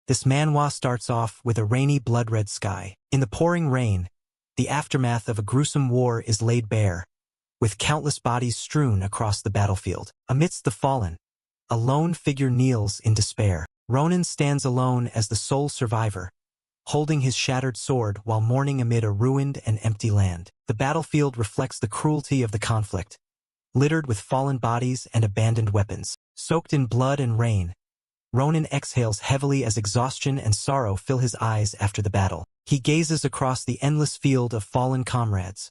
This manhwa starts off with a rainy blood-red sky. In the pouring rain, the aftermath of a gruesome war is laid bare, with countless bodies strewn across the battlefield. Amidst the fallen, a lone figure kneels in despair. Ronin stands alone as the sole survivor, holding his shattered sword while mourning amid a ruined and empty land. The battlefield reflects the cruelty of the conflict, littered with fallen bodies and abandoned weapons. Soaked in blood and rain, Ronin exhales heavily as exhaustion and sorrow fill his eyes after the battle. He gazes across the endless field of fallen comrades,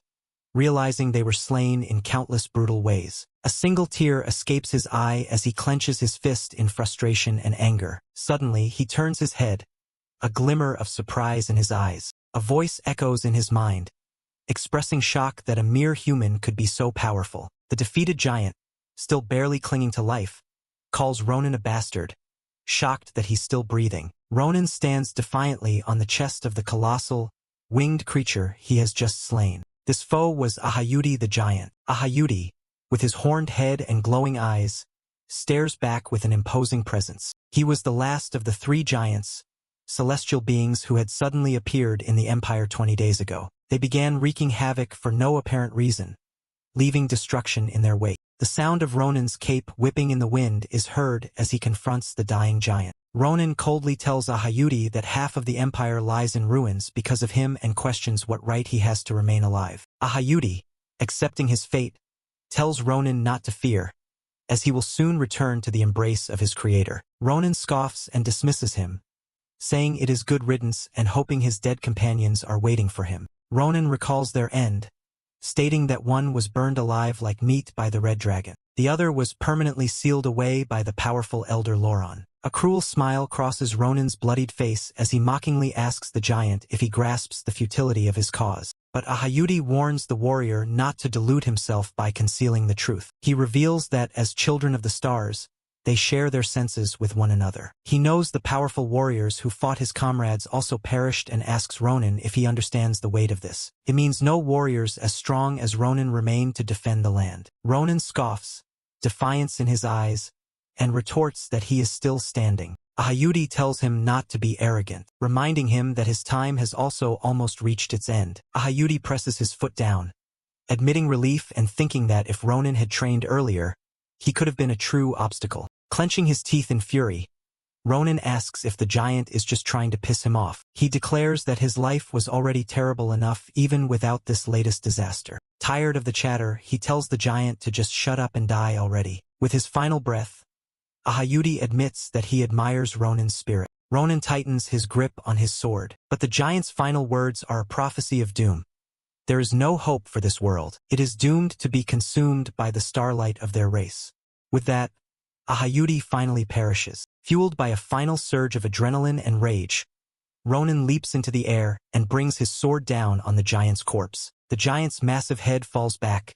realizing they were slain in countless brutal ways. A single tear escapes his eye as he clenches his fist in frustration and anger. Suddenly, he turns his head, a glimmer of surprise in his eyes. A voice echoes in his mind, expressing shock that a mere human could be so powerful. The defeated giant, still barely clinging to life, calls Ronin a bastard, shocked that he's still breathing. Ronin stands defiantly on the chest of the colossal, winged creature he has just slain. This foe was Ahayuti the giant. Ahayuti, with his horned head and glowing eyes, stares back with an imposing presence. He was the last of the 3 giants, celestial beings who had suddenly appeared in the Empire 20 days ago. They began wreaking havoc for no apparent reason, leaving destruction in their wake. The sound of Ronin's cape whipping in the wind is heard as he confronts the dying giant. Ronin coldly tells Ahayuti that half of the empire lies in ruins because of him and questions what right he has to remain alive. Ahayuti, accepting his fate, tells Ronin not to fear, as he will soon return to the embrace of his creator. Ronin scoffs and dismisses him, saying it is good riddance and hoping his dead companions are waiting for him. Ronin recalls their end, stating that one was burned alive like meat by the red dragon. The other was permanently sealed away by the powerful elder Loron. A cruel smile crosses Ronin's bloodied face as he mockingly asks the giant if he grasps the futility of his cause. But Ahayuti warns the warrior not to delude himself by concealing the truth. He reveals that as children of the stars, they share their senses with one another. He knows the powerful warriors who fought his comrades also perished and asks Ronin if he understands the weight of this. It means no warriors as strong as Ronin remain to defend the land. Ronin scoffs, defiance in his eyes, and retorts that he is still standing. Ahayuti tells him not to be arrogant, reminding him that his time has also almost reached its end. Ahayuti presses his foot down, admitting relief and thinking that if Ronin had trained earlier, he could have been a true obstacle. Clenching his teeth in fury, Ronin asks if the giant is just trying to piss him off. He declares that his life was already terrible enough even without this latest disaster. Tired of the chatter, he tells the giant to just shut up and die already. With his final breath, Ahayuti admits that he admires Ronin's spirit. Ronin tightens his grip on his sword, but the giant's final words are a prophecy of doom. There is no hope for this world. It is doomed to be consumed by the starlight of their race. With that, Ahayuti finally perishes. Fueled by a final surge of adrenaline and rage, Ronin leaps into the air and brings his sword down on the giant's corpse. The giant's massive head falls back,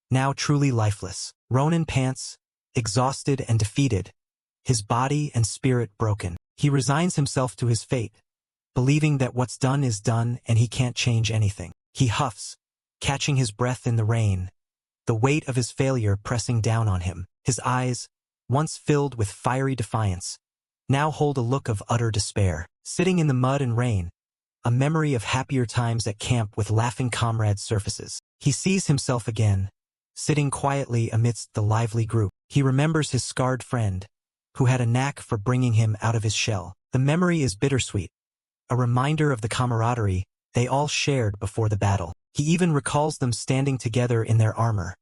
now truly lifeless. Ronin pants, exhausted and defeated, his body and spirit broken. He resigns himself to his fate, believing that what's done is done and he can't change anything. He huffs, catching his breath in the rain, the weight of his failure pressing down on him. His eyes, once filled with fiery defiance, now hold a look of utter despair. Sitting in the mud and rain, a memory of happier times at camp with laughing comrades surfaces. He sees himself again, sitting quietly amidst the lively group. He remembers his scarred friend, who had a knack for bringing him out of his shell. The memory is bittersweet, a reminder of the camaraderie they all shared before the battle. He even recalls them standing together in their armor,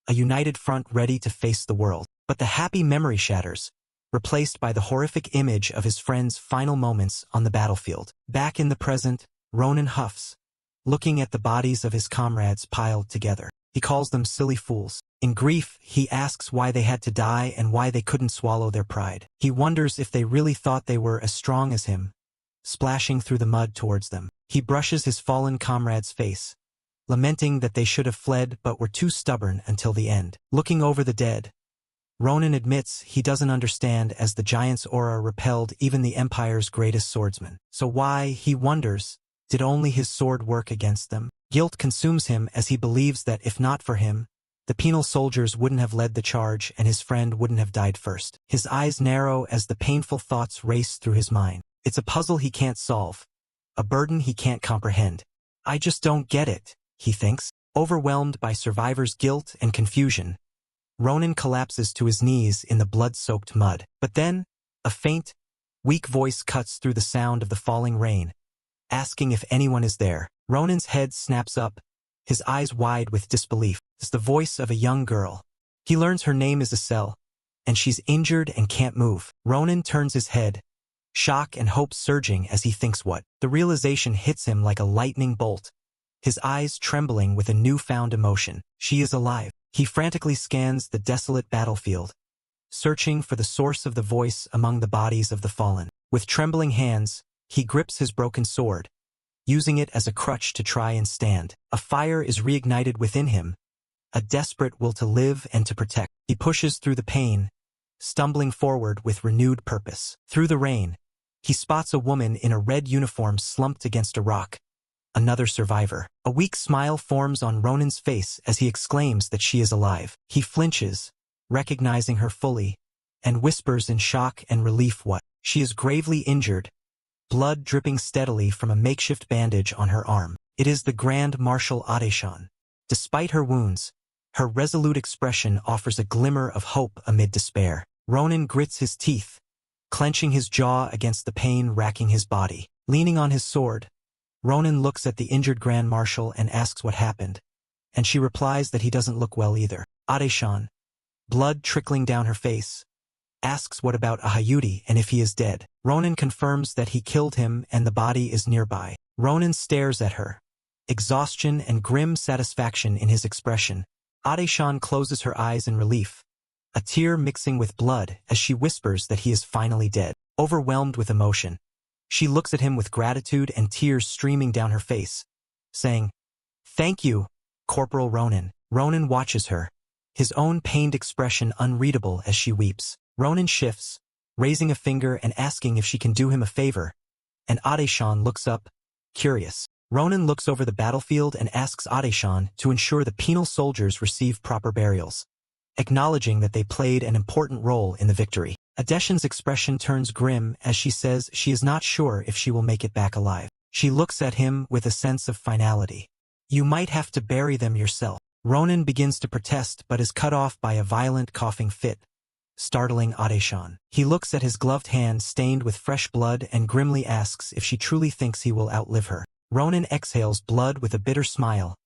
a united front ready to face the world. But the happy memory shatters, replaced by the horrific image of his friend's final moments on the battlefield. Back in the present, Ronin huffs, looking at the bodies of his comrades piled together. He calls them silly fools. In grief, he asks why they had to die and why they couldn't swallow their pride. He wonders if they really thought they were as strong as him, splashing through the mud towards them. He brushes his fallen comrade's face, lamenting that they should have fled but were too stubborn until the end. Looking over the dead, Ronin admits he doesn't understand as the giant's aura repelled even the Empire's greatest swordsman. So why, he wonders, did only his sword work against them? Guilt consumes him as he believes that if not for him, the penal soldiers wouldn't have led the charge and his friend wouldn't have died first. His eyes narrow as the painful thoughts race through his mind. It's a puzzle he can't solve, a burden he can't comprehend. I just don't get it, he thinks. Overwhelmed by survivor's guilt and confusion, Ronan collapses to his knees in the blood-soaked mud. But then, a faint, weak voice cuts through the sound of the falling rain, asking if anyone is there. Ronan's head snaps up, his eyes wide with disbelief. It's the voice of a young girl. He learns her name is Estelle, and she's injured and can't move. Ronan turns his head, shock and hope surging as he thinks what. The realization hits him like a lightning bolt, his eyes trembling with a newfound emotion. She is alive. He frantically scans the desolate battlefield, searching for the source of the voice among the bodies of the fallen. With trembling hands, he grips his broken sword, using it as a crutch to try and stand. A fire is reignited within him, a desperate will to live and to protect. He pushes through the pain, stumbling forward with renewed purpose. Through the rain, he spots a woman in a red uniform slumped against a rock, another survivor. A weak smile forms on Ronan's face as he exclaims that she is alive. He flinches, recognizing her fully, and whispers in shock and relief what. She is gravely injured, blood dripping steadily from a makeshift bandage on her arm. It is the Grand Marshal Adeshan. Despite her wounds, her resolute expression offers a glimmer of hope amid despair. Ronan grits his teeth, clenching his jaw against the pain racking his body. Leaning on his sword, Ronan looks at the injured Grand Marshal and asks what happened, and she replies that he doesn't look well either. Adeshan, blood trickling down her face, asks what about Ahayuti and if he is dead. Ronan confirms that he killed him and the body is nearby. Ronan stares at her, exhaustion and grim satisfaction in his expression. Adeshan closes her eyes in relief, a tear mixing with blood as she whispers that he is finally dead. Overwhelmed with emotion, she looks at him with gratitude and tears streaming down her face, saying, "Thank you, Corporal Ronan." Ronan watches her, his own pained expression unreadable as she weeps. Ronan shifts, raising a finger and asking if she can do him a favor, and Adeshan looks up, curious. Ronan looks over the battlefield and asks Adeshan to ensure the penal soldiers receive proper burials, acknowledging that they played an important role in the victory. Adeshan's expression turns grim as she says she is not sure if she will make it back alive. She looks at him with a sense of finality. "You might have to bury them yourself." Ronan begins to protest but is cut off by a violent coughing fit, startling Adeshan. He looks at his gloved hand stained with fresh blood and grimly asks if she truly thinks he will outlive her. Ronan exhales blood with a bitter smile,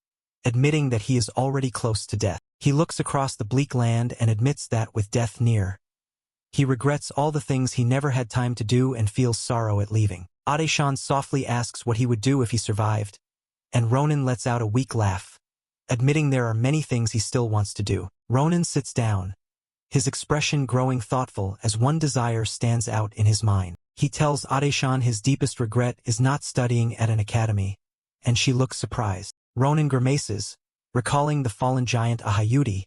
admitting that he is already close to death. He looks across the bleak land and admits that with death near, he regrets all the things he never had time to do and feels sorrow at leaving. Adeshan softly asks what he would do if he survived, and Ronan lets out a weak laugh, admitting there are many things he still wants to do. Ronan sits down, his expression growing thoughtful as one desire stands out in his mind. He tells Adeshan his deepest regret is not studying at an academy, and she looks surprised. Ronan grimaces, recalling the fallen giant Ahayuti,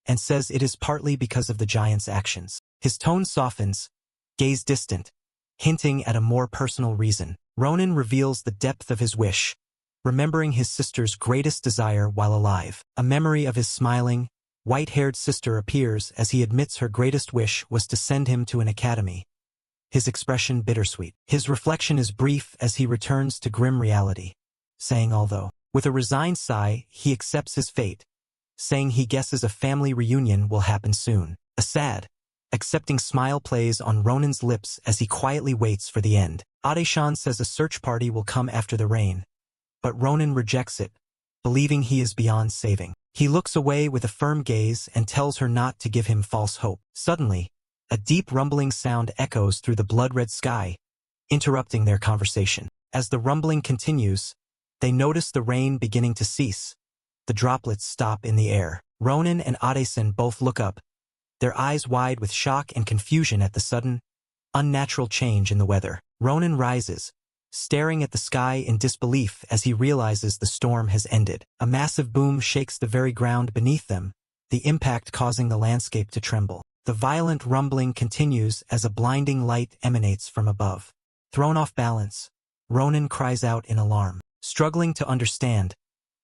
and says it is partly because of the giant's actions. His tone softens, gaze distant, hinting at a more personal reason. Ronan reveals the depth of his wish, remembering his sister's greatest desire while alive. A memory of his smiling, white-haired sister appears as he admits her greatest wish was to send him to an academy, his expression bittersweet. His reflection is brief as he returns to grim reality, saying although, with a resigned sigh, he accepts his fate, saying he guesses a family reunion will happen soon. A sad, accepting smile plays on Ronan's lips as he quietly waits for the end. Adeshan says a search party will come after the rain, but Ronan rejects it, believing he is beyond saving. He looks away with a firm gaze and tells her not to give him false hope. Suddenly, a deep rumbling sound echoes through the blood-red sky, interrupting their conversation. As the rumbling continues, they notice the rain beginning to cease. The droplets stop in the air. Ronan and Adeshan both look up, their eyes wide with shock and confusion at the sudden, unnatural change in the weather. Ronan rises, staring at the sky in disbelief as he realizes the storm has ended. A massive boom shakes the very ground beneath them, the impact causing the landscape to tremble. The violent rumbling continues as a blinding light emanates from above. Thrown off balance, Ronan cries out in alarm. Struggling to understand,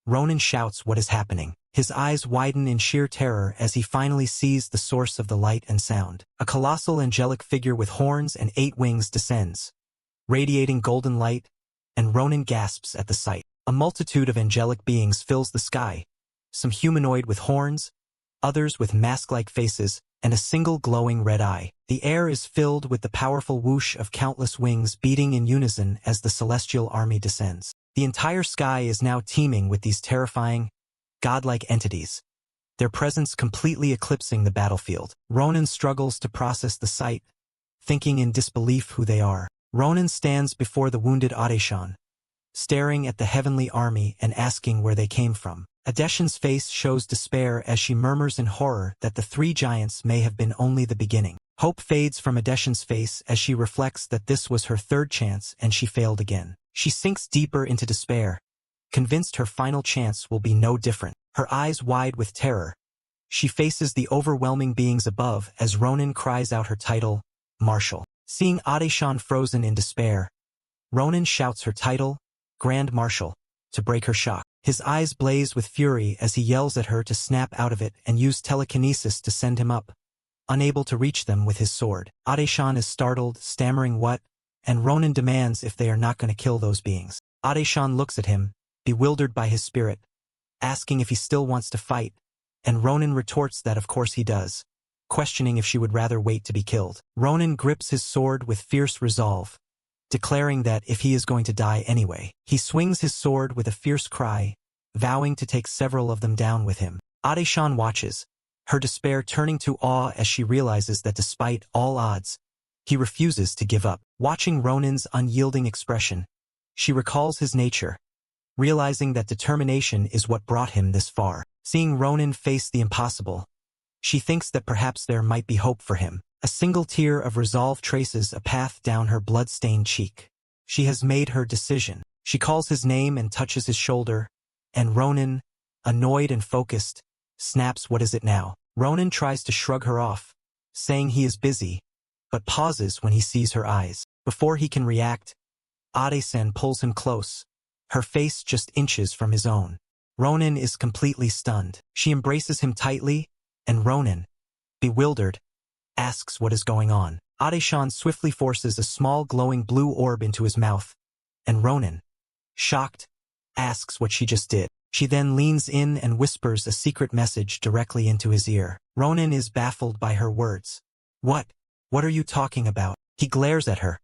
Ronan shouts what is happening. His eyes widen in sheer terror as he finally sees the source of the light and sound. A colossal angelic figure with horns and 8 wings descends, radiating golden light, and Ronan gasps at the sight. A multitude of angelic beings fills the sky, some humanoid with horns, others with mask-like faces, and a single glowing red eye. The air is filled with the powerful whoosh of countless wings beating in unison as the celestial army descends. The entire sky is now teeming with these terrifying, godlike entities, their presence completely eclipsing the battlefield. Ronan struggles to process the sight, thinking in disbelief who they are. Ronan stands before the wounded Adeshan, staring at the heavenly army and asking where they came from. Adeshan's face shows despair as she murmurs in horror that the three giants may have been only the beginning. Hope fades from Adeshan's face as she reflects that this was her third chance and she failed again. She sinks deeper into despair, convinced her final chance will be no different. Her eyes wide with terror, she faces the overwhelming beings above as Ronan cries out her title, Marshal. Seeing Adeshan frozen in despair, Ronan shouts her title, Grand Marshal, to break her shock. His eyes blaze with fury as he yells at her to snap out of it and use telekinesis to send him up, unable to reach them with his sword. Adeshan is startled, stammering what, and Ronan demands if they are not going to kill those beings. Adeshan looks at him, bewildered by his spirit, asking if he still wants to fight, and Ronan retorts that of course he does, questioning if she would rather wait to be killed. Ronan grips his sword with fierce resolve, declaring that if he is going to die anyway, he swings his sword with a fierce cry, vowing to take several of them down with him. Adeshan watches, her despair turning to awe as she realizes that despite all odds, he refuses to give up. Watching Ronan's unyielding expression, she recalls his nature, realizing that determination is what brought him this far. Seeing Ronan face the impossible, she thinks that perhaps there might be hope for him. A single tear of resolve traces a path down her blood-stained cheek. She has made her decision. She calls his name and touches his shoulder, and Ronan, annoyed and focused, snaps, "What is it now?" Ronan tries to shrug her off, saying he is busy, but pauses when he sees her eyes. Before he can react, Adeshan pulls him close, her face just inches from his own. Ronan is completely stunned. She embraces him tightly, and Ronan, bewildered, asks what is going on. Adeshan swiftly forces a small glowing blue orb into his mouth, and Ronan, shocked, asks what she just did. She then leans in and whispers a secret message directly into his ear. Ronan is baffled by her words. What are you talking about?" He glares at her,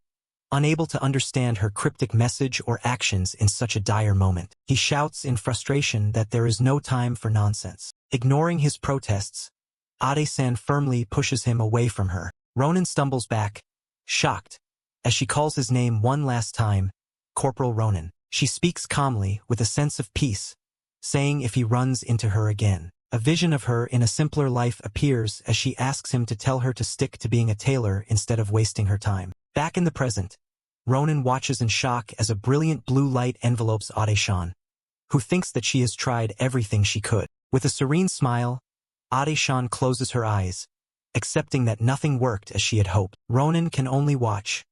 unable to understand her cryptic message or actions in such a dire moment. He shouts in frustration that there is no time for nonsense. Ignoring his protests, Adeshan firmly pushes him away from her. Ronan stumbles back, shocked, as she calls his name one last time, Corporal Ronan. She speaks calmly with a sense of peace, saying if he runs into her again. A vision of her in a simpler life appears as she asks him to tell her to stick to being a tailor instead of wasting her time. Back in the present, Ronan watches in shock as a brilliant blue light envelopes Adeshan, who thinks that she has tried everything she could. With a serene smile, Adeshan closes her eyes, accepting that nothing worked as she had hoped. Ronan can only watch,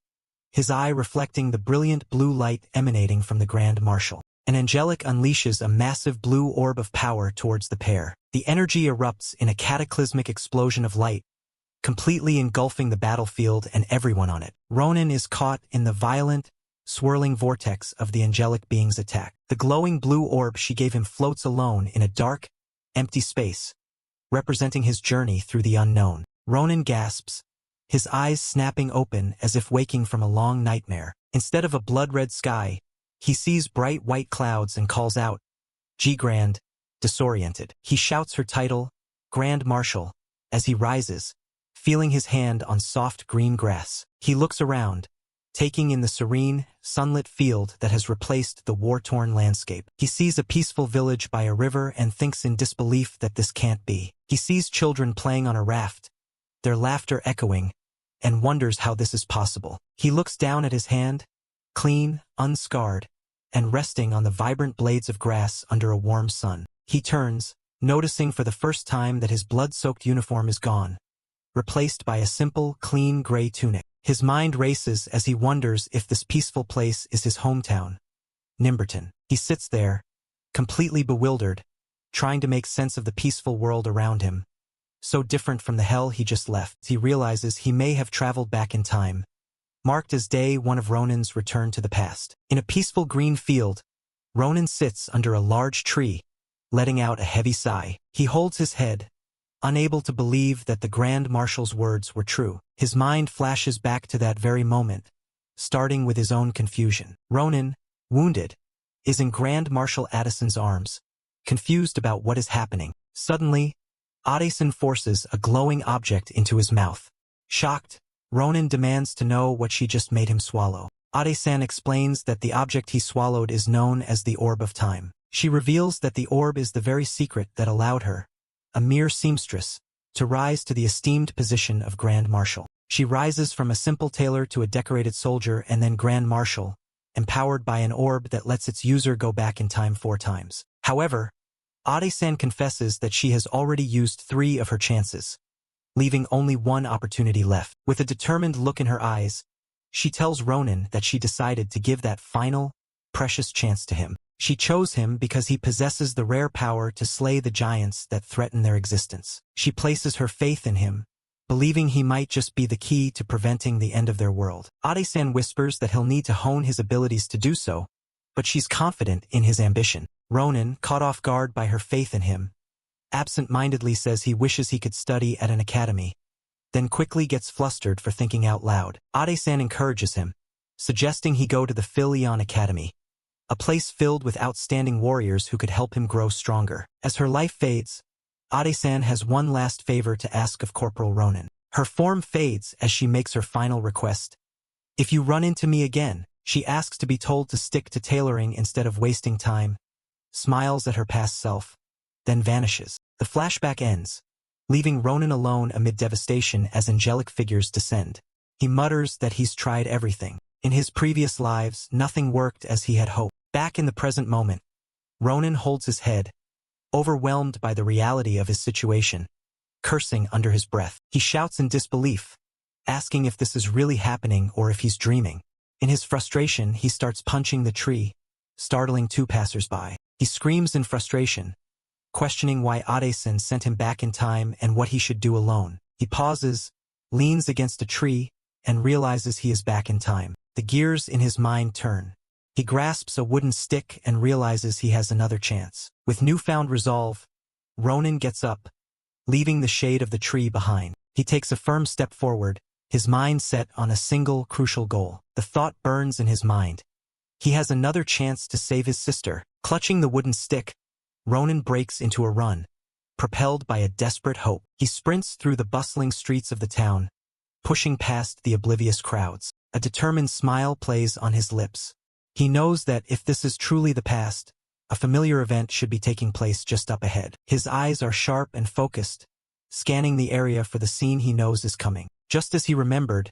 his eye reflecting the brilliant blue light emanating from the Grand Marshal. An angelic unleashes a massive blue orb of power towards the pair. The energy erupts in a cataclysmic explosion of light, completely engulfing the battlefield and everyone on it. Ronan is caught in the violent, swirling vortex of the angelic being's attack. The glowing blue orb she gave him floats alone in a dark, empty space, representing his journey through the unknown. Ronan gasps, his eyes snapping open as if waking from a long nightmare. Instead of a blood-red sky, he sees bright white clouds and calls out, "G Grand," disoriented. He shouts her title, Grand Marshal, as he rises, feeling his hand on soft green grass. He looks around, taking in the serene, sunlit field that has replaced the war-torn landscape. He sees a peaceful village by a river and thinks in disbelief that this can't be. He sees children playing on a raft, their laughter echoing, and wonders how this is possible. He looks down at his hand, clean, unscarred, and resting on the vibrant blades of grass under a warm sun. He turns, noticing for the first time that his blood-soaked uniform is gone, replaced by a simple, clean gray tunic. His mind races as he wonders if this peaceful place is his hometown, Nimberton. He sits there, completely bewildered, trying to make sense of the peaceful world around him, so different from the hell he just left. He realizes he may have traveled back in time, marked as day one of Ronan's return to the past. In a peaceful green field, Ronan sits under a large tree, letting out a heavy sigh. He holds his head, unable to believe that the Grand Marshal's words were true. His mind flashes back to that very moment, starting with his own confusion. Ronan, wounded, is in Grand Marshal Addison's arms, confused about what is happening. Suddenly, Addison forces a glowing object into his mouth. Shocked, Ronan demands to know what she just made him swallow. Addison explains that the object he swallowed is known as the Orb of Time. She reveals that the orb is the very secret that allowed her, a mere seamstress, to rise to the esteemed position of Grand Marshal. She rises from a simple tailor to a decorated soldier and then Grand Marshal, empowered by an orb that lets its user go back in time 4 times. However, Ade-san confesses that she has already used 3 of her chances, leaving only 1 opportunity left. With a determined look in her eyes, she tells Ronan that she decided to give that final, precious chance to him. She chose him because he possesses the rare power to slay the giants that threaten their existence. She places her faith in him, believing he might just be the key to preventing the end of their world. Ade-san whispers that he'll need to hone his abilities to do so, but she's confident in his ambition. Ronan, caught off guard by her faith in him, absent-mindedly says he wishes he could study at an academy, then quickly gets flustered for thinking out loud. Ade-san encourages him, suggesting he go to the Phil-Eon Academy, a place filled with outstanding warriors who could help him grow stronger. As her life fades, Ade-san has one last favor to ask of Corporal Ronan. Her form fades as she makes her final request. If you run into me again, she asks to be told to stick to tailoring instead of wasting time, smiles at her past self, then vanishes. The flashback ends, leaving Ronan alone amid devastation as angelic figures descend. He mutters that he's tried everything. In his previous lives, nothing worked as he had hoped. Back in the present moment, Ronan holds his head, overwhelmed by the reality of his situation, cursing under his breath. He shouts in disbelief, asking if this is really happening or if he's dreaming. In his frustration, he starts punching the tree, startling 2 passers-by. He screams in frustration, questioning why Ade-san sent him back in time and what he should do alone. He pauses, leans against a tree, and realizes he is back in time. The gears in his mind turn. He grasps a wooden stick and realizes he has another chance. With newfound resolve, Ronan gets up, leaving the shade of the tree behind. He takes a firm step forward, his mind set on a single crucial goal. The thought burns in his mind. He has another chance to save his sister. Clutching the wooden stick, Ronan breaks into a run, propelled by a desperate hope. He sprints through the bustling streets of the town, pushing past the oblivious crowds. A determined smile plays on his lips. He knows that if this is truly the past, a familiar event should be taking place just up ahead. His eyes are sharp and focused, scanning the area for the scene he knows is coming. Just as he remembered,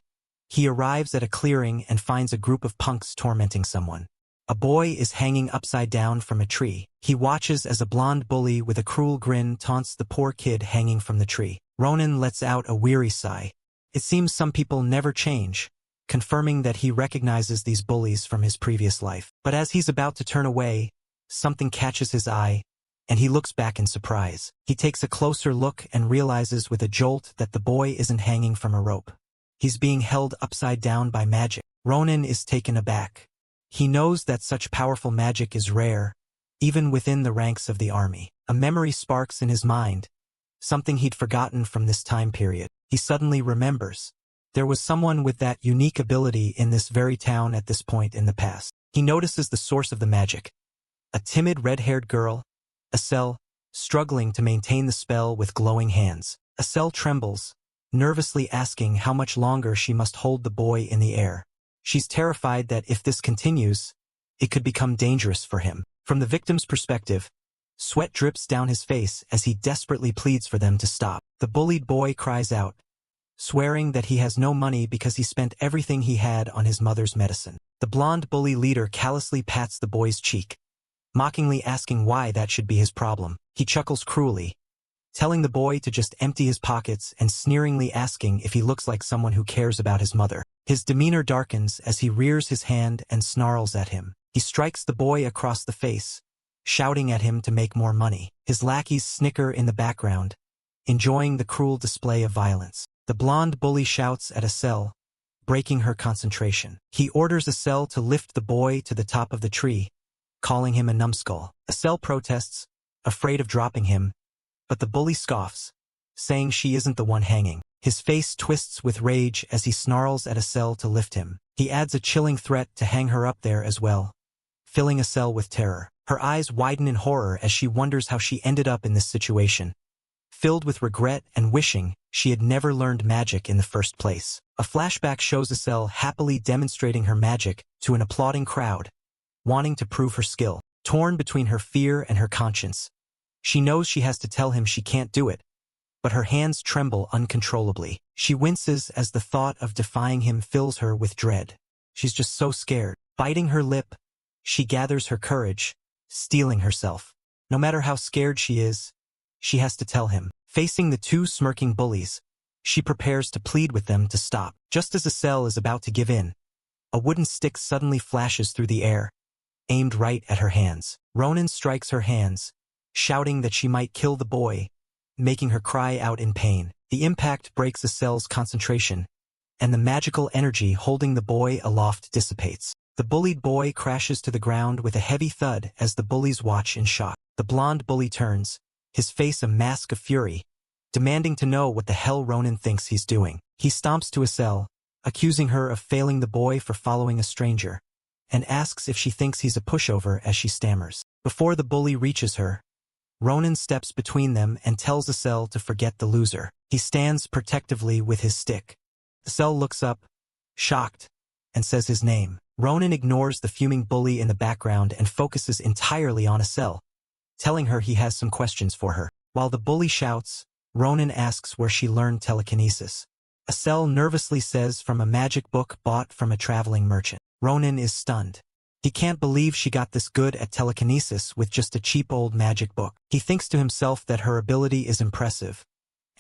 he arrives at a clearing and finds a group of punks tormenting someone. A boy is hanging upside down from a tree. He watches as a blonde bully with a cruel grin taunts the poor kid hanging from the tree. Ronan lets out a weary sigh. It seems some people never change, confirming that he recognizes these bullies from his previous life. But as he's about to turn away, something catches his eye, and he looks back in surprise. He takes a closer look and realizes with a jolt that the boy isn't hanging from a rope. He's being held upside down by magic. Ronan is taken aback. He knows that such powerful magic is rare, even within the ranks of the army. A memory sparks in his mind, something he'd forgotten from this time period. He suddenly remembers. There was someone with that unique ability in this very town at this point in the past. He notices the source of the magic. A timid red-haired girl, Asel, struggling to maintain the spell with glowing hands. Asel trembles, nervously asking how much longer she must hold the boy in the air. She's terrified that if this continues, it could become dangerous for him. From the victim's perspective, sweat drips down his face as he desperately pleads for them to stop. The bullied boy cries out, swearing that he has no money because he spent everything he had on his mother's medicine. The blonde bully leader callously pats the boy's cheek, mockingly asking why that should be his problem. He chuckles cruelly, telling the boy to just empty his pockets and sneeringly asking if he looks like someone who cares about his mother. His demeanor darkens as he rears his hand and snarls at him. He strikes the boy across the face, shouting at him to make more money. His lackeys snicker in the background, enjoying the cruel display of violence. The blonde bully shouts at Asel, breaking her concentration. He orders Acel to lift the boy to the top of the tree, calling him a numbskull. Acel protests, afraid of dropping him, but the bully scoffs, saying she isn't the one hanging. His face twists with rage as he snarls at Acel to lift him. He adds a chilling threat to hang her up there as well, filling Acel with terror. Her eyes widen in horror as she wonders how she ended up in this situation, filled with regret and wishing she had never learned magic in the first place. A flashback shows Acel happily demonstrating her magic to an applauding crowd, wanting to prove her skill. Torn between her fear and her conscience, she knows she has to tell him she can't do it, but her hands tremble uncontrollably. She winces as the thought of defying him fills her with dread. She's just so scared. Biting her lip, she gathers her courage, steeling herself. No matter how scared she is, she has to tell him. Facing the two smirking bullies, she prepares to plead with them to stop. Just as Acel is about to give in, a wooden stick suddenly flashes through the air, aimed right at her hands. Ronan strikes her hands, shouting that she might kill the boy, making her cry out in pain. The impact breaks Acel's concentration, and the magical energy holding the boy aloft dissipates. The bullied boy crashes to the ground with a heavy thud as the bullies watch in shock. The blonde bully turns, his face a mask of fury, demanding to know what the hell Ronan thinks he's doing. He stomps to Acel, accusing her of failing the boy for following a stranger, and asks if she thinks he's a pushover as she stammers. Before the bully reaches her, Ronan steps between them and tells Acel to forget the loser. He stands protectively with his stick. Acel looks up, shocked, and says his name. Ronan ignores the fuming bully in the background and focuses entirely on Acel, telling her he has some questions for her. While the bully shouts, Ronan asks where she learned telekinesis. Acel nervously says from a magic book bought from a traveling merchant. Ronan is stunned. He can't believe she got this good at telekinesis with just a cheap old magic book. He thinks to himself that her ability is impressive,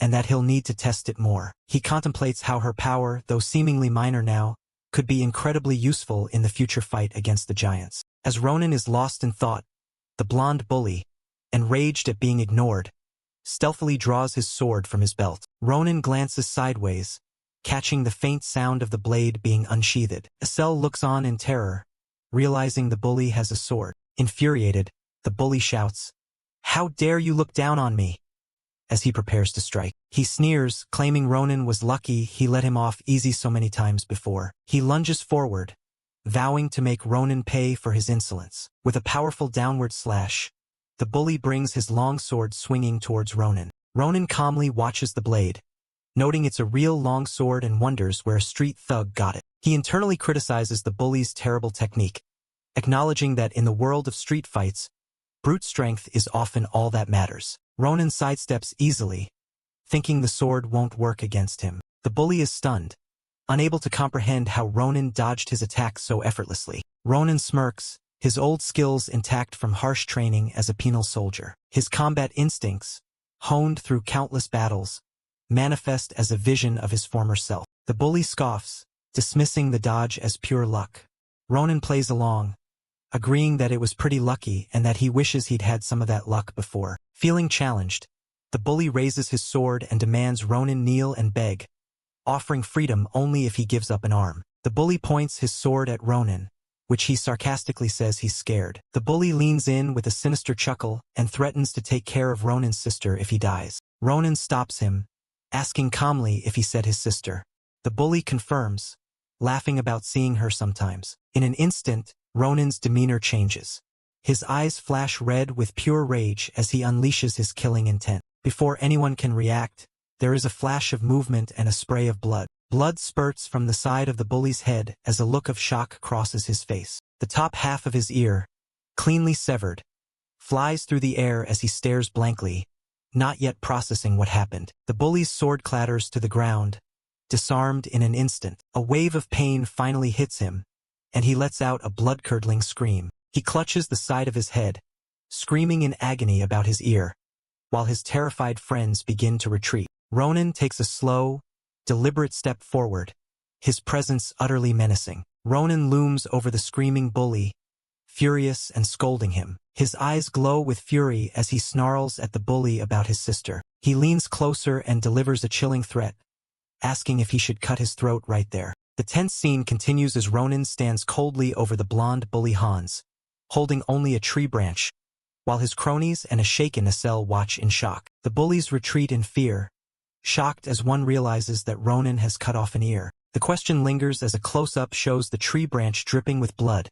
and that he'll need to test it more. He contemplates how her power, though seemingly minor now, could be incredibly useful in the future fight against the giants. As Ronan is lost in thought, the blonde bully, enraged at being ignored, stealthily draws his sword from his belt. Ronan glances sideways, catching the faint sound of the blade being unsheathed. Acel looks on in terror, realizing the bully has a sword. Infuriated, the bully shouts, "How dare you look down on me?" as he prepares to strike. He sneers, claiming Ronan was lucky he let him off easy so many times before. He lunges forward, vowing to make Ronan pay for his insolence. With a powerful downward slash, the bully brings his long sword swinging towards Ronan. Ronan calmly watches the blade, noting it's a real long sword and wonders where a street thug got it. He internally criticizes the bully's terrible technique, acknowledging that in the world of street fights, brute strength is often all that matters. Ronan sidesteps easily, thinking the sword won't work against him. The bully is stunned, unable to comprehend how Ronan dodged his attack so effortlessly. Ronan smirks, his old skills intact from harsh training as a penal soldier. His combat instincts, honed through countless battles, manifest as a vision of his former self. The bully scoffs, dismissing the dodge as pure luck. Ronan plays along, agreeing that it was pretty lucky and that he wishes he'd had some of that luck before. Feeling challenged, the bully raises his sword and demands Ronan kneel and beg, offering freedom only if he gives up an arm. The bully points his sword at Ronan, which he sarcastically says he's scared. The bully leans in with a sinister chuckle and threatens to take care of Ronan's sister if he dies. Ronan stops him, asking calmly if he said his sister. The bully confirms, laughing about seeing her sometimes. In an instant, Ronan's demeanor changes. His eyes flash red with pure rage as he unleashes his killing intent. Before anyone can react, there is a flash of movement and a spray of blood. Blood spurts from the side of the bully's head as a look of shock crosses his face. The top half of his ear, cleanly severed, flies through the air as he stares blankly, not yet processing what happened. The bully's sword clatters to the ground, disarmed in an instant. A wave of pain finally hits him, and he lets out a blood-curdling scream. He clutches the side of his head, screaming in agony about his ear, while his terrified friends begin to retreat. Ronan takes a slow, deliberate step forward, his presence utterly menacing. Ronan looms over the screaming bully, furious and scolding him. His eyes glow with fury as he snarls at the bully about his sister. He leans closer and delivers a chilling threat, asking if he should cut his throat right there. The tense scene continues as Ronan stands coldly over the blonde bully Hans, holding only a tree branch, while his cronies and a shaken Asel watch in shock. The bullies retreat in fear, shocked as one realizes that Ronan has cut off an ear. The question lingers as a close-up shows the tree branch dripping with blood,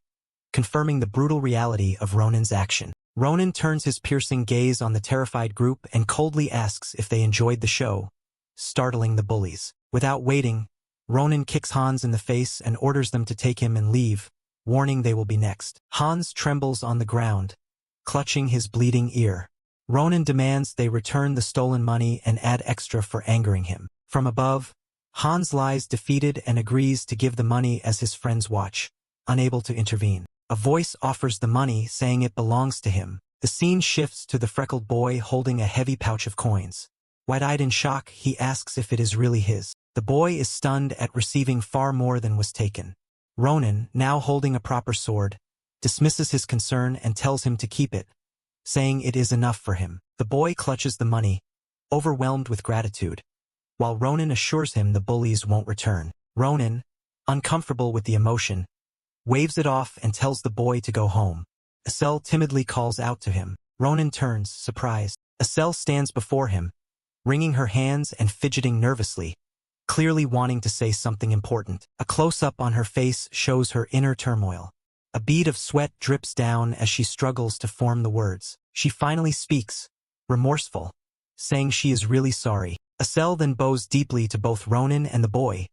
confirming the brutal reality of Ronan's action. Ronan turns his piercing gaze on the terrified group and coldly asks if they enjoyed the show, startling the bullies. Without waiting, Ronan kicks Hans in the face and orders them to take him and leave, warning they will be next. Hans trembles on the ground, clutching his bleeding ear. Ronan demands they return the stolen money and add extra for angering him. From above, Hans lies defeated and agrees to give the money as his friends watch, unable to intervene. A voice offers the money, saying it belongs to him. The scene shifts to the freckled boy holding a heavy pouch of coins. Wide-eyed in shock, he asks if it is really his. The boy is stunned at receiving far more than was taken. Ronan, now holding a proper sword, dismisses his concern and tells him to keep it, saying it is enough for him. The boy clutches the money, overwhelmed with gratitude, while Ronan assures him the bullies won't return. Ronan, uncomfortable with the emotion, waves it off and tells the boy to go home. Asel timidly calls out to him. Ronan turns, surprised. Asel stands before him, wringing her hands and fidgeting nervously, clearly wanting to say something important. A close-up on her face shows her inner turmoil. A bead of sweat drips down as she struggles to form the words. She finally speaks, remorseful, saying she is really sorry. Asel then bows deeply to both Ronan and the boy,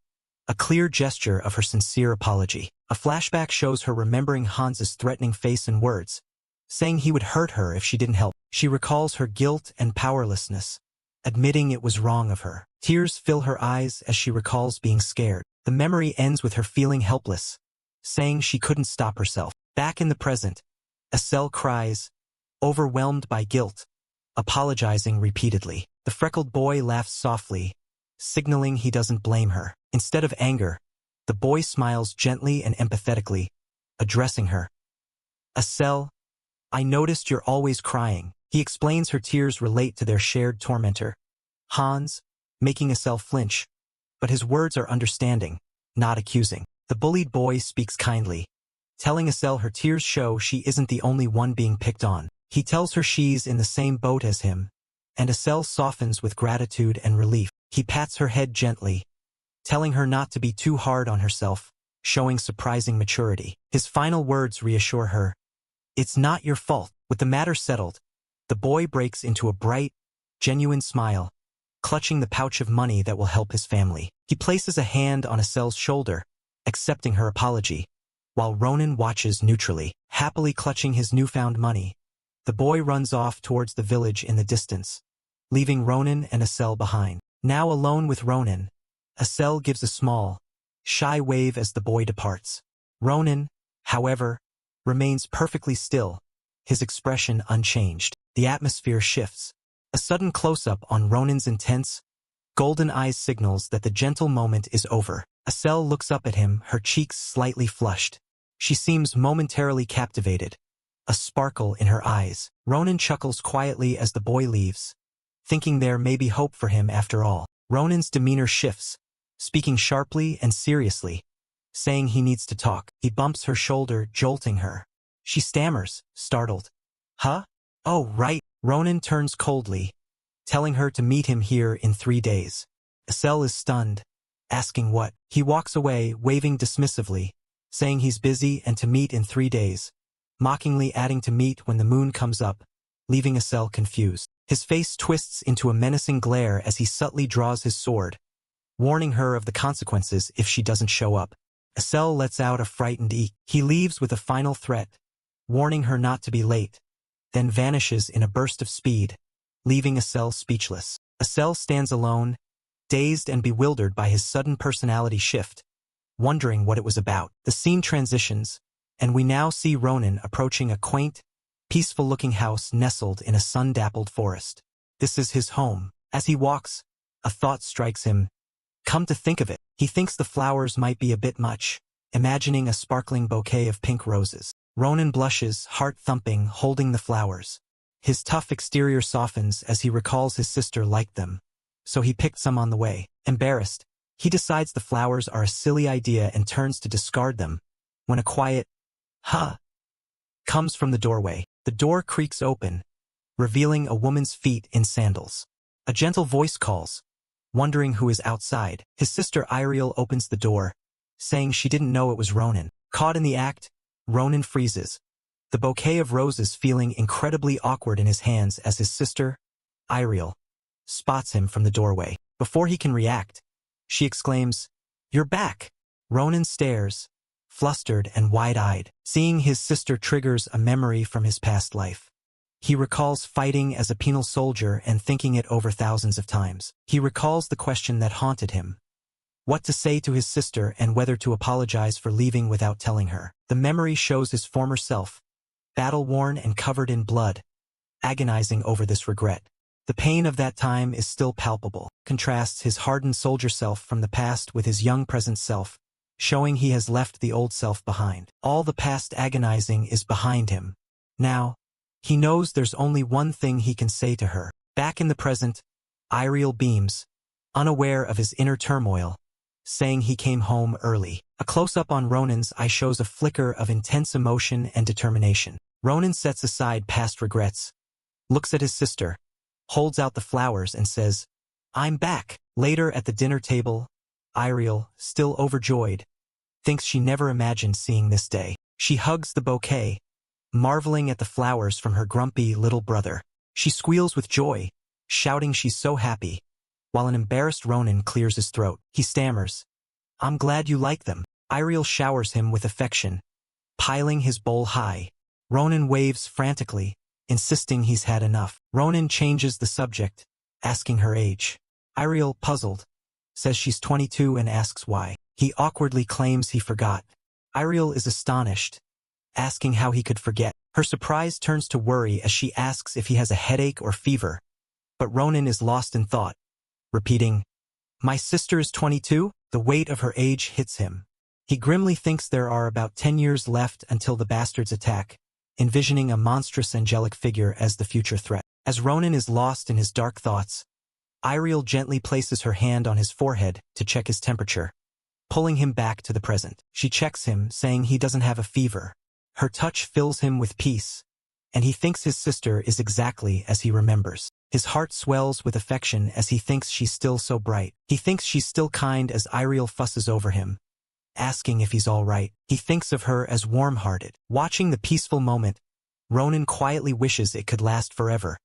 a clear gesture of her sincere apology. A flashback shows her remembering Hans's threatening face and words, saying he would hurt her if she didn't help. She recalls her guilt and powerlessness, admitting it was wrong of her. Tears fill her eyes as she recalls being scared. The memory ends with her feeling helpless, saying she couldn't stop herself. Back in the present, Asel cries, overwhelmed by guilt, apologizing repeatedly. The freckled boy laughs softly, signaling he doesn't blame her. Instead of anger, the boy smiles gently and empathetically, addressing her. Asel, I noticed you're always crying. He explains her tears relate to their shared tormentor, Hans, making Asel flinch, but his words are understanding, not accusing. The bullied boy speaks kindly, telling Asel her tears show she isn't the only one being picked on. He tells her she's in the same boat as him, and Asel softens with gratitude and relief. He pats her head gently, telling her not to be too hard on herself, showing surprising maturity. His final words reassure her, it's not your fault. With the matter settled, the boy breaks into a bright, genuine smile, clutching the pouch of money that will help his family. He places a hand on Asel's shoulder, accepting her apology, while Ronan watches neutrally, happily clutching his newfound money. The boy runs off towards the village in the distance, leaving Ronan and Asel behind. Now alone with Ronan, Asel gives a small, shy wave as the boy departs. Ronan, however, remains perfectly still, his expression unchanged. The atmosphere shifts. A sudden close-up on Ronan's intense, golden eyes signals that the gentle moment is over. Asel looks up at him, her cheeks slightly flushed. She seems momentarily captivated, a sparkle in her eyes. Ronan chuckles quietly as the boy leaves, thinking there may be hope for him after all. Ronan's demeanor shifts, speaking sharply and seriously, saying he needs to talk. He bumps her shoulder, jolting her. She stammers, startled. Huh? Oh, right. Ronan turns coldly, telling her to meet him here in 3 days. Asel is stunned, asking what. He walks away, waving dismissively, saying he's busy and to meet in 3 days, mockingly adding to meet when the moon comes up, leaving Asel confused. His face twists into a menacing glare as he subtly draws his sword, warning her of the consequences if she doesn't show up. Asel lets out a frightened eek. He leaves with a final threat, warning her not to be late, then vanishes in a burst of speed, leaving Asel speechless. Asel stands alone, dazed and bewildered by his sudden personality shift, wondering what it was about. The scene transitions, and we now see Ronan approaching a quaint, peaceful-looking house nestled in a sun-dappled forest. This is his home. As he walks, a thought strikes him. Come to think of it, he thinks the flowers might be a bit much, imagining a sparkling bouquet of pink roses. Ronan blushes, heart thumping, holding the flowers. His tough exterior softens as he recalls his sister liked them, so he picked some on the way. Embarrassed, He decides the flowers are a silly idea and turns to discard them, when a quiet, "Huh," comes from the doorway. The door creaks open, revealing a woman's feet in sandals. A gentle voice calls, wondering who is outside. His sister Iriel opens the door, saying she didn't know it was Ronan. Caught in the act, Ronan freezes, the bouquet of roses feeling incredibly awkward in his hands as his sister, Iriel, spots him from the doorway. Before he can react, she exclaims, "You're back!" Ronan stares, flustered and wide-eyed. Seeing his sister triggers a memory from his past life. He recalls fighting as a penal soldier and thinking it over thousands of times. He recalls the question that haunted him, what to say to his sister and whether to apologize for leaving without telling her. The memory shows his former self, battle-worn and covered in blood, agonizing over this regret. The pain of that time is still palpable. Contrasts his hardened soldier self from the past with his young present self, showing he has left the old self behind. All the past agonizing is behind him. Now, he knows there's only one thing he can say to her. Back in the present, Iriel beams, unaware of his inner turmoil, saying he came home early. A close-up on Ronan's eye shows a flicker of intense emotion and determination. Ronan sets aside past regrets, looks at his sister, holds out the flowers and says, "I'm back." Later at the dinner table, Iriel, still overjoyed, thinks she never imagined seeing this day. She hugs the bouquet, marveling at the flowers from her grumpy little brother. She squeals with joy, shouting she's so happy, while an embarrassed Ronan clears his throat. He stammers, "I'm glad you like them." Iriel showers him with affection, piling his bowl high. Ronan waves frantically, insisting he's had enough. Ronan changes the subject, asking her age. Iriel, puzzled, says she's 22 and asks why. He awkwardly claims he forgot. Iriel is astonished, asking how he could forget. Her surprise turns to worry as she asks if he has a headache or fever, but Ronan is lost in thought, repeating, "My sister is 22? The weight of her age hits him. He grimly thinks there are about 10 years left until the bastards attack, envisioning a monstrous angelic figure as the future threat. As Ronan is lost in his dark thoughts, Iriel gently places her hand on his forehead to check his temperature, pulling him back to the present. She checks him, saying he doesn't have a fever. Her touch fills him with peace, and he thinks his sister is exactly as he remembers. His heart swells with affection as he thinks she's still so bright. He thinks she's still kind as Iriel fusses over him, asking if he's all right. He thinks of her as warm-hearted. Watching the peaceful moment, Ronan quietly wishes it could last forever,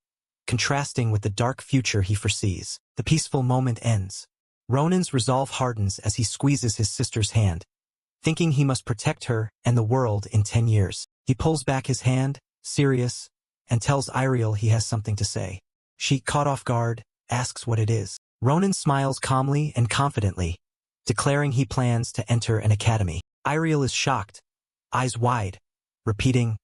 contrasting with the dark future he foresees. The peaceful moment ends. Ronan's resolve hardens as he squeezes his sister's hand, thinking he must protect her and the world in 10 years. He pulls back his hand, serious, and tells Iriel he has something to say. She, caught off guard, asks what it is. Ronan smiles calmly and confidently, declaring he plans to enter an academy. Iriel is shocked, eyes wide, repeating,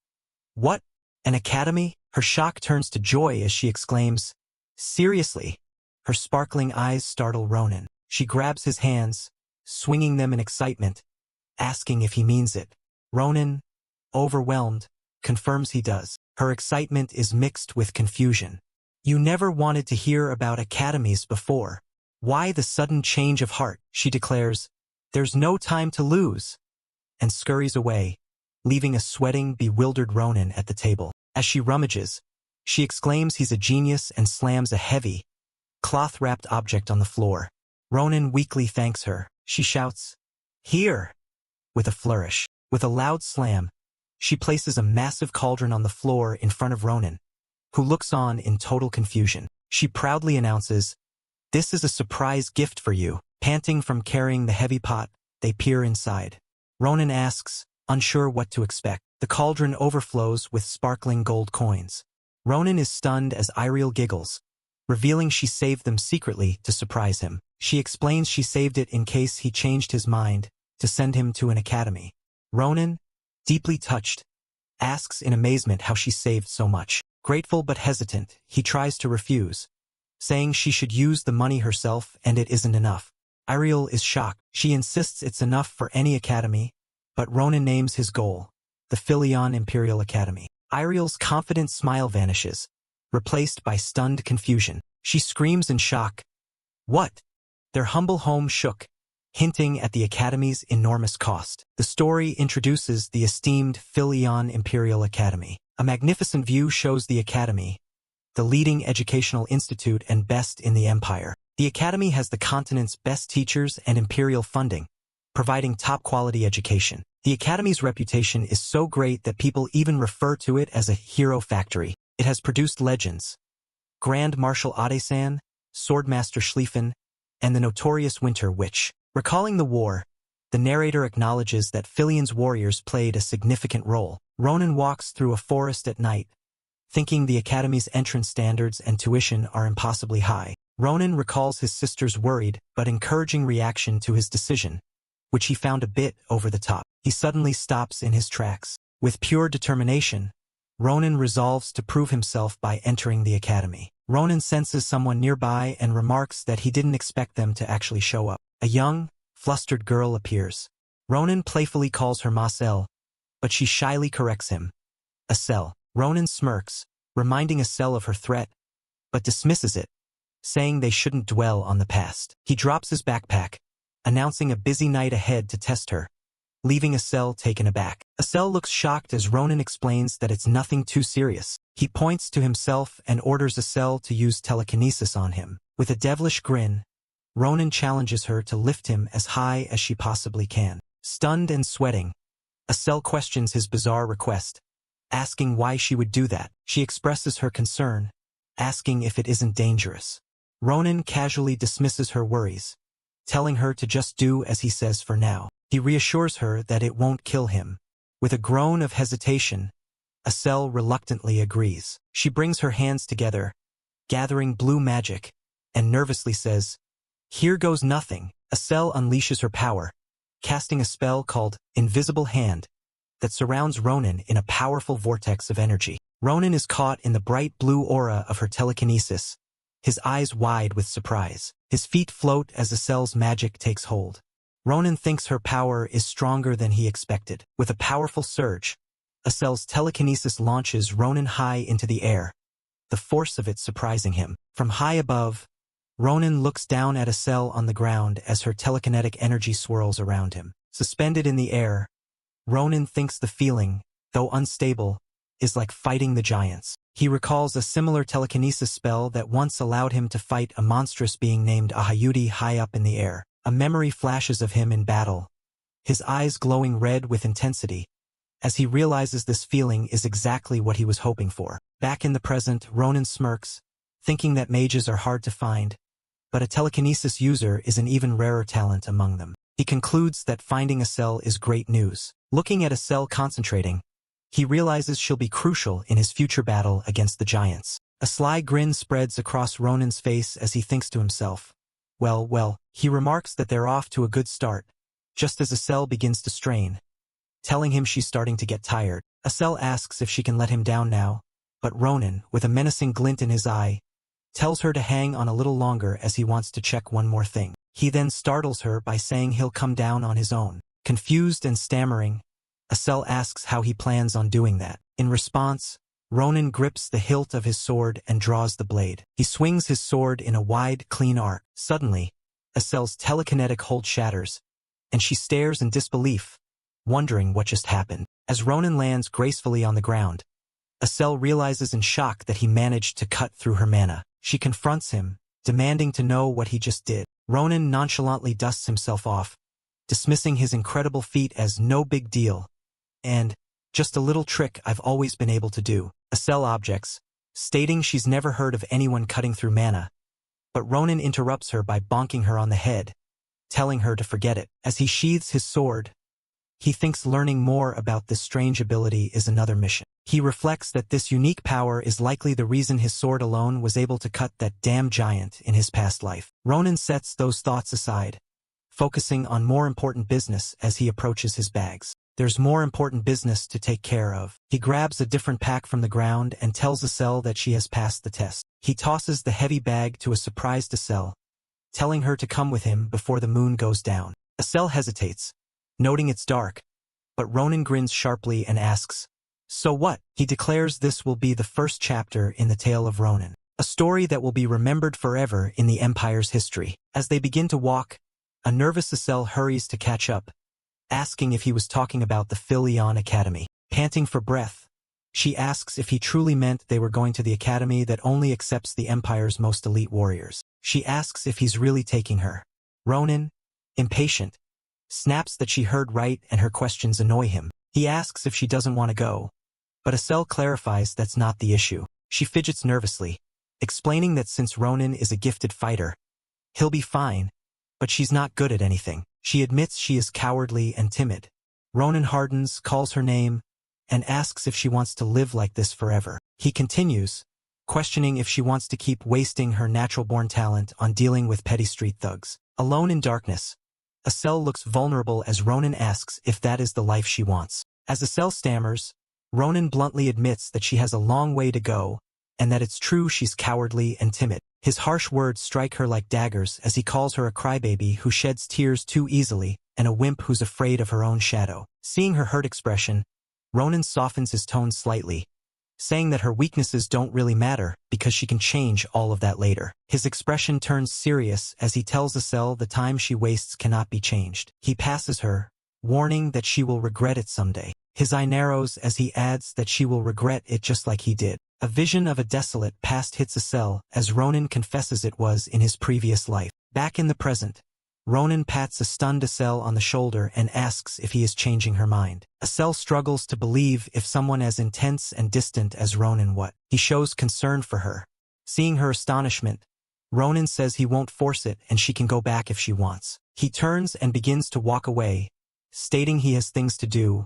"What? An academy?" Her shock turns to joy as she exclaims, "Seriously?" Her sparkling eyes startle Ronan. She grabs his hands, swinging them in excitement, asking if he means it. Ronan, overwhelmed, confirms he does. Her excitement is mixed with confusion. "You never wanted to hear about academies before. Why the sudden change of heart?" she declares. "There's no time to lose," and scurries away, leaving a sweating, bewildered Ronan at the table. As she rummages, she exclaims he's a genius and slams a heavy, cloth-wrapped object on the floor. Ronan weakly thanks her. She shouts, "Here!" with a flourish. With a loud slam, she places a massive cauldron on the floor in front of Ronan, who looks on in total confusion. She proudly announces, "This is a surprise gift for you." Panting from carrying the heavy pot, they peer inside. Ronan asks, unsure what to expect. The cauldron overflows with sparkling gold coins. Ronan is stunned as Iriel giggles, revealing she saved them secretly to surprise him. She explains she saved it in case he changed his mind to send him to an academy. Ronan, deeply touched, asks in amazement how she saved so much. Grateful but hesitant, he tries to refuse, saying she should use the money herself and it isn't enough. Iriel is shocked. She insists it's enough for any academy, but Ronan names his goal, the Philion Imperial Academy. Iriel's confident smile vanishes, replaced by stunned confusion. She screams in shock. "What?" Their humble home shook, hinting at the Academy's enormous cost. The story introduces the esteemed Philion Imperial Academy. A magnificent view shows the Academy, the leading educational institute and best in the Empire. The Academy has the continent's best teachers and imperial funding, providing top-quality education. The Academy's reputation is so great that people even refer to it as a hero factory. It has produced legends: Grand Marshal Ade-san, Swordmaster Schlieffen, and the notorious Winter Witch. Recalling the war, the narrator acknowledges that Philion's warriors played a significant role. Ronan walks through a forest at night, thinking the Academy's entrance standards and tuition are impossibly high. Ronan recalls his sister's worried but encouraging reaction to his decision, which he found a bit over the top. He suddenly stops in his tracks. With pure determination, Ronan resolves to prove himself by entering the Academy. Ronan senses someone nearby and remarks that he didn't expect them to actually show up. A young, flustered girl appears. Ronan playfully calls her Marcel, but she shyly corrects him. Acel. Ronan smirks, reminding Acel of her threat, but dismisses it, saying they shouldn't dwell on the past. He drops his backpack, announcing a busy night ahead to test her, leaving Acel taken aback. Acel looks shocked as Ronan explains that it's nothing too serious. He points to himself and orders Acel to use telekinesis on him. With a devilish grin, Ronan challenges her to lift him as high as she possibly can. Stunned and sweating, Acel questions his bizarre request, asking why she would do that. She expresses her concern, asking if it isn't dangerous. Ronan casually dismisses her worries, telling her to just do as he says for now. He reassures her that it won't kill him. With a groan of hesitation, Acel reluctantly agrees. She brings her hands together, gathering blue magic, and nervously says, "Here goes nothing." Acel unleashes her power, casting a spell called Invisible Hand that surrounds Ronan in a powerful vortex of energy. Ronan is caught in the bright blue aura of her telekinesis, his eyes wide with surprise. His feet float as Acel's magic takes hold. Ronan thinks her power is stronger than he expected. With a powerful surge, Acel's telekinesis launches Ronan high into the air, the force of it surprising him. From high above, Ronan looks down at Acel on the ground as her telekinetic energy swirls around him. Suspended in the air, Ronan thinks the feeling, though unstable, is like fighting the giants. He recalls a similar telekinesis spell that once allowed him to fight a monstrous being named Ahayuti high up in the air. A memory flashes of him in battle, his eyes glowing red with intensity, as he realizes this feeling is exactly what he was hoping for. Back in the present, Ronan smirks, thinking that mages are hard to find, but a telekinesis user is an even rarer talent among them. He concludes that finding Acel is great news. Looking at Acel concentrating, he realizes she'll be crucial in his future battle against the giants. A sly grin spreads across Ronan's face as he thinks to himself, well, he remarks that they're off to a good start, just as Acel begins to strain, telling him she's starting to get tired. Acel asks if she can let him down now, but Ronan, with a menacing glint in his eye, tells her to hang on a little longer as he wants to check one more thing. He then startles her by saying he'll come down on his own. Confused and stammering, Acel asks how he plans on doing that. In response, Ronan grips the hilt of his sword and draws the blade. He swings his sword in a wide, clean arc. Suddenly, Acel's telekinetic hold shatters, and she stares in disbelief, wondering what just happened. As Ronan lands gracefully on the ground, Acel realizes in shock that he managed to cut through her mana. She confronts him, demanding to know what he just did. Ronan nonchalantly dusts himself off, dismissing his incredible feat as no big deal, and just a little trick I've always been able to do. Acel objects, stating she's never heard of anyone cutting through mana, but Ronan interrupts her by bonking her on the head, telling her to forget it. As he sheathes his sword, he thinks learning more about this strange ability is another mission. He reflects that this unique power is likely the reason his sword alone was able to cut that damn giant in his past life. Ronan sets those thoughts aside, focusing on more important business as he approaches his bags. There's more important business to take care of. He grabs a different pack from the ground and tells Acel that she has passed the test. He tosses the heavy bag to a surprised Acel, telling her to come with him before the moon goes down. Acel hesitates, noting it's dark, but Ronan grins sharply and asks, "So what?" He declares this will be the first chapter in the tale of Ronan, a story that will be remembered forever in the Empire's history. As they begin to walk, A nervous Asel hurries to catch up, asking if he was talking about the Philion Academy. Panting for breath, she asks if he truly meant they were going to the academy that only accepts the Empire's most elite warriors. She asks if he's really taking her. Ronan, impatient, snaps that she heard right and her questions annoy him. He asks if she doesn't want to go, but Asel clarifies that's not the issue. She fidgets nervously, explaining that since Ronan is a gifted fighter, he'll be fine, but she's not good at anything. She admits she is cowardly and timid. Ronan hardens, calls her name, and asks if she wants to live like this forever. He continues, questioning if she wants to keep wasting her natural-born talent on dealing with petty street thugs. Alone in darkness, Asel looks vulnerable as Ronan asks if that is the life she wants. As Asel stammers, Ronan bluntly admits that she has a long way to go, and that it's true she's cowardly and timid. His harsh words strike her like daggers as he calls her a crybaby who sheds tears too easily and a wimp who's afraid of her own shadow. Seeing her hurt expression, Ronan softens his tone slightly, saying that her weaknesses don't really matter because she can change all of that later. His expression turns serious as he tells Asel the time she wastes cannot be changed. He passes her, warning that she will regret it someday. His eye narrows as he adds that she will regret it just like he did. A vision of a desolate past hits Asel as Ronan confesses it was in his previous life. Back in the present, Ronan pats a stunned Asel on the shoulder and asks if he is changing her mind. Asel struggles to believe if someone as intense and distant as Ronan what. He shows concern for her. Seeing her astonishment, Ronan says he won't force it and she can go back if she wants. He turns and begins to walk away, stating he has things to do,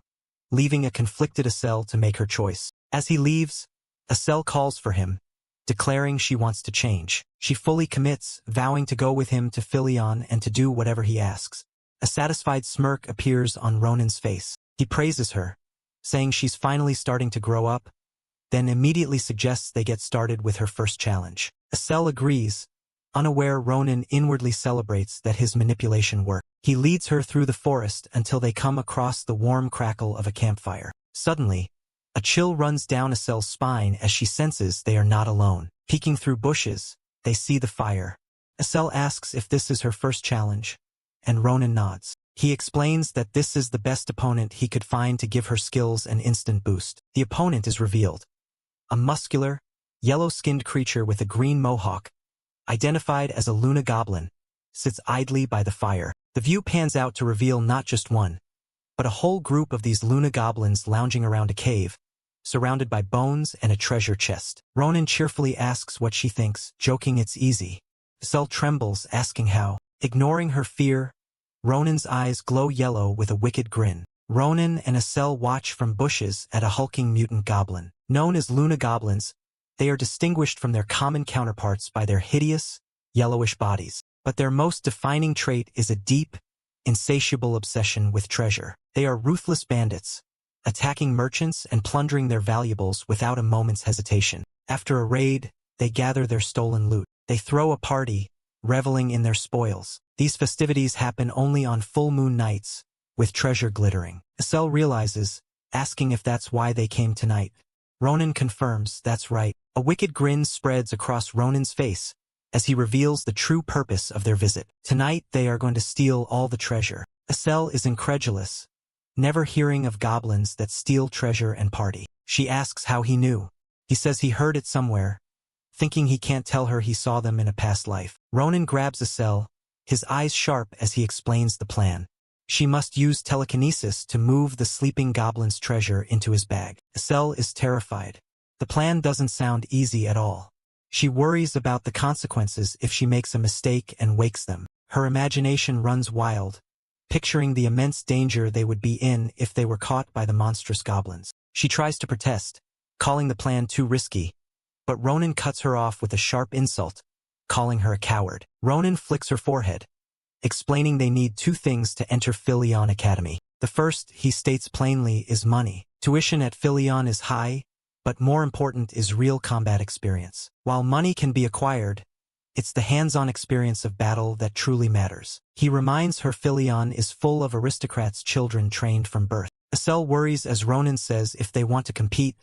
leaving a conflicted Asel to make her choice. As he leaves, Asel calls for him, declaring she wants to change. She fully commits, vowing to go with him to Philion and to do whatever he asks. A satisfied smirk appears on Ronan's face. He praises her, saying she's finally starting to grow up, then immediately suggests they get started with her first challenge. Asel agrees, unaware Ronan inwardly celebrates that his manipulation worked. He leads her through the forest until they come across the warm crackle of a campfire. Suddenly, a chill runs down Asel's spine as she senses they are not alone. Peeking through bushes, they see the fire. Asel asks if this is her first challenge, and Ronan nods. He explains that this is the best opponent he could find to give her skills an instant boost. The opponent is revealed. A muscular, yellow-skinned creature with a green mohawk, identified as a Luna Goblin, sits idly by the fire. The view pans out to reveal not just one, but a whole group of these Luna Goblins lounging around a cave, surrounded by bones and a treasure chest. Ronan cheerfully asks what she thinks, joking it's easy. Asel trembles, asking how. Ignoring her fear, Ronan's eyes glow yellow with a wicked grin. Ronan and Asel watch from bushes at a hulking mutant goblin. Known as Luna Goblins, they are distinguished from their common counterparts by their hideous, yellowish bodies. But their most defining trait is a deep, insatiable obsession with treasure. They are ruthless bandits, attacking merchants and plundering their valuables without a moment's hesitation. After a raid, they gather their stolen loot. They throw a party, reveling in their spoils. These festivities happen only on full moon nights, with treasure glittering. Asel realizes, asking if that's why they came tonight. Ronan confirms that's right. A wicked grin spreads across Ronan's face as he reveals the true purpose of their visit. Tonight they are going to steal all the treasure. Asel is incredulous, never hearing of goblins that steal treasure and party. She asks how he knew. He says he heard it somewhere, thinking he can't tell her he saw them in a past life. Ronan grabs Asel, his eyes sharp as he explains the plan. She must use telekinesis to move the sleeping goblin's treasure into his bag. Asel is terrified. The plan doesn't sound easy at all. She worries about the consequences if she makes a mistake and wakes them. Her imagination runs wild, picturing the immense danger they would be in if they were caught by the monstrous goblins. She tries to protest, calling the plan too risky, but Ronan cuts her off with a sharp insult, calling her a coward. Ronan flicks her forehead, explaining they need two things to enter Philion Academy. The first, he states plainly, is money. Tuition at Philion is high, but more important is real combat experience. While money can be acquired, it's the hands-on experience of battle that truly matters. He reminds her Philion is full of aristocrats' children trained from birth. Asel worries as Ronan says if they want to compete,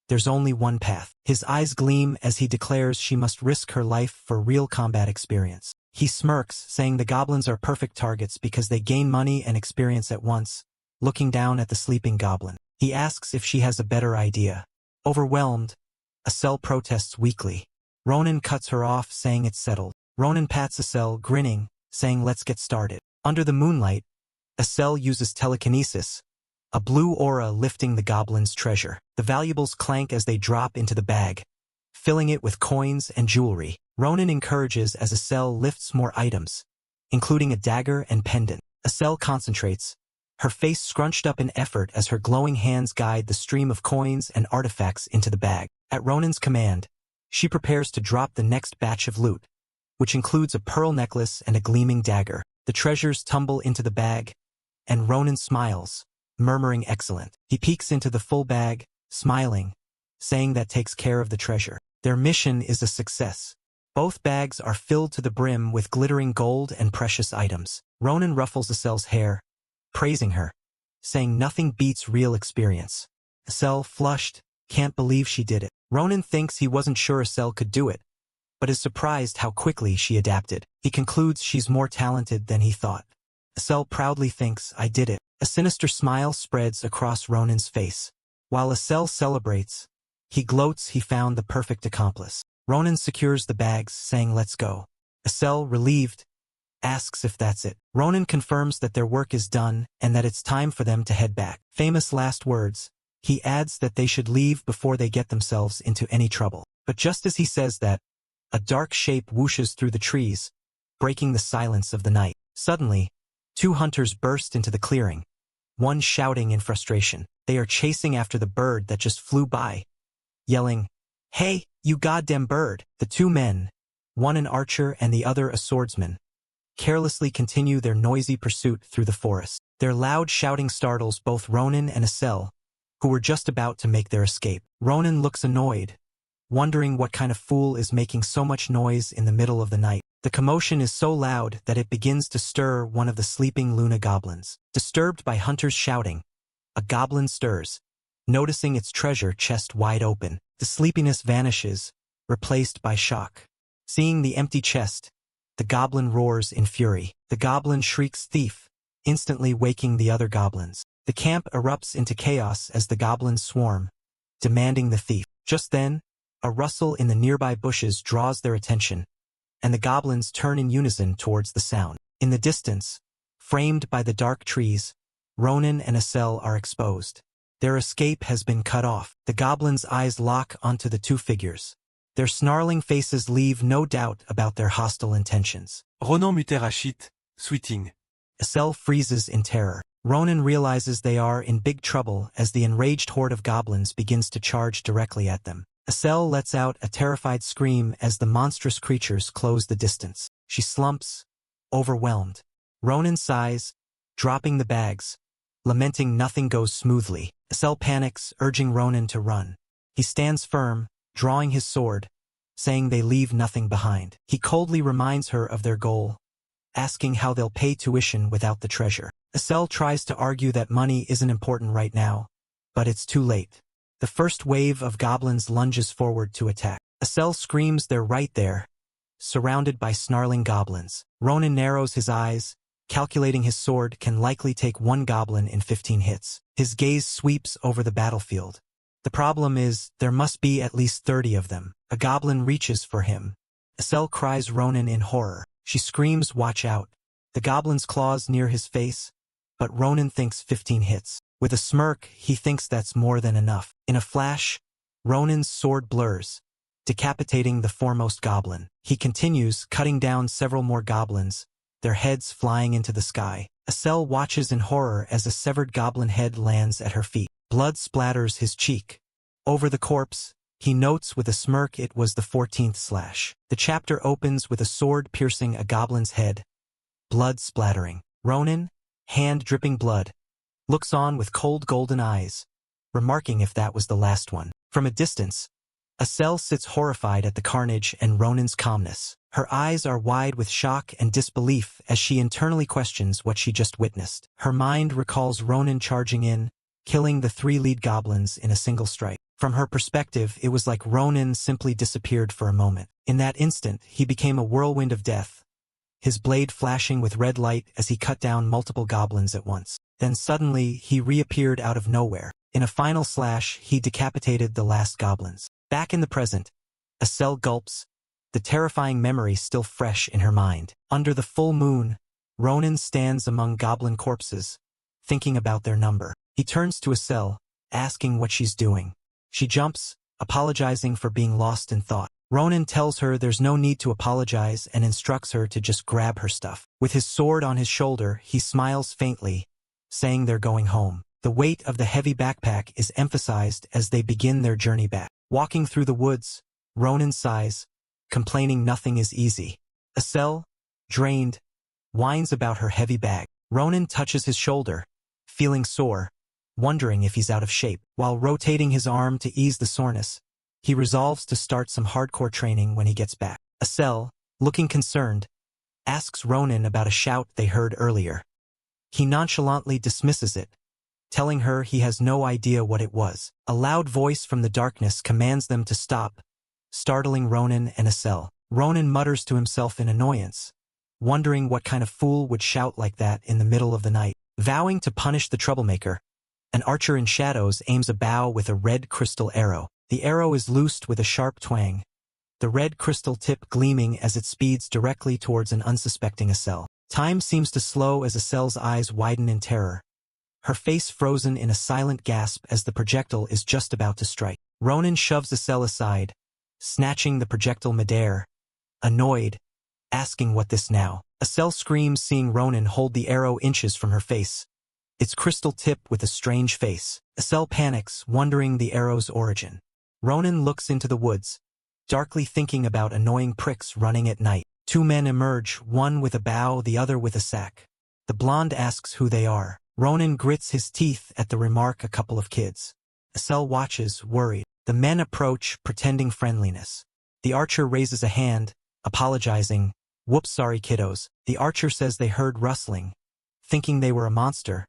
there's only one path. His eyes gleam as he declares she must risk her life for real combat experience. He smirks, saying the goblins are perfect targets because they gain money and experience at once, looking down at the sleeping goblin. He asks if she has a better idea. Overwhelmed, Asel protests weakly. Ronan cuts her off, saying it's settled. Ronan pats Asel, grinning, saying let's get started. Under the moonlight, Asel uses telekinesis, a blue aura lifting the goblin's treasure. The valuables clank as they drop into the bag, filling it with coins and jewelry. Ronan encourages as Asel lifts more items, including a dagger and pendant. Asel concentrates, her face scrunched up in effort as her glowing hands guide the stream of coins and artifacts into the bag. At Ronan's command, she prepares to drop the next batch of loot, which includes a pearl necklace and a gleaming dagger. The treasures tumble into the bag, and Ronan smiles, murmuring excellent. He peeks into the full bag, smiling, saying that takes care of the treasure. Their mission is a success. Both bags are filled to the brim with glittering gold and precious items. Ronan ruffles Asel's hair, praising her, saying nothing beats real experience. Asel, flushed, can't believe she did it. Ronan thinks he wasn't sure Asel could do it, but is surprised how quickly she adapted. He concludes she's more talented than he thought. Asel proudly thinks, I did it. A sinister smile spreads across Ronan's face. While Asel celebrates, he gloats he found the perfect accomplice. Ronan secures the bags, saying let's go. Asel, relieved, asks if that's it. Ronan confirms that their work is done and that it's time for them to head back. Famous last words. He adds that they should leave before they get themselves into any trouble. But just as he says that, a dark shape whooshes through the trees, breaking the silence of the night. Suddenly, two hunters burst into the clearing, one shouting in frustration. They are chasing after the bird that just flew by, yelling, "Hey, you goddamn bird!" The two men, one an archer and the other a swordsman, carelessly continue their noisy pursuit through the forest. Their loud shouting startles both Ronan and Asel, who were just about to make their escape. Ronan looks annoyed, wondering what kind of fool is making so much noise in the middle of the night. The commotion is so loud that it begins to stir one of the sleeping Luna goblins. Disturbed by hunters shouting, a goblin stirs, noticing its treasure chest wide open. The sleepiness vanishes, replaced by shock. Seeing the empty chest, the goblin roars in fury. The goblin shrieks thief, instantly waking the other goblins. The camp erupts into chaos as the goblins swarm, demanding the thief. Just then, a rustle in the nearby bushes draws their attention, and the goblins turn in unison towards the sound. In the distance, framed by the dark trees, Ronan and Asel are exposed. Their escape has been cut off. The goblins' eyes lock onto the two figures. Their snarling faces leave no doubt about their hostile intentions. Ronan muterachit, sweeting. Asel freezes in terror. Ronan realizes they are in big trouble as the enraged horde of goblins begins to charge directly at them. Asel lets out a terrified scream as the monstrous creatures close the distance. She slumps, overwhelmed. Ronan sighs, dropping the bags, lamenting nothing goes smoothly. Asel panics, urging Ronan to run. He stands firm, drawing his sword, saying they leave nothing behind. He coldly reminds her of their goal, asking how they'll pay tuition without the treasure. Asel tries to argue that money isn't important right now, but it's too late. The first wave of goblins lunges forward to attack. Asel screams they're right there, surrounded by snarling goblins. Ronan narrows his eyes, calculating his sword can likely take one goblin in 15 hits. His gaze sweeps over the battlefield. The problem is, there must be at least 30 of them. A goblin reaches for him. Asel cries Ronan in horror. She screams, watch out. The goblin's claws near his face, but Ronan thinks 15 hits. With a smirk, he thinks that's more than enough. In a flash, Ronan's sword blurs, decapitating the foremost goblin. He continues, cutting down several more goblins, their heads flying into the sky. Asel watches in horror as a severed goblin head lands at her feet. Blood splatters his cheek. Over the corpse, he notes with a smirk it was the 14th slash. The chapter opens with a sword piercing a goblin's head, blood splattering. Ronan, hand dripping blood, looks on with cold golden eyes, remarking if that was the last one. From a distance, Asel sits horrified at the carnage and Ronan's calmness. Her eyes are wide with shock and disbelief as she internally questions what she just witnessed. Her mind recalls Ronan charging in, killing the 3 lead goblins in a single strike. From her perspective, it was like Ronan simply disappeared for a moment. In that instant, he became a whirlwind of death, his blade flashing with red light as he cut down multiple goblins at once. Then suddenly, he reappeared out of nowhere. In a final slash, he decapitated the last goblins. Back in the present, Asel gulps, the terrifying memory still fresh in her mind. Under the full moon, Ronan stands among goblin corpses, thinking about their number. He turns to Asel, asking what she's doing. She jumps, apologizing for being lost in thought. Ronan tells her there's no need to apologize and instructs her to just grab her stuff. With his sword on his shoulder, he smiles faintly, saying they're going home. The weight of the heavy backpack is emphasized as they begin their journey back. Walking through the woods, Ronan sighs, complaining nothing is easy. Asel, drained, whines about her heavy bag. Ronan touches his shoulder, feeling sore, wondering if he's out of shape. While rotating his arm to ease the soreness, he resolves to start some hardcore training when he gets back. Asel, looking concerned, asks Ronan about a shout they heard earlier. He nonchalantly dismisses it, telling her he has no idea what it was. A loud voice from the darkness commands them to stop, startling Ronan and Asel. Ronan mutters to himself in annoyance, wondering what kind of fool would shout like that in the middle of the night. Vowing to punish the troublemaker, an archer in shadows aims a bow with a red crystal arrow. The arrow is loosed with a sharp twang, the red crystal tip gleaming as it speeds directly towards an unsuspecting Asel. Time seems to slow as Asel's eyes widen in terror, her face frozen in a silent gasp as the projectile is just about to strike. Ronan shoves Asel aside, snatching the projectile midair, annoyed, asking what this now. Asel screams seeing Ronan hold the arrow inches from her face, its crystal tip with a strange face. Asel panics, wondering the arrow's origin. Ronan looks into the woods, darkly thinking about annoying pricks running at night. Two men emerge, one with a bow, the other with a sack. The blonde asks who they are. Ronan grits his teeth at the remark, a couple of kids. Asel watches, worried. The men approach, pretending friendliness. The archer raises a hand, apologizing. Whoops, sorry kiddos. The archer says they heard rustling, thinking they were a monster,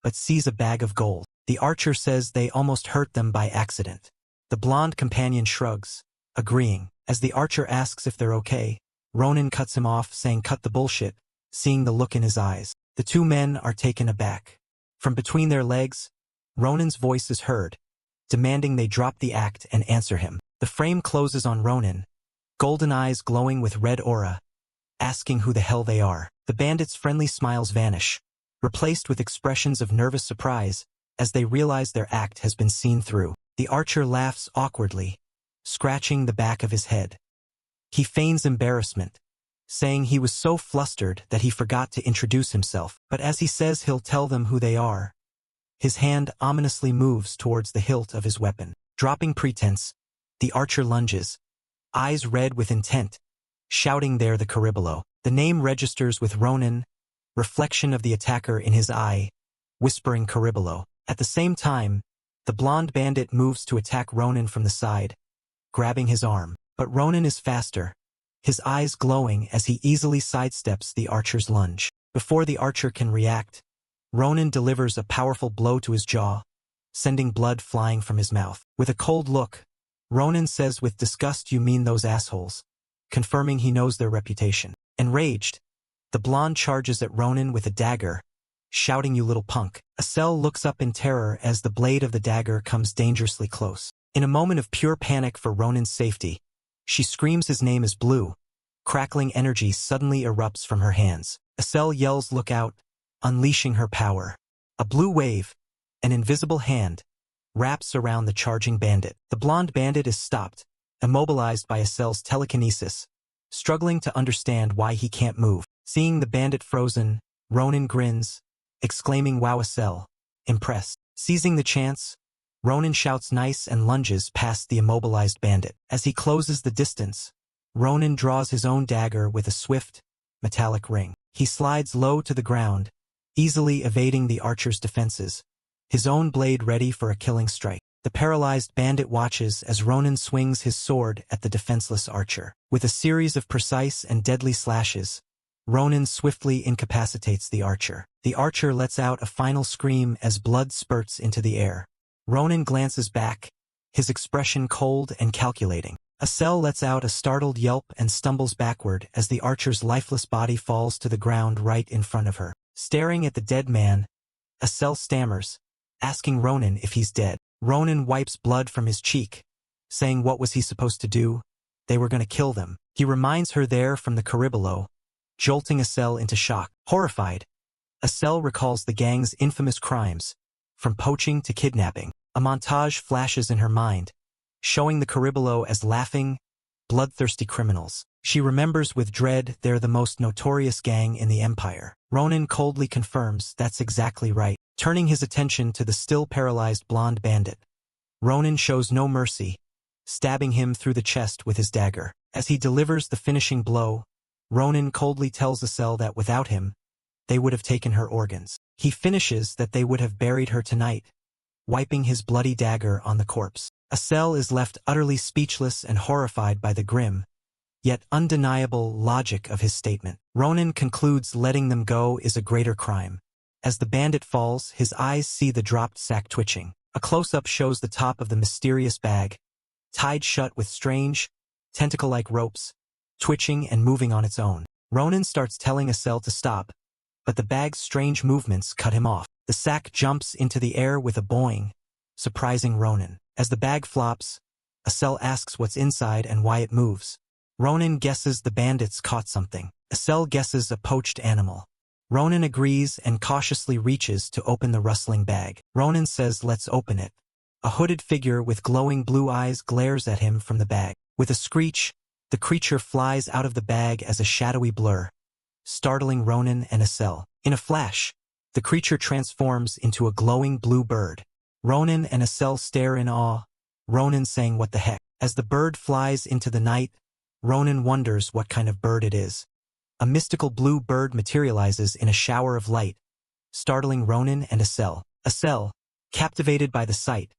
but sees a bag of gold. The archer says they almost hurt them by accident. The blonde companion shrugs, agreeing. As the archer asks if they're okay, Ronan cuts him off, saying cut the bullshit, seeing the look in his eyes. The two men are taken aback. From between their legs, Ronan's voice is heard, demanding they drop the act and answer him. The frame closes on Ronan, golden eyes glowing with red aura, asking who the hell they are. The bandits' friendly smiles vanish, replaced with expressions of nervous surprise as they realize their act has been seen through. The archer laughs awkwardly, scratching the back of his head. He feigns embarrassment, saying he was so flustered that he forgot to introduce himself. But as he says he'll tell them who they are, his hand ominously moves towards the hilt of his weapon. Dropping pretense, the archer lunges, eyes red with intent, shouting there the Caribolo. The name registers with Ronan, reflection of the attacker in his eye, whispering Caribolo. At the same time, the blonde bandit moves to attack Ronan from the side, grabbing his arm. But Ronan is faster, his eyes glowing as he easily sidesteps the archer's lunge. Before the archer can react, Ronan delivers a powerful blow to his jaw, sending blood flying from his mouth. With a cold look, Ronan says with disgust, "You mean those assholes," confirming he knows their reputation. Enraged, the blonde charges at Ronan with a dagger, shouting, "You little punk." Asel looks up in terror as the blade of the dagger comes dangerously close. In a moment of pure panic for Ronan's safety, she screams his name is Blue. Crackling energy suddenly erupts from her hands. Asel yells, "Look out," unleashing her power. A blue wave, an invisible hand, wraps around the charging bandit. The blonde bandit is stopped, immobilized by Asel's telekinesis, struggling to understand why he can't move. Seeing the bandit frozen, Ronan grins, exclaiming, "Wow, Asel," impressed. Seizing the chance, Ronan shouts nice and lunges past the immobilized bandit. As he closes the distance, Ronan draws his own dagger with a swift, metallic ring. He slides low to the ground, easily evading the archer's defenses, his own blade ready for a killing strike. The paralyzed bandit watches as Ronan swings his sword at the defenseless archer. With a series of precise and deadly slashes, Ronan swiftly incapacitates the archer. The archer lets out a final scream as blood spurts into the air. Ronan glances back, his expression cold and calculating. Asel lets out a startled yelp and stumbles backward as the archer's lifeless body falls to the ground right in front of her. Staring at the dead man, Asel stammers, asking Ronan if he's dead. Ronan wipes blood from his cheek, saying what was he supposed to do? They were going to kill them. He reminds her they're from the Caribbean, jolting Asel into shock. Horrified, Asel recalls the gang's infamous crimes, from poaching to kidnapping. A montage flashes in her mind, showing the Caribbean as laughing, bloodthirsty criminals. She remembers with dread they're the most notorious gang in the Empire. Ronan coldly confirms that's exactly right. Turning his attention to the still paralyzed blonde bandit, Ronan shows no mercy, stabbing him through the chest with his dagger. As he delivers the finishing blow, Ronan coldly tells Asel that without him, they would have taken her organs. He finishes that they would have buried her tonight, wiping his bloody dagger on the corpse. Asel is left utterly speechless and horrified by the grim, yet undeniable logic of his statement. Ronan concludes letting them go is a greater crime. As the bandit falls, his eyes see the dropped sack twitching. A close-up shows the top of the mysterious bag, tied shut with strange, tentacle-like ropes, twitching and moving on its own. Ronan starts telling Asel to stop, but the bag's strange movements cut him off. The sack jumps into the air with a boing, surprising Ronan. As the bag flops, Asel asks what's inside and why it moves. Ronan guesses the bandits caught something. Asel guesses a poached animal. Ronan agrees and cautiously reaches to open the rustling bag. Ronan says let's open it. A hooded figure with glowing blue eyes glares at him from the bag. With a screech, the creature flies out of the bag as a shadowy blur, startling Ronan and Asel. In a flash, the creature transforms into a glowing blue bird. Ronan and Asel stare in awe, Ronan saying what the heck. As the bird flies into the night, Ronan wonders what kind of bird it is. A mystical blue bird materializes in a shower of light, startling Ronan and Asel. Asel, captivated by the sight,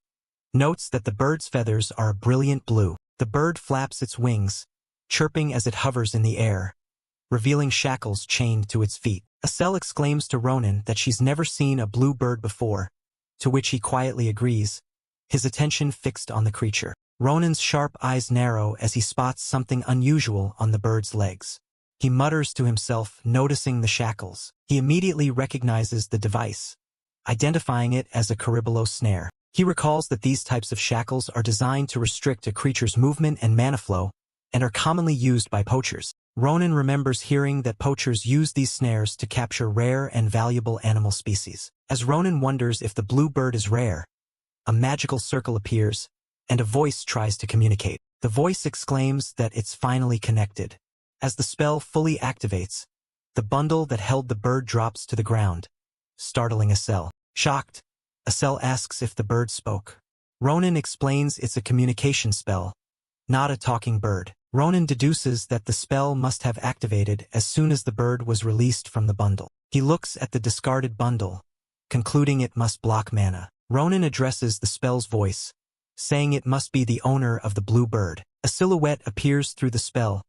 notes that the bird's feathers are a brilliant blue. The bird flaps its wings, chirping as it hovers in the air, revealing shackles chained to its feet. Asel exclaims to Ronan that she's never seen a blue bird before, to which he quietly agrees, his attention fixed on the creature. Ronan's sharp eyes narrow as he spots something unusual on the bird's legs. He mutters to himself, noticing the shackles. He immediately recognizes the device, identifying it as a Caribbean snare. He recalls that these types of shackles are designed to restrict a creature's movement and mana flow, and are commonly used by poachers. Ronan remembers hearing that poachers use these snares to capture rare and valuable animal species. As Ronan wonders if the blue bird is rare, a magical circle appears, and a voice tries to communicate. The voice exclaims that it's finally connected. As the spell fully activates, the bundle that held the bird drops to the ground, startling Asel. Shocked, Asel asks if the bird spoke. Ronan explains it's a communication spell, not a talking bird. Ronan deduces that the spell must have activated as soon as the bird was released from the bundle. He looks at the discarded bundle, concluding it must block mana. Ronan addresses the spell's voice, saying it must be the owner of the blue bird. A silhouette appears through the spell,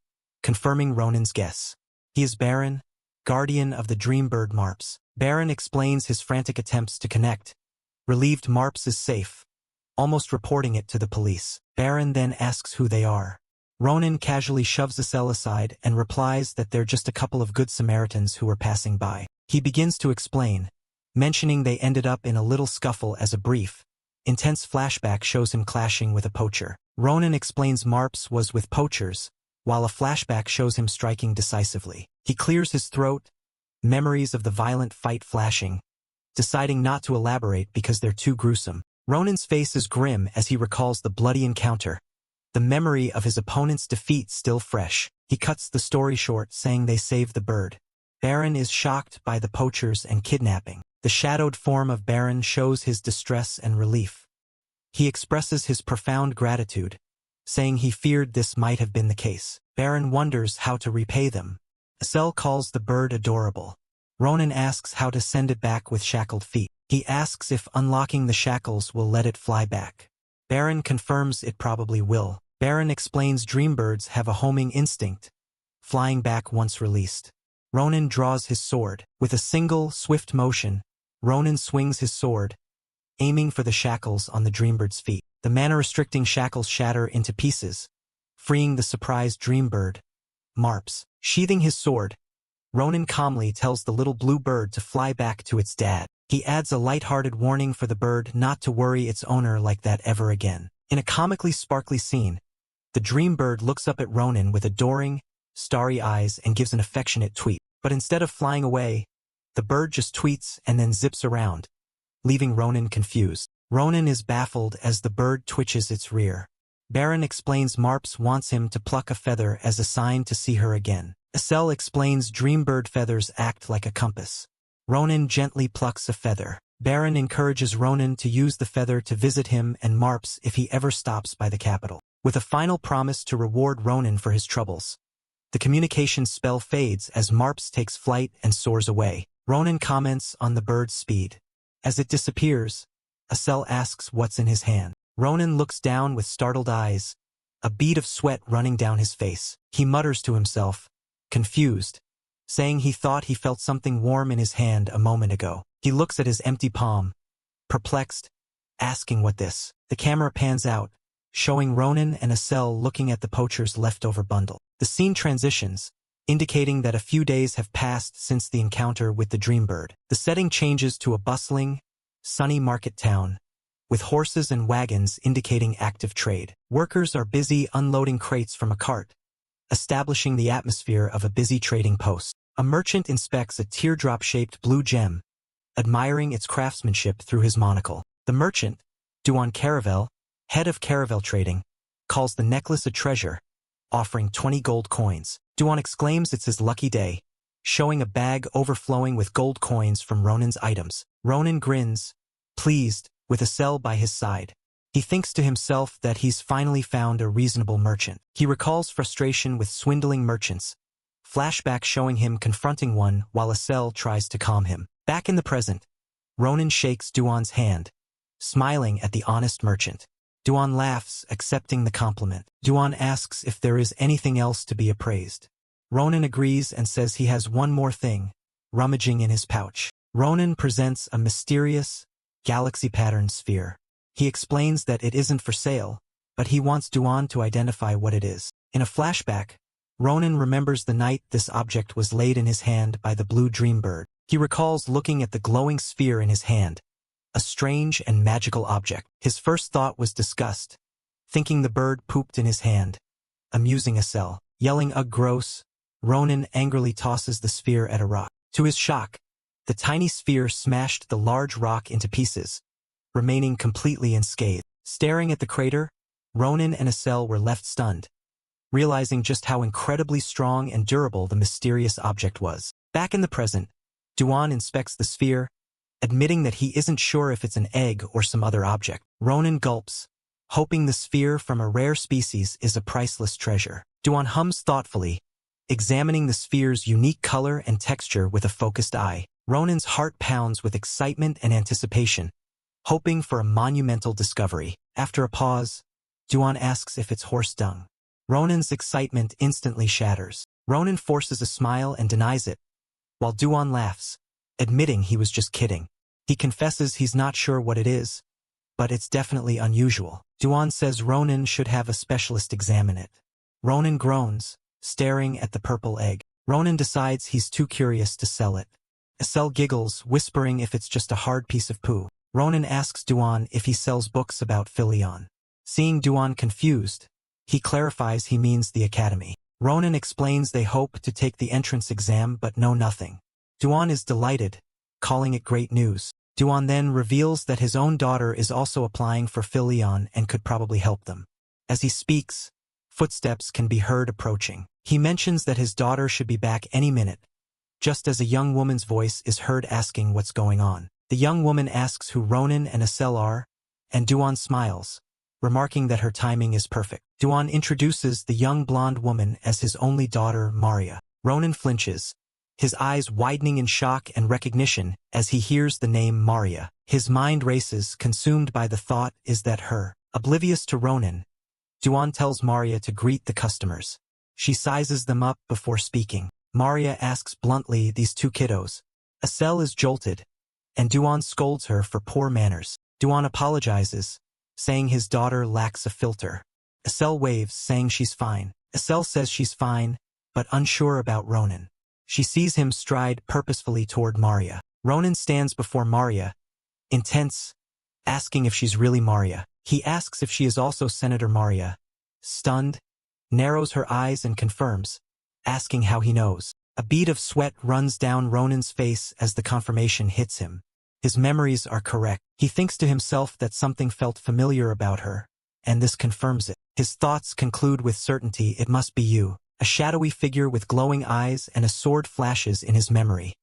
confirming Ronan's guess. He is Baron, guardian of the dream bird Marps. Baron explains his frantic attempts to connect. Relieved Marps is safe, almost reporting it to the police. Baron then asks who they are. Ronan casually shoves Asel aside and replies that they're just a couple of good Samaritans who were passing by. He begins to explain, mentioning they ended up in a little scuffle as a brief, intense flashback shows him clashing with a poacher. Ronan explains Marps was with poachers, while a flashback shows him striking decisively. He clears his throat, memories of the violent fight flashing, deciding not to elaborate because they're too gruesome. Ronan's face is grim as he recalls the bloody encounter, the memory of his opponent's defeat still fresh. He cuts the story short, saying they saved the bird. Baron is shocked by the poachers and kidnapping. The shadowed form of Baron shows his distress and relief. He expresses his profound gratitude, saying he feared this might have been the case. Baron wonders how to repay them. Asel calls the bird adorable. Ronan asks how to send it back with shackled feet. He asks if unlocking the shackles will let it fly back. Baron confirms it probably will. Baron explains dreambirds have a homing instinct, flying back once released. Ronan draws his sword. With a single, swift motion, Ronan swings his sword, aiming for the shackles on the dreambird's feet. The mana-restricting shackles shatter into pieces, freeing the surprised dream bird, Marps. Sheathing his sword, Ronan calmly tells the little blue bird to fly back to its dad. He adds a light-hearted warning for the bird not to worry its owner like that ever again. In a comically sparkly scene, the dream bird looks up at Ronan with adoring, starry eyes and gives an affectionate tweet. But instead of flying away, the bird just tweets and then zips around, leaving Ronan confused. Ronan is baffled as the bird twitches its rear. Baron explains Marps wants him to pluck a feather as a sign to see her again. Estelle explains Dreambird feathers act like a compass. Ronan gently plucks a feather. Baron encourages Ronan to use the feather to visit him and Marps if he ever stops by the capital. With a final promise to reward Ronan for his troubles, the communication spell fades as Marps takes flight and soars away. Ronan comments on the bird's speed. As it disappears, Estelle asks what's in his hand. Ronan looks down with startled eyes, a bead of sweat running down his face. He mutters to himself, confused, saying he thought he felt something warm in his hand a moment ago. He looks at his empty palm, perplexed, asking what this. The camera pans out, showing Ronan and Estelle looking at the poacher's leftover bundle. The scene transitions, indicating that a few days have passed since the encounter with the Dreambird. The setting changes to a bustling, sunny market town, with horses and wagons indicating active trade. Workers are busy unloading crates from a cart, establishing the atmosphere of a busy trading post. A merchant inspects a teardrop-shaped blue gem, admiring its craftsmanship through his monocle. The merchant, Duan Caravel, head of Caravel Trading, calls the necklace a treasure, offering 20 gold coins. Duan exclaims it's his lucky day, showing a bag overflowing with gold coins from Ronan's items. Ronan grins, pleased, with Estelle by his side. He thinks to himself that he's finally found a reasonable merchant. He recalls frustration with swindling merchants, flashback showing him confronting one while Estelle tries to calm him. Back in the present, Ronan shakes Duan's hand, smiling at the honest merchant. Duan laughs, accepting the compliment. Duan asks if there is anything else to be appraised. Ronan agrees and says he has one more thing, rummaging in his pouch. Ronan presents a mysterious, galaxy-patterned sphere. He explains that it isn't for sale, but he wants Duan to identify what it is. In a flashback, Ronan remembers the night this object was laid in his hand by the blue Dreambird. He recalls looking at the glowing sphere in his hand, a strange and magical object. His first thought was disgust, thinking the bird pooped in his hand. Amusing Estelle, yelling ugh gross, Ronan angrily tosses the sphere at a rock. To his shock, the tiny sphere smashed the large rock into pieces, remaining completely unscathed. Staring at the crater, Ronan and Estelle were left stunned, realizing just how incredibly strong and durable the mysterious object was. Back in the present, Duan inspects the sphere, admitting that he isn't sure if it's an egg or some other object. Ronan gulps, hoping the sphere from a rare species is a priceless treasure. Duan hums thoughtfully, examining the sphere's unique color and texture with a focused eye. Ronan's heart pounds with excitement and anticipation, hoping for a monumental discovery. After a pause, Duan asks if it's horse dung. Ronan's excitement instantly shatters. Ronan forces a smile and denies it, while Duan laughs, admitting he was just kidding. He confesses he's not sure what it is, but it's definitely unusual. Duan says Ronan should have a specialist examine it. Ronan groans, staring at the purple egg. Ronan decides he's too curious to sell it. Estelle giggles, whispering if it's just a hard piece of poo. Ronan asks Duan if he sells books about Philion. Seeing Duan confused, he clarifies he means the academy. Ronan explains they hope to take the entrance exam but know nothing. Duan is delighted, calling it great news. Duan then reveals that his own daughter is also applying for Philion and could probably help them. As he speaks, footsteps can be heard approaching. He mentions that his daughter should be back any minute, just as a young woman's voice is heard asking what's going on. The young woman asks who Ronan and Estelle are, and Duan smiles, remarking that her timing is perfect. Duan introduces the young blonde woman as his only daughter, Maria. Ronan flinches, his eyes widening in shock and recognition as he hears the name Maria. His mind races, consumed by the thought is that her. Oblivious to Ronan, Duan tells Maria to greet the customers. She sizes them up before speaking. Maria asks bluntly these two kiddos. Estelle is jolted, and Duan scolds her for poor manners. Duan apologizes, saying his daughter lacks a filter. Asel waves, saying she's fine. Asel says she's fine, but unsure about Ronan. She sees him stride purposefully toward Maria. Ronan stands before Maria, intense, asking if she's really Maria. He asks if she is also Senator Maria. Stunned, narrows her eyes and confirms, asking how he knows. A bead of sweat runs down Ronan's face as the confirmation hits him. His memories are correct. He thinks to himself that something felt familiar about her, and this confirms it. His thoughts conclude with certainty, it must be you. A shadowy figure with glowing eyes and a sword flashes in his memory.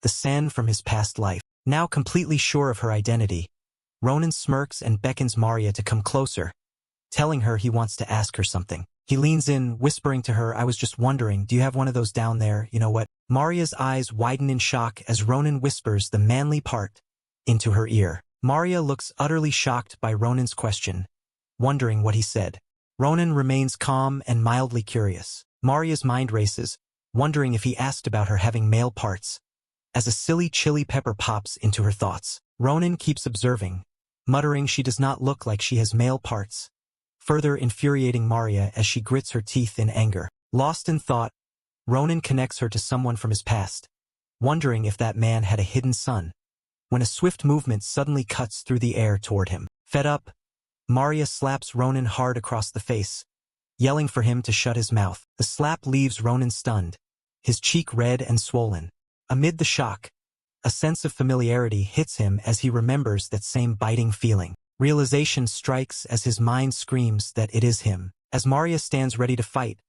The Sen from his past life. Now completely sure of her identity, Ronan smirks and beckons Maria to come closer, telling her he wants to ask her something. He leans in, whispering to her, I was just wondering, do you have one of those down there, you know what? Maria's eyes widen in shock as Ronan whispers the manly part into her ear. Maria looks utterly shocked by Ronan's question, wondering what he said. Ronan remains calm and mildly curious. Maria's mind races, wondering if he asked about her having male parts. As a silly chili pepper pops into her thoughts, Ronan keeps observing, muttering she does not look like she has male parts, further infuriating Maria as she grits her teeth in anger. Lost in thought, Ronan connects her to someone from his past, wondering if that man had a hidden son, when a swift movement suddenly cuts through the air toward him. Fed up, Maria slaps Ronan hard across the face, yelling for him to shut his mouth. The slap leaves Ronan stunned, his cheek red and swollen. Amid the shock, a sense of familiarity hits him as he remembers that same biting feeling. Realization strikes as his mind screams that it is him. As Maria stands ready to fight,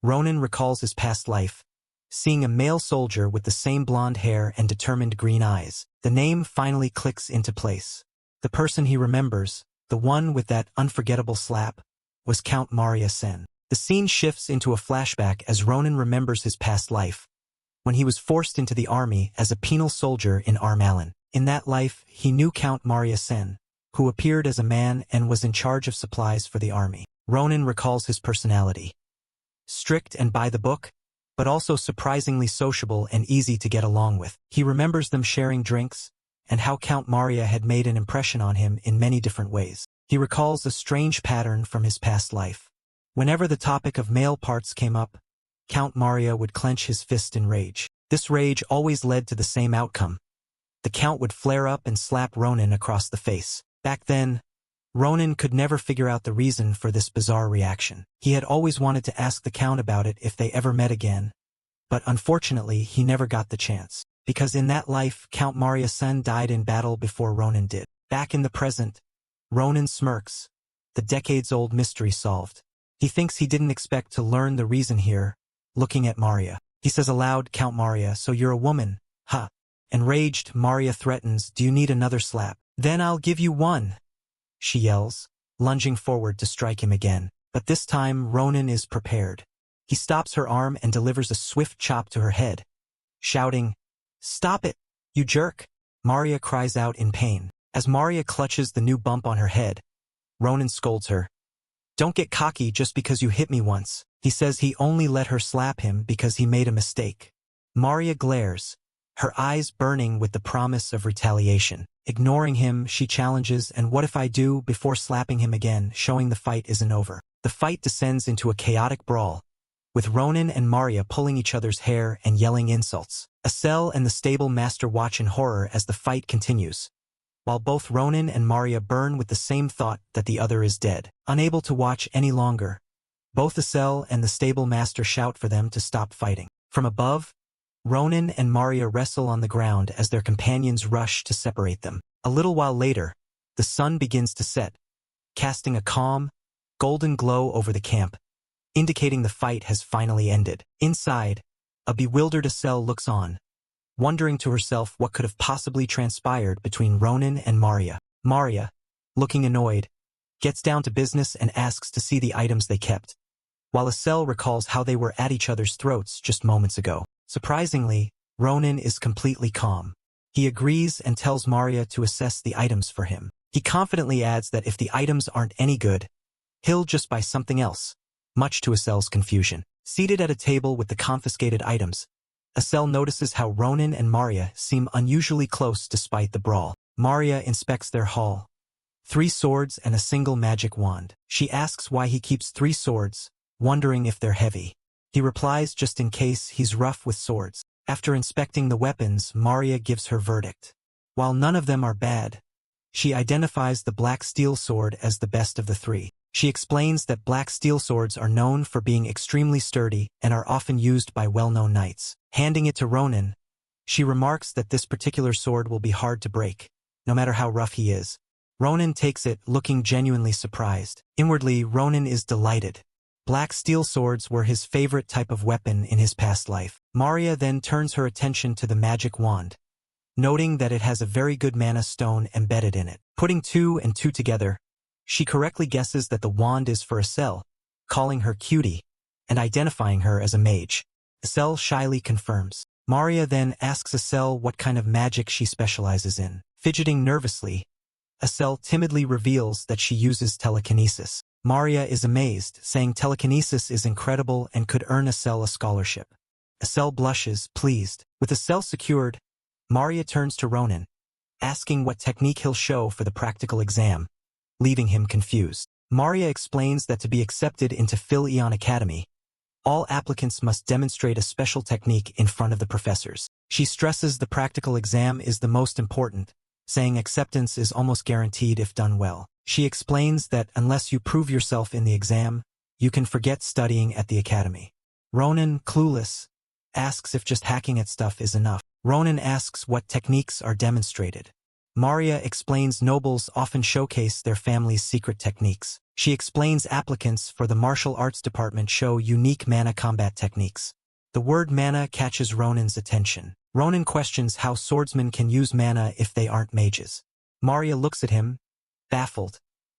Ronan recalls his past life, seeing a male soldier with the same blonde hair and determined green eyes. The name finally clicks into place. The person he remembers, the one with that unforgettable slap, was Count Maria Sen. The scene shifts into a flashback as Ronan remembers his past life, when he was forced into the army as a penal soldier in Armalin. In that life, he knew Count Maria Sen, who appeared as a man and was in charge of supplies for the army. Ronan recalls his personality. Strict and by the book, but also surprisingly sociable and easy to get along with. He remembers them sharing drinks, and how Count Maria had made an impression on him in many different ways. He recalls a strange pattern from his past life. Whenever the topic of male parts came up, Count Maria would clench his fist in rage. This rage always led to the same outcome. The Count would flare up and slap Ronan across the face. Back then, Ronan could never figure out the reason for this bizarre reaction. He had always wanted to ask the Count about it if they ever met again, but unfortunately he never got the chance. Because in that life, Count Maria Sen died in battle before Ronan did. Back in the present, Ronan smirks, the decades-old mystery solved. He thinks he didn't expect to learn the reason here, looking at Maria. He says aloud, Count Maria, so you're a woman, huh? Enraged, Maria threatens, do you need another slap? Then I'll give you one, she yells, lunging forward to strike him again. But this time, Ronan is prepared. He stops her arm and delivers a swift chop to her head, shouting, stop it, you jerk! Maria cries out in pain. As Maria clutches the new bump on her head, Ronan scolds her. Don't get cocky just because you hit me once. He says he only let her slap him because he made a mistake. Maria glares, her eyes burning with the promise of retaliation. Ignoring him, she challenges, and what if I do, before slapping him again, showing the fight isn't over. The fight descends into a chaotic brawl, with Ronan and Maria pulling each other's hair and yelling insults. Asel and the stable master watch in horror as the fight continues, while both Ronan and Maria burn with the same thought that the other is dead. Unable to watch any longer, both Asel and the stable master shout for them to stop fighting. From above, Ronan and Maria wrestle on the ground as their companions rush to separate them. A little while later, the sun begins to set, casting a calm, golden glow over the camp, indicating the fight has finally ended. Inside, a bewildered Asel looks on, wondering to herself what could have possibly transpired between Ronan and Maria. Maria, looking annoyed, gets down to business and asks to see the items they kept, while Asel recalls how they were at each other's throats just moments ago. Surprisingly, Ronan is completely calm. He agrees and tells Maria to assess the items for him. He confidently adds that if the items aren't any good, he'll just buy something else, much to Asel's confusion. Seated at a table with the confiscated items, Asel notices how Ronan and Maria seem unusually close despite the brawl. Maria inspects their haul, 3 swords and a single magic wand. She asks why he keeps 3 swords, wondering if they're heavy. He replies just in case he's rough with swords. After inspecting the weapons, Maria gives her verdict. While none of them are bad, she identifies the black steel sword as the best of the 3. She explains that black steel swords are known for being extremely sturdy and are often used by well-known knights. Handing it to Ronin, she remarks that this particular sword will be hard to break, no matter how rough he is. Ronin takes it, looking genuinely surprised. Inwardly, Ronin is delighted. Black steel swords were his favorite type of weapon in his past life. Maria then turns her attention to the magic wand, noting that it has a very good mana stone embedded in it. Putting 2 and 2 together, she correctly guesses that the wand is for Asel, calling her cutie, and identifying her as a mage. Asel shyly confirms. Maria then asks Asel what kind of magic she specializes in. Fidgeting nervously, Asel timidly reveals that she uses telekinesis. Maria is amazed, saying telekinesis is incredible and could earn Asel a scholarship. Asel blushes, pleased. With Asel secured, Maria turns to Ronin, asking what technique he'll show for the practical exam, leaving him confused. Maria explains that to be accepted into Phil Eon Academy, all applicants must demonstrate a special technique in front of the professors. She stresses the practical exam is the most important, saying acceptance is almost guaranteed if done well. She explains that unless you prove yourself in the exam, you can forget studying at the academy. Ronin, clueless, asks if just hacking at stuff is enough. Ronin asks what techniques are demonstrated. Maria explains nobles often showcase their family's secret techniques. She explains applicants for the martial arts department show unique mana combat techniques. The word mana catches Ronin's attention. Ronin questions how swordsmen can use mana if they aren't mages. Maria looks at him, baffled,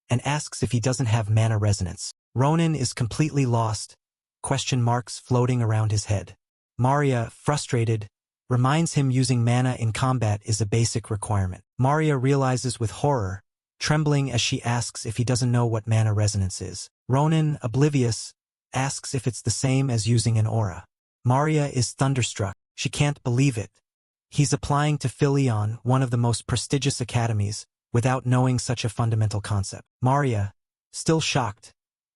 and asks if he doesn't have mana resonance. Ronin is completely lost, question marks floating around his head. Maria, frustrated, reminds him using mana in combat is a basic requirement. Maria realizes with horror, trembling as she asks if he doesn't know what mana resonance is. Ronin, oblivious, asks if it's the same as using an aura. Maria is thunderstruck. She can't believe it. He's applying to Philion, one of the most prestigious academies, without knowing such a fundamental concept. Maria, still shocked,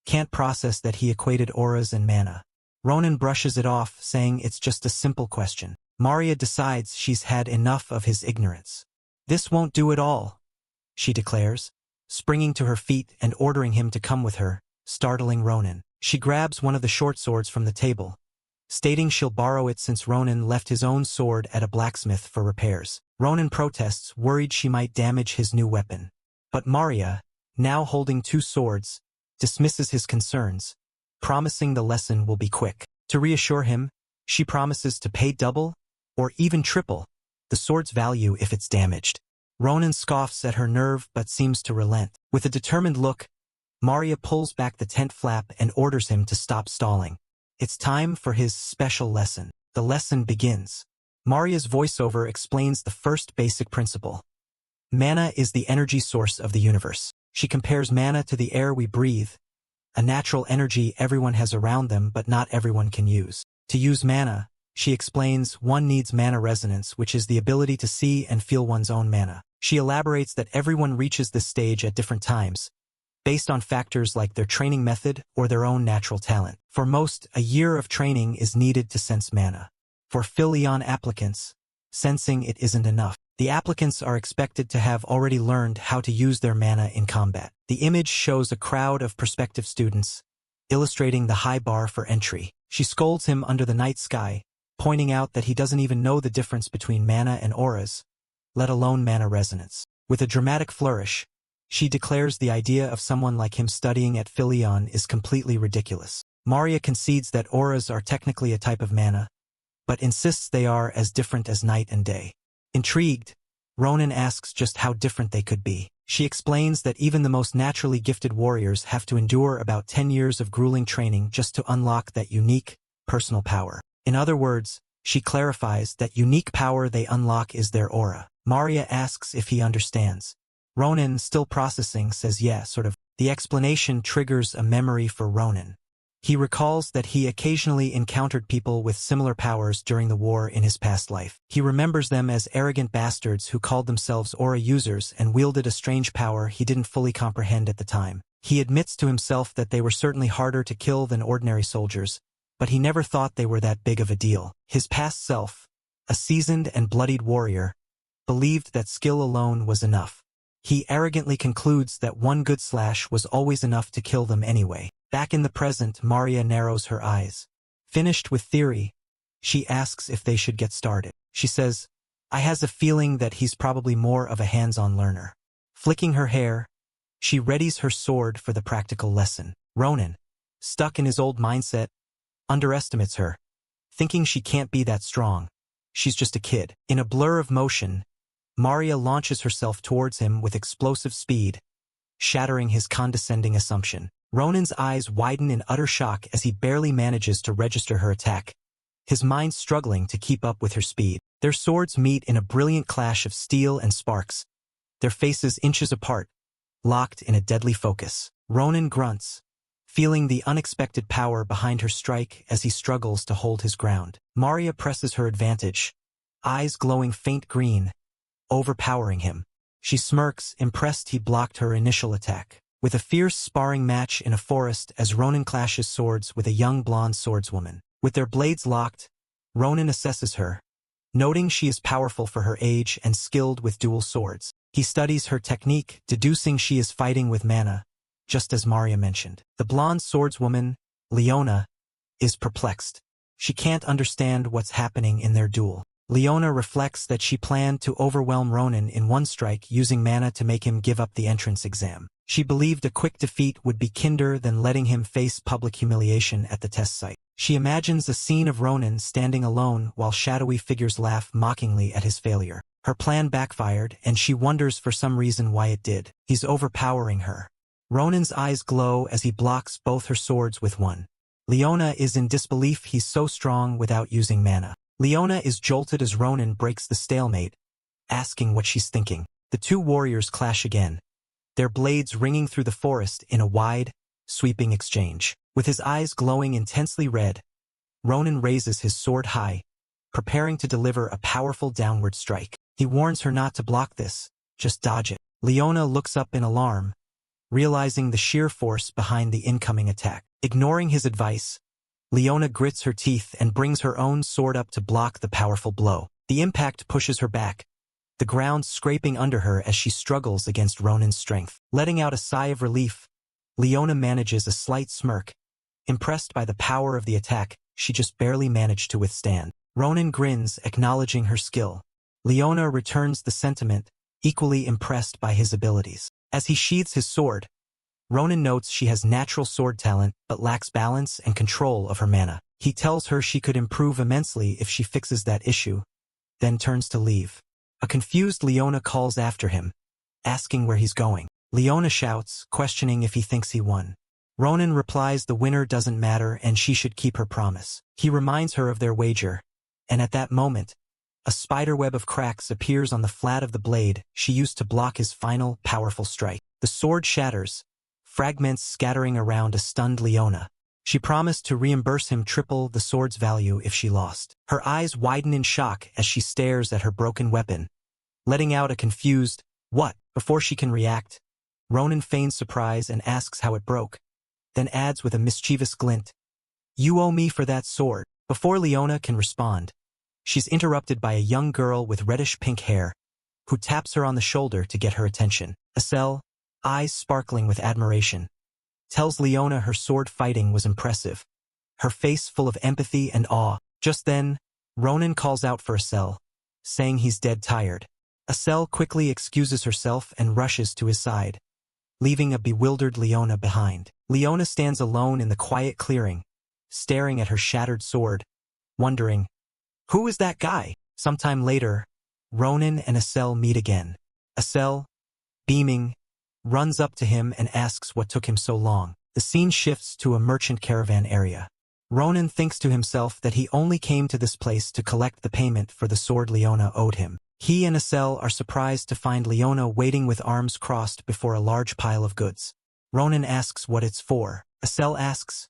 can't process that he equated auras and mana. Ronin brushes it off, saying it's just a simple question. Maria decides she's had enough of his ignorance. This won't do at all, she declares, springing to her feet and ordering him to come with her, startling Ronin. She grabs one of the short swords from the table, stating she'll borrow it since Ronin left his own sword at a blacksmith for repairs. Ronin protests, worried she might damage his new weapon. But Maria, now holding 2 swords, dismisses his concerns, promising the lesson will be quick. To reassure him, she promises to pay double, or even triple, the sword's value if it's damaged. Ronin scoffs at her nerve but seems to relent. With a determined look, Maria pulls back the tent flap and orders him to stop stalling. It's time for his special lesson. The lesson begins. Maria's voiceover explains the first basic principle. Mana is the energy source of the universe. She compares mana to the air we breathe, a natural energy everyone has around them but not everyone can use. To use mana, she explains, one needs mana resonance, which is the ability to see and feel one's own mana. She elaborates that everyone reaches this stage at different times, based on factors like their training method or their own natural talent. For most, a year of training is needed to sense mana. For Philion applicants, sensing it isn't enough. The applicants are expected to have already learned how to use their mana in combat. The image shows a crowd of prospective students, illustrating the high bar for entry. She scolds him under the night sky, pointing out that he doesn't even know the difference between mana and auras, let alone mana resonance. With a dramatic flourish, she declares the idea of someone like him studying at Philion is completely ridiculous. Maria concedes that auras are technically a type of mana, but insists they are as different as night and day. Intrigued, Ronin asks just how different they could be. She explains that even the most naturally gifted warriors have to endure about 10 years of grueling training just to unlock that unique, personal power. In other words, she clarifies that unique power they unlock is their aura. Maria asks if he understands. Ronin, still processing, says yeah, sort of. The explanation triggers a memory for Ronin. He recalls that he occasionally encountered people with similar powers during the war in his past life. He remembers them as arrogant bastards who called themselves aura users and wielded a strange power he didn't fully comprehend at the time. He admits to himself that they were certainly harder to kill than ordinary soldiers, but he never thought they were that big of a deal. His past self, a seasoned and bloodied warrior, believed that skill alone was enough. He arrogantly concludes that one good slash was always enough to kill them anyway. Back in the present, Maria narrows her eyes. Finished with theory, she asks if they should get started. She says, "I has a feeling that he's probably more of a hands-on learner." Flicking her hair, she readies her sword for the practical lesson. Ronan, stuck in his old mindset, underestimates her, thinking she can't be that strong. She's just a kid. In a blur of motion, Maria launches herself towards him with explosive speed, shattering his condescending assumption. Ronan's eyes widen in utter shock as he barely manages to register her attack, his mind struggling to keep up with her speed. Their swords meet in a brilliant clash of steel and sparks, their faces inches apart, locked in a deadly focus. Ronan grunts, feeling the unexpected power behind her strike as he struggles to hold his ground. Maria presses her advantage, eyes glowing faint green, overpowering him. She smirks, impressed he blocked her initial attack. With a fierce sparring match in a forest as Ronan clashes swords with a young blonde swordswoman. With their blades locked, Ronan assesses her, noting she is powerful for her age and skilled with dual swords. He studies her technique, deducing she is fighting with mana, just as Maria mentioned. The blonde swordswoman, Leona, is perplexed. She can't understand what's happening in their duel. Leona reflects that she planned to overwhelm Ronan in one strike using mana to make him give up the entrance exam. She believed a quick defeat would be kinder than letting him face public humiliation at the test site. She imagines a scene of Ronan standing alone while shadowy figures laugh mockingly at his failure. Her plan backfired, and she wonders for some reason why it did. He's overpowering her. Ronan's eyes glow as he blocks both her swords with one. Leona is in disbelief he's so strong without using mana. Leona is jolted as Ronan breaks the stalemate, asking what she's thinking. The two warriors clash again, their blades ringing through the forest in a wide, sweeping exchange. With his eyes glowing intensely red, Ronan raises his sword high, preparing to deliver a powerful downward strike. He warns her not to block this, just dodge it. Leona looks up in alarm, realizing the sheer force behind the incoming attack. Ignoring his advice, Leona grits her teeth and brings her own sword up to block the powerful blow. The impact pushes her back, the ground scraping under her as she struggles against Ronan's strength. Letting out a sigh of relief, Leona manages a slight smirk. Impressed by the power of the attack she just barely managed to withstand. Ronan grins, acknowledging her skill. Leona returns the sentiment, equally impressed by his abilities. As he sheathes his sword, Ronan notes she has natural sword talent but lacks balance and control of her mana. He tells her she could improve immensely if she fixes that issue, then turns to leave. A confused Leona calls after him, asking where he's going. Leona shouts, questioning if he thinks he won. Ronan replies the winner doesn't matter and she should keep her promise. He reminds her of their wager, and at that moment, a spiderweb of cracks appears on the flat of the blade she used to block his final, powerful strike. The sword shatters, fragments scattering around a stunned Leona. She promised to reimburse him triple the sword's value if she lost. Her eyes widen in shock as she stares at her broken weapon, letting out a confused, "What?" before she can react. Ronan feigns surprise and asks how it broke, then adds with a mischievous glint, "You owe me for that sword." Before Leona can respond, she's interrupted by a young girl with reddish-pink hair, who taps her on the shoulder to get her attention. Estelle, eyes sparkling with admiration, tells Leona her sword fighting was impressive, her face full of empathy and awe. Just then, Ronan calls out for Estelle, saying he's dead tired. Estelle quickly excuses herself and rushes to his side, leaving a bewildered Leona behind. Leona stands alone in the quiet clearing, staring at her shattered sword, wondering, who is that guy? Sometime later, Ronan and Estelle meet again. Estelle, beaming, runs up to him and asks what took him so long. The scene shifts to a merchant caravan area. Ronan thinks to himself that he only came to this place to collect the payment for the sword Leona owed him. He and Estelle are surprised to find Leona waiting with arms crossed before a large pile of goods. Ronan asks what it's for. Estelle asks,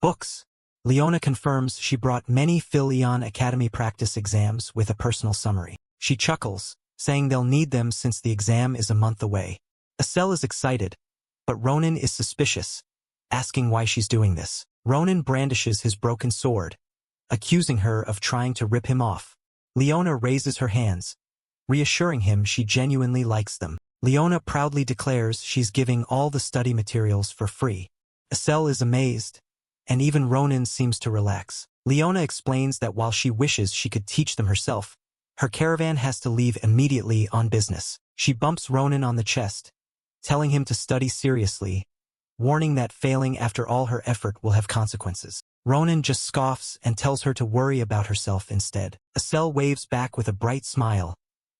Books. Leona confirms she brought many Phil Eon Academy practice exams with a personal summary. She chuckles, saying they'll need them since the exam is a month away. Estelle is excited, but Ronan is suspicious, asking why she's doing this. Ronan brandishes his broken sword, accusing her of trying to rip him off. Leona raises her hands, reassuring him she genuinely likes them. Leona proudly declares she's giving all the study materials for free. Estelle is amazed, and even Ronan seems to relax. Leona explains that while she wishes she could teach them herself, her caravan has to leave immediately on business. She bumps Ronan on the chest, telling him to study seriously, warning that failing after all her effort will have consequences. Ronan just scoffs and tells her to worry about herself instead. Estelle waves back with a bright smile,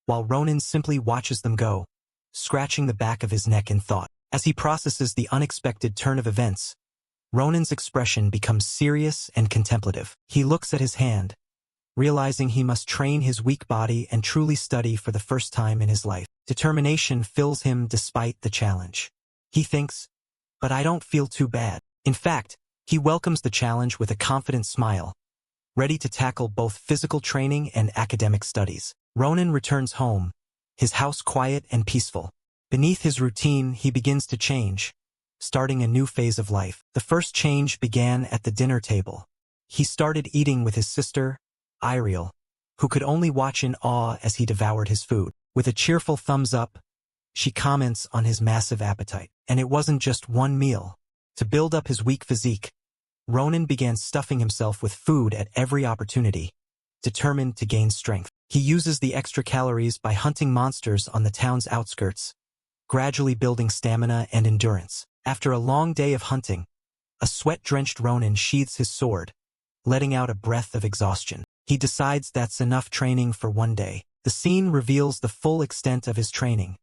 while Ronan simply watches them go, scratching the back of his neck in thought. As he processes the unexpected turn of events, Ronan's expression becomes serious and contemplative. He looks at his hand, realizing he must train his weak body and truly study for the first time in his life. Determination fills him despite the challenge. He thinks, but I don't feel too bad. In fact, he welcomes the challenge with a confident smile, ready to tackle both physical training and academic studies. Ronan returns home, his house quiet and peaceful. Beneath his routine, he begins to change, starting a new phase of life. The first change began at the dinner table. He started eating with his sister, Iriel, who could only watch in awe as he devoured his food. With a cheerful thumbs up, she comments on his massive appetite. And it wasn't just one meal. To build up his weak physique, Ronan began stuffing himself with food at every opportunity, determined to gain strength. He uses the extra calories by hunting monsters on the town's outskirts, gradually building stamina and endurance. After a long day of hunting, a sweat-drenched Ronan sheathes his sword, letting out a breath of exhaustion. He decides that's enough training for one day. The scene reveals the full extent of his training,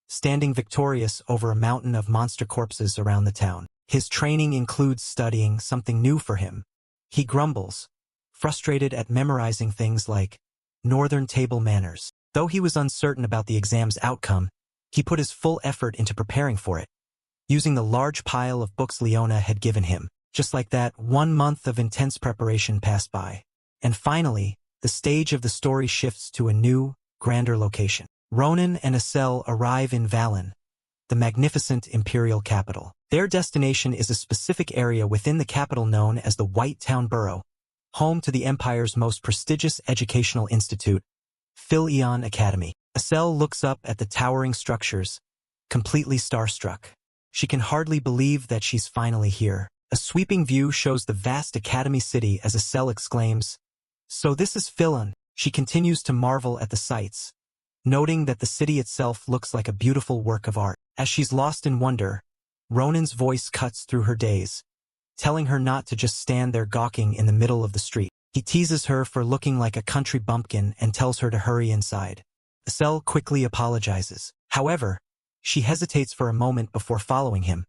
standing victorious over a mountain of monster corpses around the town. His training includes studying something new for him. He grumbles, frustrated at memorizing things like Northern Table Manners. Though he was uncertain about the exam's outcome, he put his full effort into preparing for it, using the large pile of books Leona had given him. Just like that, 1 month of intense preparation passed by. And finally, the stage of the story shifts to a new, grander location. Ronan and Estelle arrive in Valen, the magnificent imperial capital. Their destination is a specific area within the capital known as the White Town Borough, home to the Empire's most prestigious educational institute, Phil Eon Academy. Estelle looks up at the towering structures, completely starstruck. She can hardly believe that she's finally here. A sweeping view shows the vast academy city as Estelle exclaims, "So this is Philon." She continues to marvel at the sights, noting that the city itself looks like a beautiful work of art. As she's lost in wonder, Ronan's voice cuts through her daze, telling her not to just stand there gawking in the middle of the street. He teases her for looking like a country bumpkin and tells her to hurry inside. Estelle quickly apologizes. However, she hesitates for a moment before following him,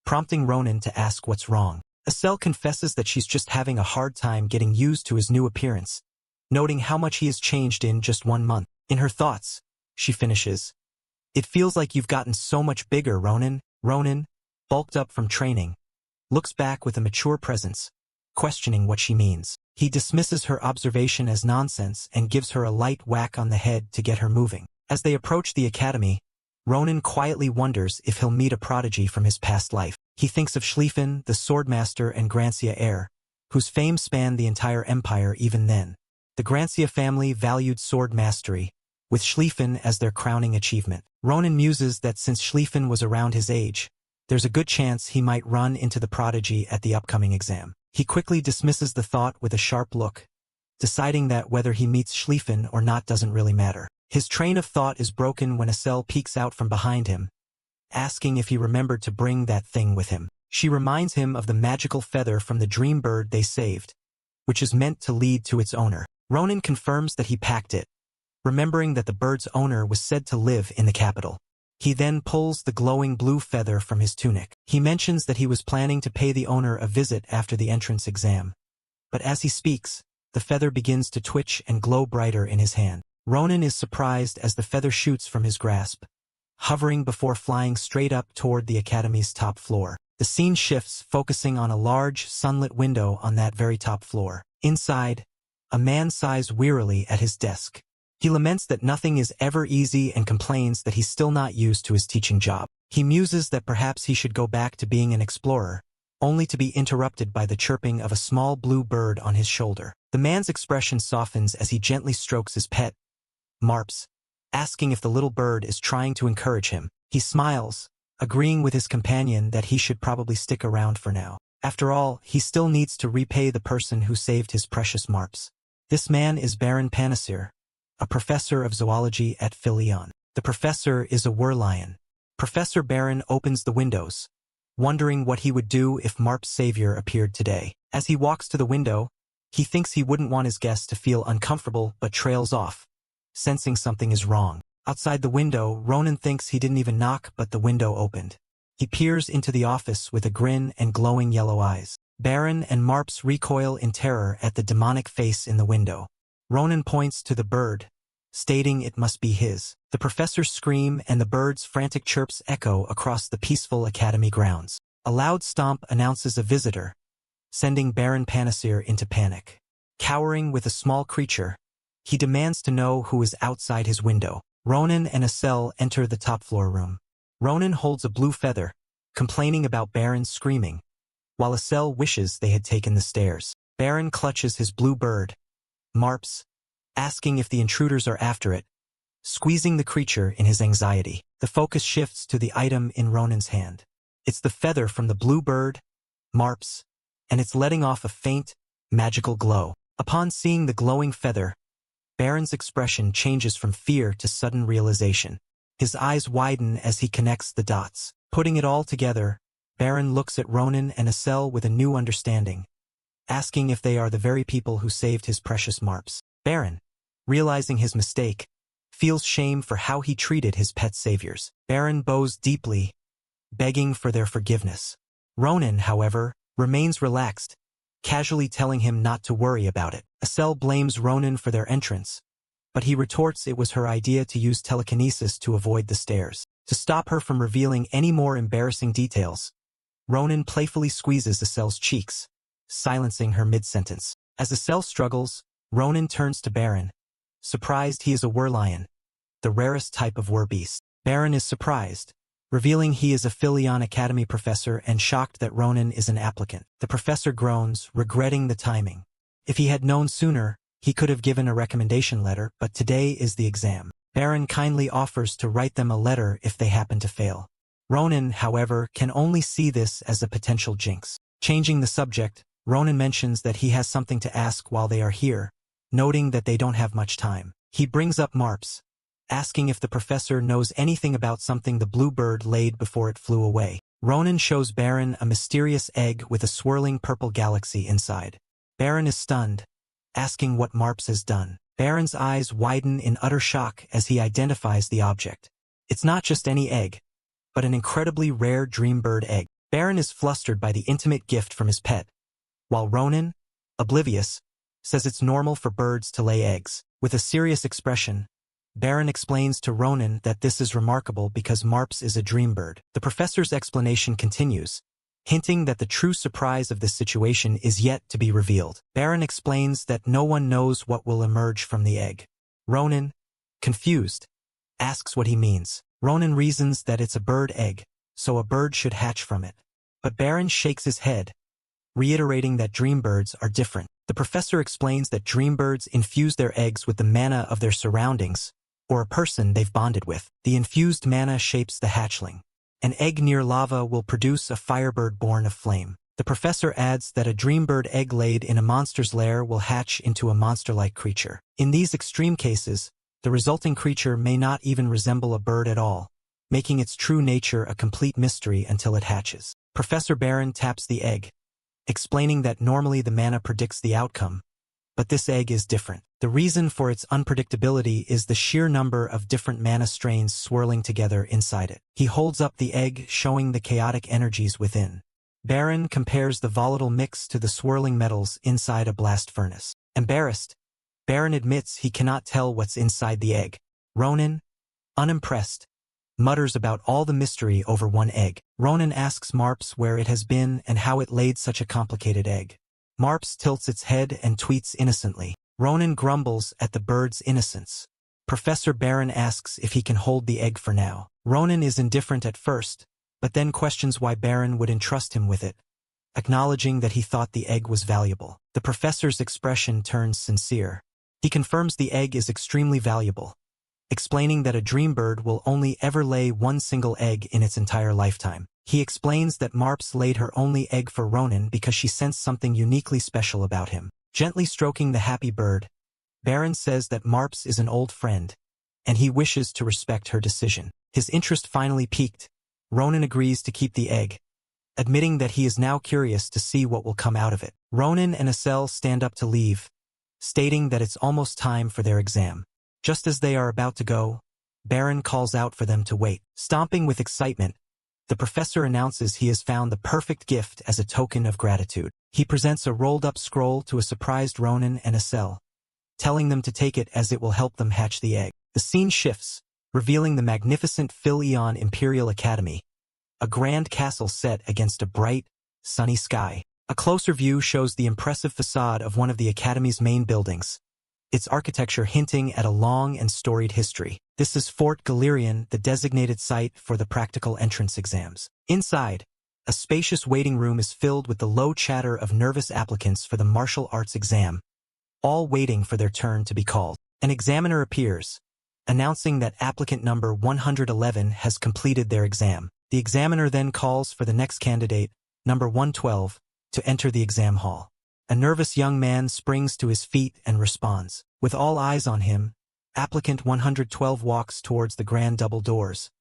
prompting Ronan to ask what's wrong. Estelle confesses that she's just having a hard time getting used to his new appearance, noting how much he has changed in just 1 month. In her thoughts, she finishes, "It feels like you've gotten so much bigger, Ronan." Ronan, bulked up from training, looks back with a mature presence, questioning what she means. He dismisses her observation as nonsense and gives her a light whack on the head to get her moving. As they approach the academy, Ronan quietly wonders if he'll meet a prodigy from his past life. He thinks of Schlieffen, the swordmaster, and Grancia heir, whose fame spanned the entire empire even then. The Grancia family valued sword mastery, with Schlieffen as their crowning achievement. Ronan muses that since Schlieffen was around his age, there's a good chance he might run into the prodigy at the upcoming exam. He quickly dismisses the thought with a sharp look, deciding that whether he meets Schlieffen or not doesn't really matter. His train of thought is broken when Estelle peeks out from behind him, asking if he remembered to bring that thing with him. She reminds him of the magical feather from the dream bird they saved, which is meant to lead to its owner. Ronan confirms that he packed it, remembering that the bird's owner was said to live in the capital. He then pulls the glowing blue feather from his tunic. He mentions that he was planning to pay the owner a visit after the entrance exam. But as he speaks, the feather begins to twitch and glow brighter in his hand. Ronan is surprised as the feather shoots from his grasp, hovering before flying straight up toward the academy's top floor. The scene shifts, focusing on a large, sunlit window on that very top floor. Inside, a man sighs wearily at his desk. He laments that nothing is ever easy and complains that he's still not used to his teaching job. He muses that perhaps he should go back to being an explorer, only to be interrupted by the chirping of a small blue bird on his shoulder. The man's expression softens as he gently strokes his pet, Marps, asking if the little bird is trying to encourage him. He smiles, agreeing with his companion that he should probably stick around for now. After all, he still needs to repay the person who saved his precious Marps. This man is Baron Panacir, a professor of zoology at Philion. The professor is a werlion. Professor Baron opens the windows, wondering what he would do if Marp's savior appeared today. As he walks to the window, he thinks he wouldn't want his guest to feel uncomfortable but trails off, sensing something is wrong. Outside the window, Ronan thinks he didn't even knock, but the window opened. He peers into the office with a grin and glowing yellow eyes. Baron and Marps recoil in terror at the demonic face in the window. Ronan points to the bird, stating it must be his. The professors scream and the bird's frantic chirps echo across the peaceful academy grounds. A loud stomp announces a visitor, sending Baron Panacir into panic. Cowering with a small creature, he demands to know who is outside his window. Ronan and Acel enter the top floor room. Ronan holds a blue feather, complaining about Baron's screaming, while Acel wishes they had taken the stairs. Baron clutches his blue bird, Marps, asking if the intruders are after it, squeezing the creature in his anxiety. The focus shifts to the item in Ronan's hand. It's the feather from the blue bird, Marps, and it's letting off a faint, magical glow. Upon seeing the glowing feather, Baron's expression changes from fear to sudden realization. His eyes widen as he connects the dots. Putting it all together, Baron looks at Ronan and Acel with a new understanding, asking if they are the very people who saved his precious Marps. Baron, realizing his mistake, feels shame for how he treated his pet saviors. Baron bows deeply, begging for their forgiveness. Ronan, however, remains relaxed, casually telling him not to worry about it. Acel blames Ronan for their entrance, but he retorts it was her idea to use telekinesis to avoid the stairs. To stop her from revealing any more embarrassing details, Ronan playfully squeezes Acel's cheeks, silencing her mid-sentence. As Acel struggles, Ronan turns to Baron, surprised he is a werlion, the rarest type of werbeast. Baron is surprised, revealing he is a Philion Academy professor and shocked that Ronan is an applicant. The professor groans, regretting the timing. If he had known sooner, he could have given a recommendation letter, but today is the exam. Baron kindly offers to write them a letter if they happen to fail. Ronan, however, can only see this as a potential jinx. Changing the subject, Ronan mentions that he has something to ask while they are here, noting that they don't have much time. He brings up Marps, asking if the professor knows anything about something the blue bird laid before it flew away. Ronan shows Baron a mysterious egg with a swirling purple galaxy inside. Baron is stunned, asking what Marps has done. Baron's eyes widen in utter shock as he identifies the object. It's not just any egg, but an incredibly rare dreambird egg. Baron is flustered by the intimate gift from his pet, while Ronan, oblivious, says it's normal for birds to lay eggs. With a serious expression, Baron explains to Ronan that this is remarkable because Marps is a dreambird. The professor's explanation continues, hinting that the true surprise of this situation is yet to be revealed. Baron explains that no one knows what will emerge from the egg. Ronan, confused, asks what he means. Ronan reasons that it's a bird egg, so a bird should hatch from it. But Baron shakes his head, reiterating that dreambirds are different. The professor explains that dreambirds infuse their eggs with the mana of their surroundings, or a person they've bonded with. The infused mana shapes the hatchling. An egg near lava will produce a firebird born of flame. The professor adds that a dreambird egg laid in a monster's lair will hatch into a monster-like creature. In these extreme cases, the resulting creature may not even resemble a bird at all, making its true nature a complete mystery until it hatches. Professor Baron taps the egg, explaining that normally the mana predicts the outcome, but this egg is different. The reason for its unpredictability is the sheer number of different mana strains swirling together inside it. He holds up the egg, showing the chaotic energies within. Baron compares the volatile mix to the swirling metals inside a blast furnace. Embarrassed, Baron admits he cannot tell what's inside the egg. Ronan, unimpressed, mutters about all the mystery over one egg. Ronan asks Marps where it has been and how it laid such a complicated egg. Marps tilts its head and tweets innocently. Ronan grumbles at the bird's innocence. Professor Baron asks if he can hold the egg for now. Ronan is indifferent at first, but then questions why Baron would entrust him with it, acknowledging that he thought the egg was valuable. The professor's expression turns sincere. He confirms the egg is extremely valuable, explaining that a dream bird will only ever lay one single egg in its entire lifetime. He explains that Marps laid her only egg for Ronan because she sensed something uniquely special about him. Gently stroking the happy bird, Baron says that Marps is an old friend, and he wishes to respect her decision. His interest finally piqued. Ronan agrees to keep the egg, admitting that he is now curious to see what will come out of it. Ronan and Asel stand up to leave, stating that it's almost time for their exam. Just as they are about to go, Baron calls out for them to wait. Stomping with excitement, the professor announces he has found the perfect gift as a token of gratitude. He presents a rolled-up scroll to a surprised Ronan and Asel, telling them to take it as it will help them hatch the egg. The scene shifts, revealing the magnificent Phil-Eon Imperial Academy, a grand castle set against a bright, sunny sky. A closer view shows the impressive facade of one of the Academy's main buildings, its architecture hinting at a long and storied history. This is Fort Galerion, the designated site for the practical entrance exams. Inside, a spacious waiting room is filled with the low chatter of nervous applicants for the martial arts exam, all waiting for their turn to be called. An examiner appears, announcing that applicant number 111 has completed their exam. The examiner then calls for the next candidate, number 112, to enter the exam hall. A nervous young man springs to his feet and responds. With all eyes on him, applicant 112 walks towards the grand double doors,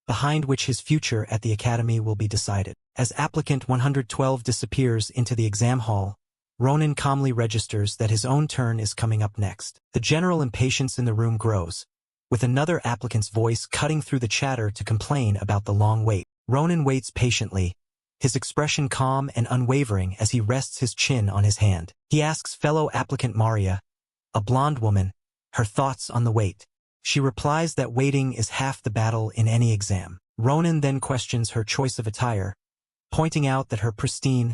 behind which his future at the academy will be decided. As applicant 112 disappears into the exam hall, Ronan calmly registers that his own turn is coming up next. The general impatience in the room grows, with another applicant's voice cutting through the chatter to complain about the long wait. Ronan waits patiently, his expression calm and unwavering as he rests his chin on his hand. He asks fellow applicant Maria, a blonde woman, her thoughts on the wait. She replies that waiting is half the battle in any exam. Ronan then questions her choice of attire, pointing out that her pristine,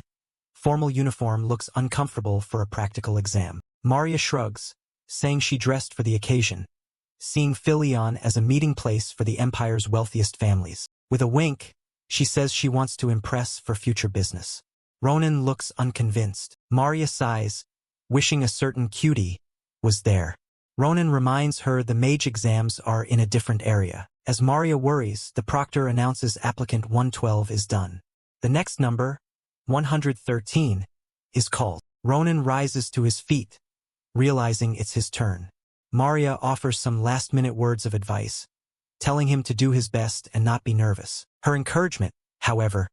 formal uniform looks uncomfortable for a practical exam. Maria shrugs, saying she dressed for the occasion, seeing Phil-Eon as a meeting place for the Empire's wealthiest families. With a wink, she says she wants to impress for future business. Ronan looks unconvinced. Maria sighs, wishing a certain cutie was there. Ronan reminds her the mage exams are in a different area. As Maria worries, the proctor announces applicant 112 is done. The next number, 113, is called. Ronan rises to his feet, realizing it's his turn. Maria offers some last-minute words of advice, telling him to do his best and not be nervous. Her encouragement, however,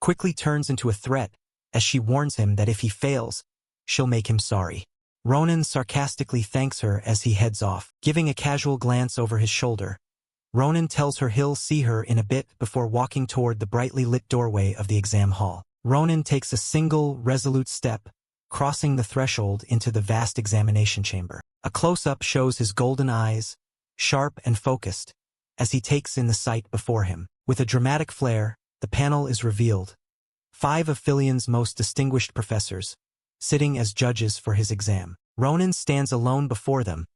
quickly turns into a threat as she warns him that if he fails, she'll make him sorry. Ronan sarcastically thanks her as he heads off. Giving a casual glance over his shoulder, Ronan tells her he'll see her in a bit before walking toward the brightly lit doorway of the exam hall. Ronan takes a single, resolute step, crossing the threshold into the vast examination chamber. A close-up shows his golden eyes, sharp and focused, as he takes in the sight before him. With a dramatic flair, the panel is revealed. 5 of Phil-Eon's most distinguished professors, sitting as judges for his exam. Ronan stands alone before them,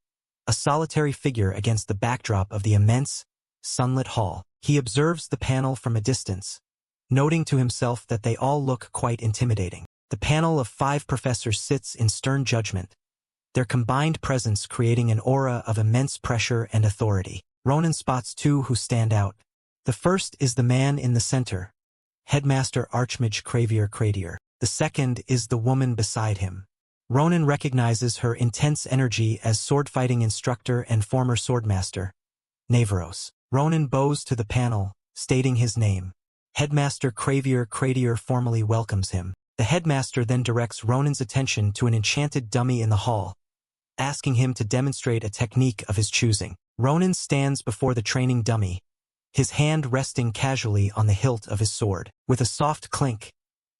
a solitary figure against the backdrop of the immense, sunlit hall. He observes the panel from a distance, noting to himself that they all look quite intimidating. The panel of 5 professors sits in stern judgment, their combined presence creating an aura of immense pressure and authority. Ronan spots 2 who stand out. The first is the man in the center, Headmaster Archmage Cravier Cradier. The second is the woman beside him. Ronan recognizes her intense energy as sword-fighting instructor and former swordmaster, Naveros. Ronan bows to the panel, stating his name. Headmaster Cravier Cradier formally welcomes him. The headmaster then directs Ronan's attention to an enchanted dummy in the hall, asking him to demonstrate a technique of his choosing. Ronan stands before the training dummy, his hand resting casually on the hilt of his sword. With a soft clink,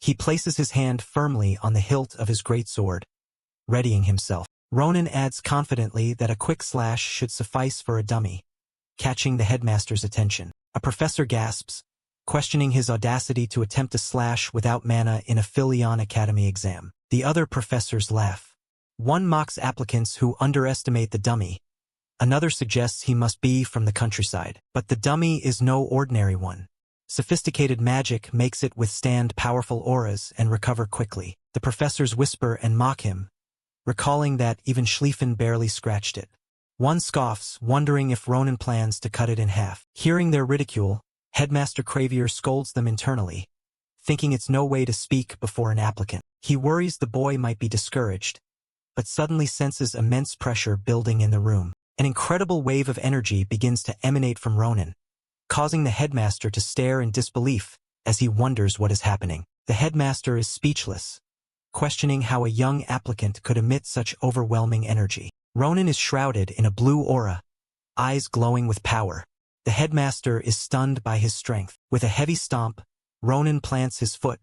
he places his hand firmly on the hilt of his greatsword, readying himself. Ronan adds confidently that a quick slash should suffice for a dummy, catching the headmaster's attention. A professor gasps, questioning his audacity to attempt a slash without mana in a Philion Academy exam. The other professors laugh. One mocks applicants who underestimate the dummy. Another suggests he must be from the countryside. But the dummy is no ordinary one. Sophisticated magic makes it withstand powerful auras and recover quickly. The professors whisper and mock him, recalling that even Schlieffen barely scratched it. One scoffs, wondering if Ronan plans to cut it in half. Hearing their ridicule, Headmaster Cravier scolds them internally, thinking it's no way to speak before an applicant. He worries the boy might be discouraged, but suddenly senses immense pressure building in the room. An incredible wave of energy begins to emanate from Ronan, causing the headmaster to stare in disbelief as he wonders what is happening. The headmaster is speechless, questioning how a young applicant could emit such overwhelming energy. Ronan is shrouded in a blue aura, eyes glowing with power. The headmaster is stunned by his strength. With a heavy stomp, Ronan plants his foot,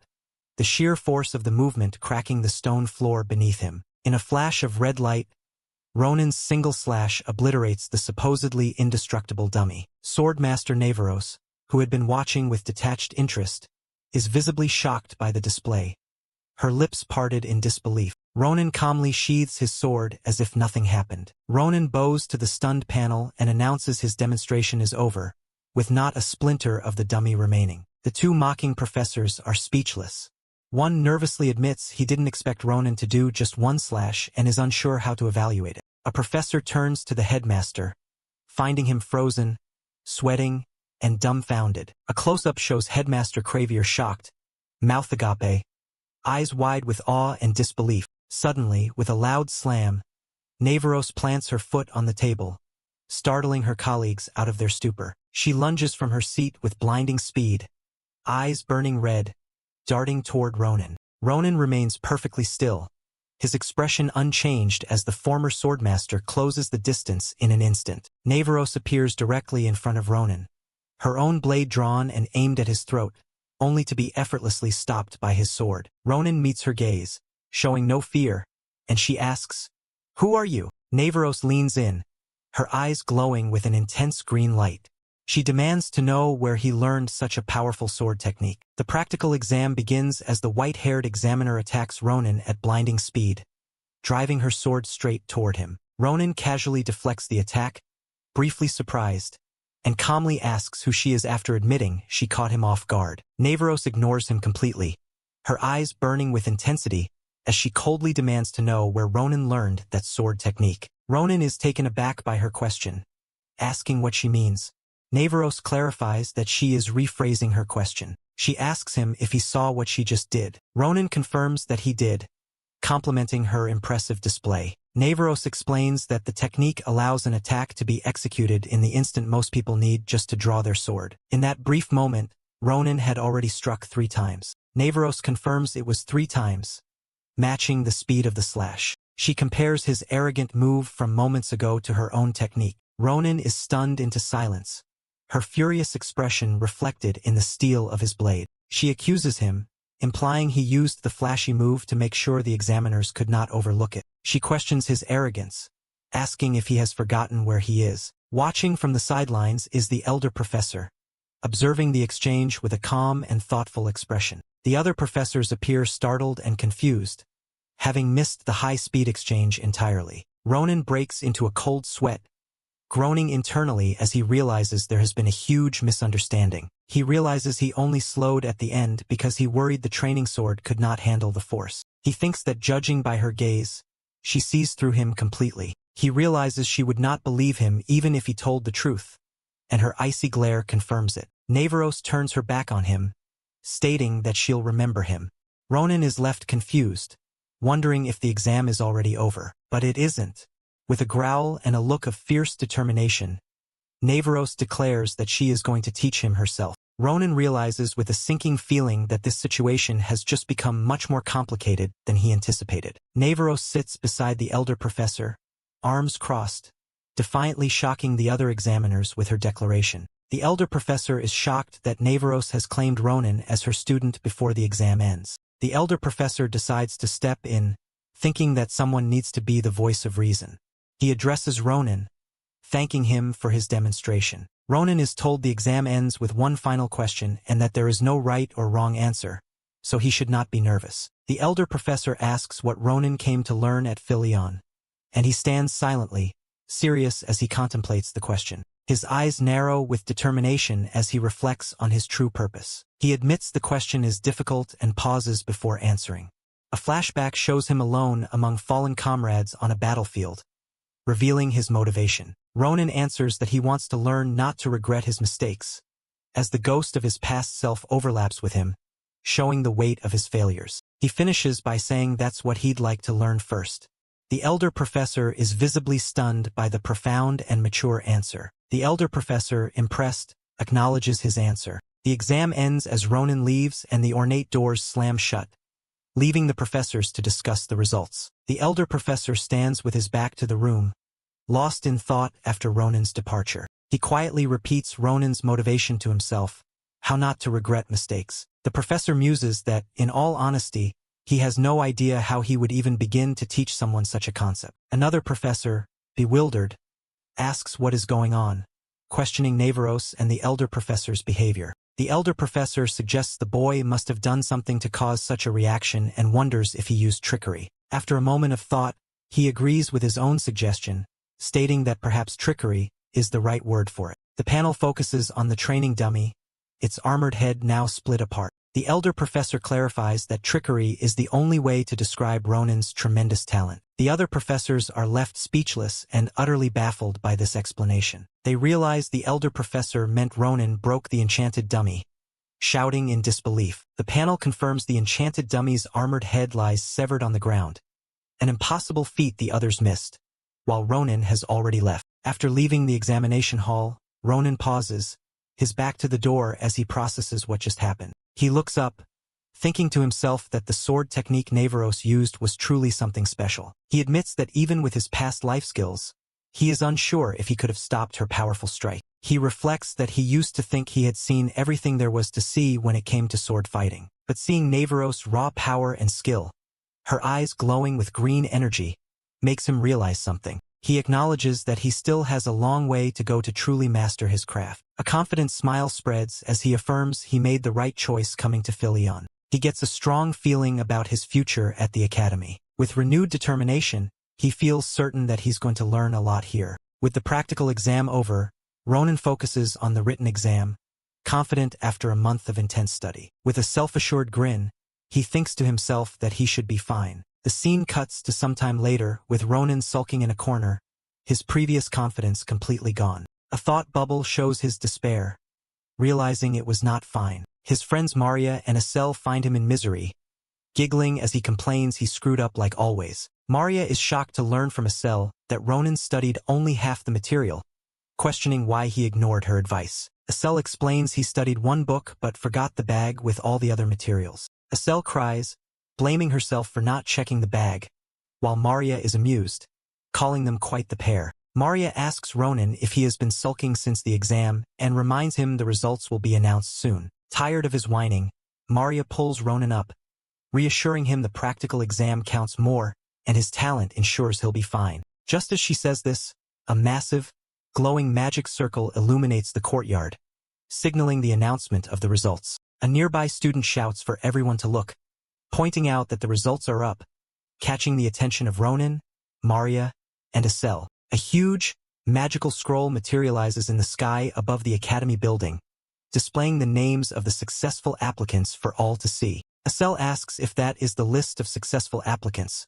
the sheer force of the movement cracking the stone floor beneath him. In a flash of red light, Ronan's single slash obliterates the supposedly indestructible dummy. Swordmaster Navarros, who had been watching with detached interest, is visibly shocked by the display. Her lips parted in disbelief. Ronan calmly sheathes his sword as if nothing happened. Ronan bows to the stunned panel and announces his demonstration is over, with not a splinter of the dummy remaining. The two mocking professors are speechless. One nervously admits he didn't expect Ronan to do just one slash and is unsure how to evaluate it. A professor turns to the headmaster, finding him frozen, sweating, and dumbfounded. A close-up shows Headmaster Cravier shocked, mouth agape, eyes wide with awe and disbelief. Suddenly, with a loud slam, Navarros plants her foot on the table, startling her colleagues out of their stupor. She lunges from her seat with blinding speed, eyes burning red, darting toward Ronan. Ronan remains perfectly still, his expression unchanged as the former swordmaster closes the distance in an instant. Navarros appears directly in front of Ronan, her own blade drawn and aimed at his throat, only to be effortlessly stopped by his sword. Ronan meets her gaze, showing no fear, and she asks, "Who are you?" Navarros leans in, her eyes glowing with an intense green light. She demands to know where he learned such a powerful sword technique. The practical exam begins as the white-haired examiner attacks Ronan at blinding speed, driving her sword straight toward him. Ronan casually deflects the attack, briefly surprised, and calmly asks who she is after admitting she caught him off guard. Navarros ignores him completely, her eyes burning with intensity as she coldly demands to know where Ronan learned that sword technique. Ronan is taken aback by her question, asking what she means. Navarros clarifies that she is rephrasing her question. She asks him if he saw what she just did. Ronan confirms that he did, complimenting her impressive display. Navarros explains that the technique allows an attack to be executed in the instant most people need just to draw their sword. In that brief moment, Ronan had already struck 3 times. Navarros confirms it was 3 times, matching the speed of the slash. She compares his arrogant move from moments ago to her own technique. Ronan is stunned into silence, her furious expression reflected in the steel of his blade. She accuses him, implying he used the flashy move to make sure the examiners could not overlook it. She questions his arrogance, asking if he has forgotten where he is. Watching from the sidelines is the elder professor, observing the exchange with a calm and thoughtful expression. The other professors appear startled and confused, having missed the high-speed exchange entirely. Ronan breaks into a cold sweat, groaning internally as he realizes there has been a huge misunderstanding. He realizes he only slowed at the end because he worried the training sword could not handle the force. He thinks that judging by her gaze, she sees through him completely. He realizes she would not believe him even if he told the truth, and her icy glare confirms it. Navarros turns her back on him, stating that she'll remember him. Ronan is left confused, wondering if the exam is already over. But it isn't. With a growl and a look of fierce determination, Navarros declares that she is going to teach him herself. Ronan realizes with a sinking feeling that this situation has just become much more complicated than he anticipated. Navarros sits beside the elder professor, arms crossed, defiantly shocking the other examiners with her declaration. The elder professor is shocked that Navarros has claimed Ronan as her student before the exam ends. The elder professor decides to step in, thinking that someone needs to be the voice of reason. He addresses Ronan, thanking him for his demonstration. Ronan is told the exam ends with one final question and that there is no right or wrong answer, so he should not be nervous. The elder professor asks what Ronan came to learn at Philion, and he stands silently, serious as he contemplates the question. His eyes narrow with determination as he reflects on his true purpose. He admits the question is difficult and pauses before answering. A flashback shows him alone among fallen comrades on a battlefield, revealing his motivation. Ronan answers that he wants to learn not to regret his mistakes, as the ghost of his past self overlaps with him, showing the weight of his failures. He finishes by saying that's what he'd like to learn first. The elder professor is visibly stunned by the profound and mature answer. The elder professor, impressed, acknowledges his answer. The exam ends as Ronan leaves and the ornate doors slam shut, leaving the professors to discuss the results. The elder professor stands with his back to the room, lost in thought after Ronan's departure. He quietly repeats Ronan's motivation to himself, how not to regret mistakes. The professor muses that, in all honesty, he has no idea how he would even begin to teach someone such a concept. Another professor, bewildered, asks what is going on, questioning Navarros and the elder professor's behavior. The elder professor suggests the boy must have done something to cause such a reaction and wonders if he used trickery. After a moment of thought, he agrees with his own suggestion, stating that perhaps trickery is the right word for it. The panel focuses on the training dummy, its armored head now split apart. The elder professor clarifies that trickery is the only way to describe Ronan's tremendous talent. The other professors are left speechless and utterly baffled by this explanation. They realize the elder professor meant Ronan broke the enchanted dummy, shouting in disbelief. The panel confirms the enchanted dummy's armored head lies severed on the ground, an impossible feat the others missed, while Ronan has already left. After leaving the examination hall, Ronan pauses, his back to the door as he processes what just happened. He looks up, thinking to himself that the sword technique Navarros used was truly something special. He admits that even with his past life skills, he is unsure if he could have stopped her powerful strike. He reflects that he used to think he had seen everything there was to see when it came to sword fighting. But seeing Navarros' raw power and skill, her eyes glowing with green energy, makes him realize something. He acknowledges that he still has a long way to go to truly master his craft. A confident smile spreads as he affirms he made the right choice coming to Philion. He gets a strong feeling about his future at the academy. With renewed determination, he feels certain that he's going to learn a lot here. With the practical exam over, Ronan focuses on the written exam, confident after a month of intense study. With a self-assured grin, he thinks to himself that he should be fine. The scene cuts to some time later, with Ronan sulking in a corner, his previous confidence completely gone. A thought bubble shows his despair, realizing it was not fine. His friends Maria and Estelle find him in misery, giggling as he complains he screwed up like always. Maria is shocked to learn from Estelle that Ronan studied only half the material, questioning why he ignored her advice. Estelle explains he studied one book but forgot the bag with all the other materials. Estelle cries, blaming herself for not checking the bag, while Maria is amused, calling them quite the pair. Maria asks Ronan if he has been sulking since the exam and reminds him the results will be announced soon. Tired of his whining, Maria pulls Ronan up, reassuring him the practical exam counts more and his talent ensures he'll be fine. Just as she says this, a massive, glowing magic circle illuminates the courtyard, signaling the announcement of the results. A nearby student shouts for everyone to look, pointing out that the results are up, catching the attention of Ronan, Maria, and Estelle. A huge, magical scroll materializes in the sky above the academy building, displaying the names of the successful applicants for all to see. Estelle asks if that is the list of successful applicants,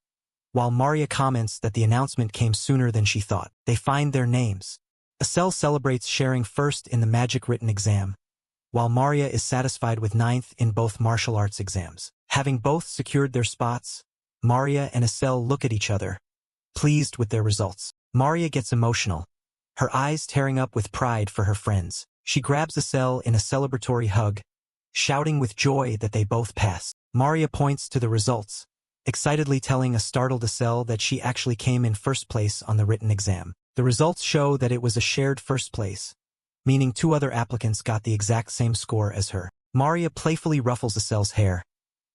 while Maria comments that the announcement came sooner than she thought. They find their names. Estelle celebrates sharing first in the magic written exam, while Maria is satisfied with ninth in both martial arts exams. Having both secured their spots, Maria and Estelle look at each other, pleased with their results. Maria gets emotional, her eyes tearing up with pride for her friends. She grabs Estelle in a celebratory hug, shouting with joy that they both passed. Maria points to the results, excitedly telling a startled Estelle that she actually came in first place on the written exam. The results show that it was a shared first place, meaning two other applicants got the exact same score as her. Maria playfully ruffles Estelle's hair,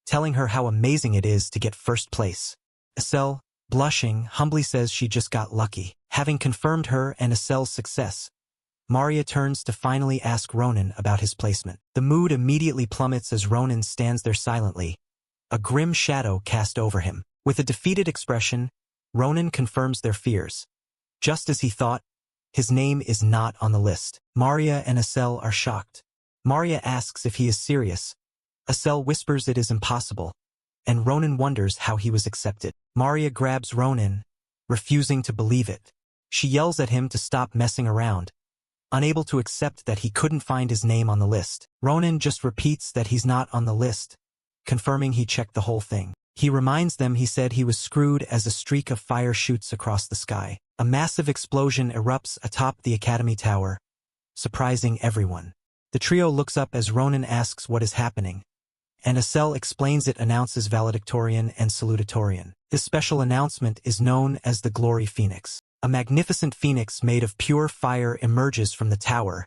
telling her how amazing it is to get first place. Estelle, blushing, humbly says she just got lucky. Having confirmed her and Estelle's success, Maria turns to finally ask Ronan about his placement. The mood immediately plummets as Ronan stands there silently, a grim shadow cast over him. With a defeated expression, Ronan confirms their fears. Just as he thought, his name is not on the list. Maria and Asel are shocked. Maria asks if he is serious. Asel whispers it is impossible, and Ronan wonders how he was accepted. Maria grabs Ronan, refusing to believe it. She yells at him to stop messing around, unable to accept that he couldn't find his name on the list. Ronan just repeats that he's not on the list, confirming he checked the whole thing. He reminds them he said he was screwed as a streak of fire shoots across the sky. A massive explosion erupts atop the Academy Tower, surprising everyone. The trio looks up as Ronan asks what is happening, and Asel explains it announces valedictorian and salutatorian. This special announcement is known as the Glory Phoenix. A magnificent phoenix made of pure fire emerges from the tower,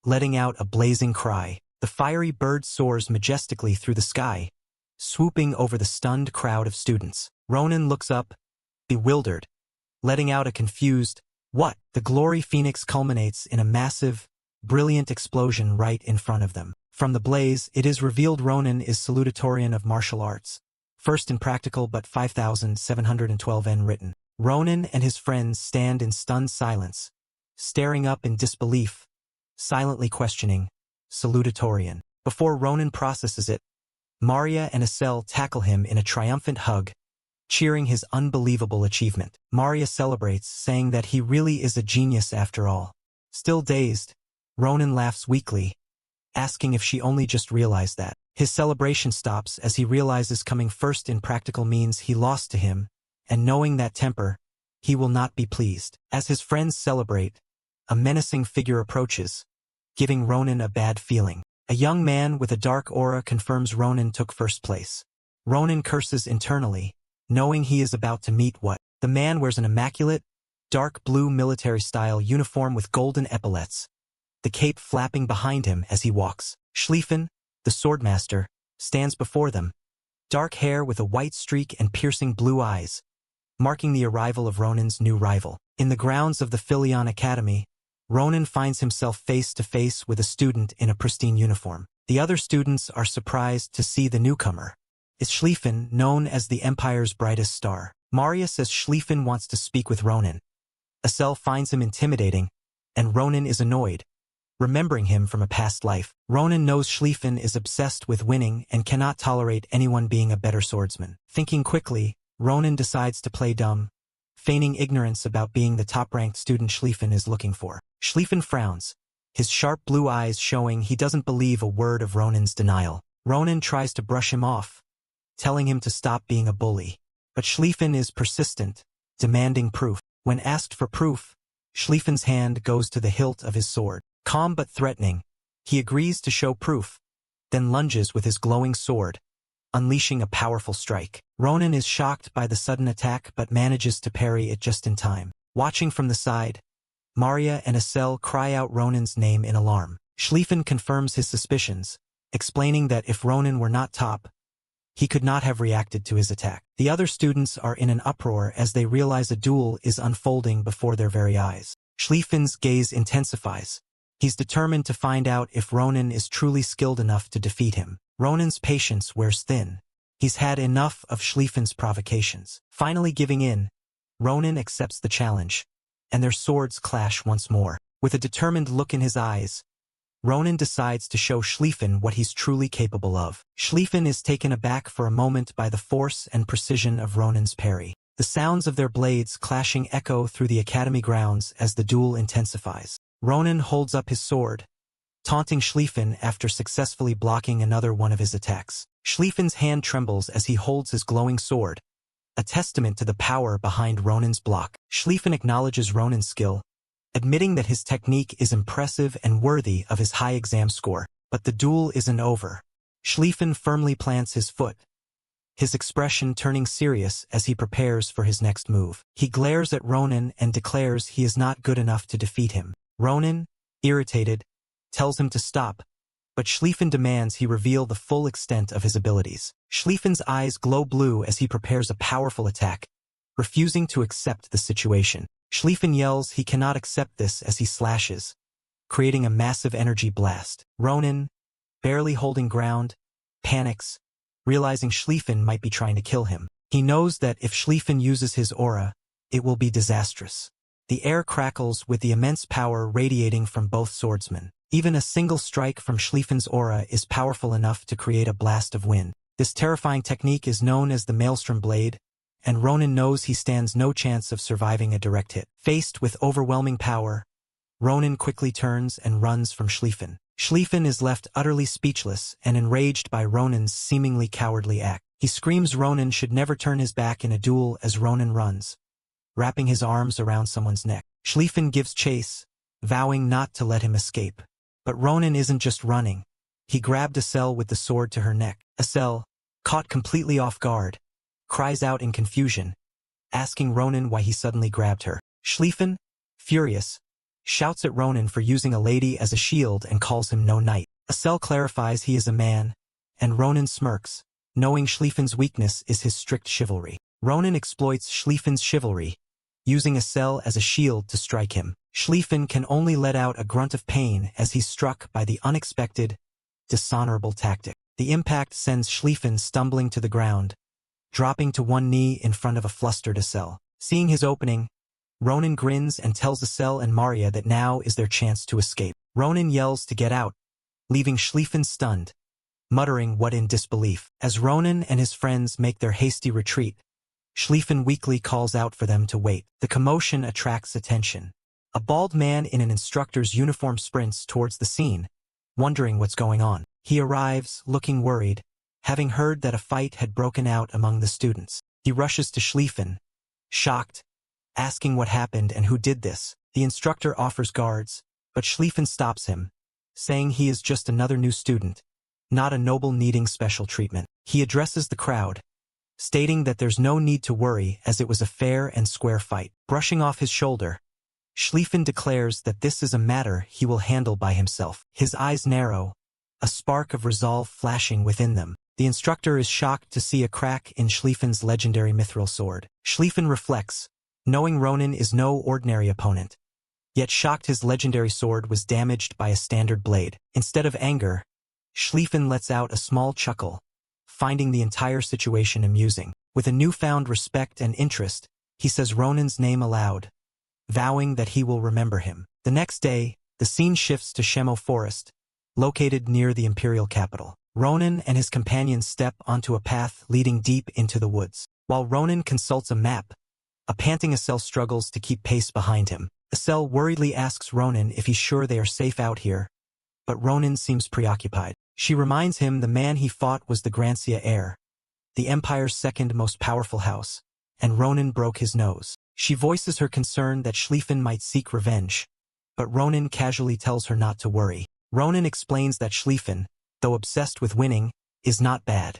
letting out a blazing cry. The fiery bird soars majestically through the sky, swooping over the stunned crowd of students. Ronan looks up, bewildered, letting out a confused, "What?" The Glory Phoenix culminates in a massive, brilliant explosion right in front of them. From the blaze, it is revealed Ronan is salutatorian of martial arts. First in practical but 5,712 N written. Ronan and his friends stand in stunned silence, staring up in disbelief, silently questioning, salutatorian. Before Ronan processes it, Maria and Asel tackle him in a triumphant hug, cheering his unbelievable achievement. Maria celebrates, saying that he really is a genius after all. Still dazed, Ronan laughs weakly, asking if she only just realized that. His celebration stops as he realizes coming first in practical means he lost to him, and knowing that temper, he will not be pleased. As his friends celebrate, a menacing figure approaches, giving Ronan a bad feeling. A young man with a dark aura confirms Ronan took first place. Ronan curses internally, knowing he is about to meet what? The man wears an immaculate, dark blue military-style uniform with golden epaulets, the cape flapping behind him as he walks. Schlieffen, the swordmaster, stands before them, dark hair with a white streak and piercing blue eyes, marking the arrival of Ronan's new rival. In the grounds of the Philion Academy, Ronan finds himself face-to-face with a student in a pristine uniform. The other students are surprised to see the newcomer. It's Schlieffen, known as the Empire's brightest star. Maria says Schlieffen wants to speak with Ronan. Asel finds him intimidating, and Ronan is annoyed, remembering him from a past life. Ronan knows Schlieffen is obsessed with winning and cannot tolerate anyone being a better swordsman. Thinking quickly, Ronan decides to play dumb, feigning ignorance about being the top-ranked student Schlieffen is looking for. Schlieffen frowns, his sharp blue eyes showing he doesn't believe a word of Ronan's denial. Ronan tries to brush him off, telling him to stop being a bully. But Schlieffen is persistent, demanding proof. When asked for proof, Schlieffen's hand goes to the hilt of his sword. Calm but threatening, he agrees to show proof, then lunges with his glowing sword, unleashing a powerful strike. Ronan is shocked by the sudden attack but manages to parry it just in time. Watching from the side, Maria and Asel cry out Ronan's name in alarm. Schlieffen confirms his suspicions, explaining that if Ronan were not top, he could not have reacted to his attack. The other students are in an uproar as they realize a duel is unfolding before their very eyes. Schlieffen's gaze intensifies. He's determined to find out if Ronan is truly skilled enough to defeat him. Ronan's patience wears thin. He's had enough of Schlieffen's provocations. Finally giving in, Ronan accepts the challenge, and their swords clash once more. With a determined look in his eyes, Ronan decides to show Schlieffen what he's truly capable of. Schlieffen is taken aback for a moment by the force and precision of Ronan's parry. The sounds of their blades clashing echo through the academy grounds as the duel intensifies. Ronan holds up his sword, taunting Schlieffen after successfully blocking another one of his attacks. Schlieffen's hand trembles as he holds his glowing sword, a testament to the power behind Ronan's block. Schlieffen acknowledges Ronan's skill, admitting that his technique is impressive and worthy of his high exam score. But the duel isn't over. Schlieffen firmly plants his foot, his expression turning serious as he prepares for his next move. He glares at Ronan and declares he is not good enough to defeat him. Ronan, irritated, tells him to stop, but Schlieffen demands he reveal the full extent of his abilities. Schlieffen's eyes glow blue as he prepares a powerful attack, refusing to accept the situation. Schlieffen yells he cannot accept this as he slashes, creating a massive energy blast. Ronan, barely holding ground, panics, realizing Schlieffen might be trying to kill him. He knows that if Schlieffen uses his aura, it will be disastrous. The air crackles with the immense power radiating from both swordsmen. Even a single strike from Schlieffen's aura is powerful enough to create a blast of wind. This terrifying technique is known as the Maelstrom Blade, and Ronan knows he stands no chance of surviving a direct hit. Faced with overwhelming power, Ronan quickly turns and runs from Schlieffen. Schlieffen is left utterly speechless and enraged by Ronan's seemingly cowardly act. He screams Ronan should never turn his back in a duel as Ronan runs, wrapping his arms around someone's neck. Schlieffen gives chase, vowing not to let him escape. But Ronan isn't just running. He grabbed Asel with the sword to her neck. Asel, caught completely off guard, cries out in confusion, asking Ronan why he suddenly grabbed her. Schlieffen, furious, shouts at Ronan for using a lady as a shield and calls him no knight. Asel clarifies he is a man, and Ronan smirks, knowing Schlieffen's weakness is his strict chivalry. Ronan exploits Schlieffen's chivalry, using Asel as a shield to strike him. Schlieffen can only let out a grunt of pain as he's struck by the unexpected, dishonorable tactic. The impact sends Schlieffen stumbling to the ground, dropping to one knee in front of a flustered Asel. Seeing his opening, Ronan grins and tells Asel and Maria that now is their chance to escape. Ronan yells to get out, leaving Schlieffen stunned, muttering what in disbelief. As Ronan and his friends make their hasty retreat, Schlieffen weakly calls out for them to wait. The commotion attracts attention. A bald man in an instructor's uniform sprints towards the scene, wondering what's going on. He arrives, looking worried, having heard that a fight had broken out among the students. He rushes to Schlieffen, shocked, asking what happened and who did this. The instructor offers guards, but Schlieffen stops him, saying he is just another new student, not a noble needing special treatment. He addresses the crowd, stating that there's no need to worry as it was a fair and square fight. Brushing off his shoulder, Schlieffen declares that this is a matter he will handle by himself. His eyes narrow, a spark of resolve flashing within them. The instructor is shocked to see a crack in Schlieffen's legendary mithril sword. Schlieffen reflects, knowing Ronan is no ordinary opponent, yet shocked his legendary sword was damaged by a standard blade. Instead of anger, Schlieffen lets out a small chuckle, finding the entire situation amusing. With a newfound respect and interest, he says Ronan's name aloud, vowing that he will remember him. The next day, the scene shifts to Shemo Forest, located near the imperial capital. Ronan and his companions step onto a path leading deep into the woods. While Ronan consults a map, a panting Asel struggles to keep pace behind him. Asel worriedly asks Ronan if he's sure they are safe out here, but Ronan seems preoccupied. She reminds him the man he fought was the Grancia heir, the Empire's second most powerful house, and Ronan broke his nose. She voices her concern that Schlieffen might seek revenge, but Ronan casually tells her not to worry. Ronan explains that Schlieffen, though obsessed with winning, is not bad.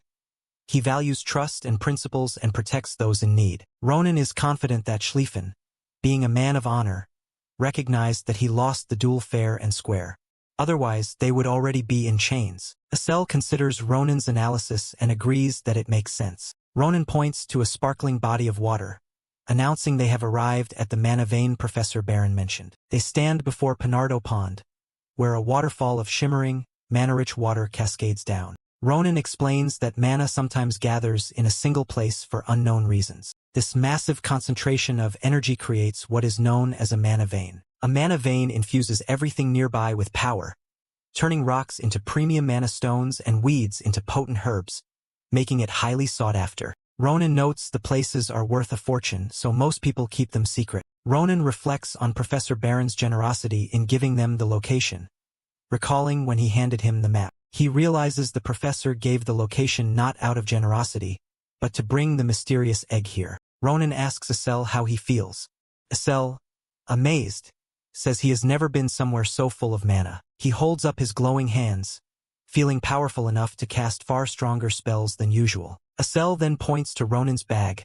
He values trust and principles and protects those in need. Ronan is confident that Schlieffen, being a man of honor, recognized that he lost the duel fair and square. Otherwise, they would already be in chains. Asel considers Ronan's analysis and agrees that it makes sense. Ronan points to a sparkling body of water, announcing they have arrived at the mana vein Professor Baron mentioned. They stand before Pinardo Pond, where a waterfall of shimmering, mana-rich water cascades down. Ronan explains that mana sometimes gathers in a single place for unknown reasons. This massive concentration of energy creates what is known as a mana vein. A mana vein infuses everything nearby with power, turning rocks into premium mana stones and weeds into potent herbs, making it highly sought after. Ronan notes the places are worth a fortune, so most people keep them secret. Ronan reflects on Professor Baron's generosity in giving them the location, recalling when he handed him the map. He realizes the professor gave the location not out of generosity, but to bring the mysterious egg here. Ronan asks Asel how he feels. Asel, amazed, says he has never been somewhere so full of mana. He holds up his glowing hands, feeling powerful enough to cast far stronger spells than usual. Asel then points to Ronan's bag,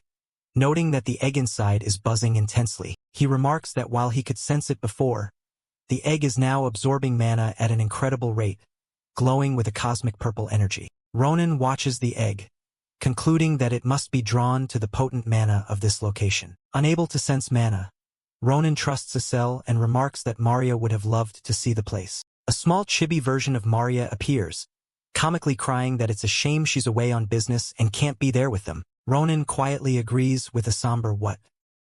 noting that the egg inside is buzzing intensely. He remarks that while he could sense it before, the egg is now absorbing mana at an incredible rate, glowing with a cosmic purple energy. Ronan watches the egg, concluding that it must be drawn to the potent mana of this location. Unable to sense mana, Ronan trusts Asel and remarks that Maria would have loved to see the place. A small chibi version of Maria appears, comically crying that it's a shame she's away on business and can't be there with them. Ronan quietly agrees with a somber what.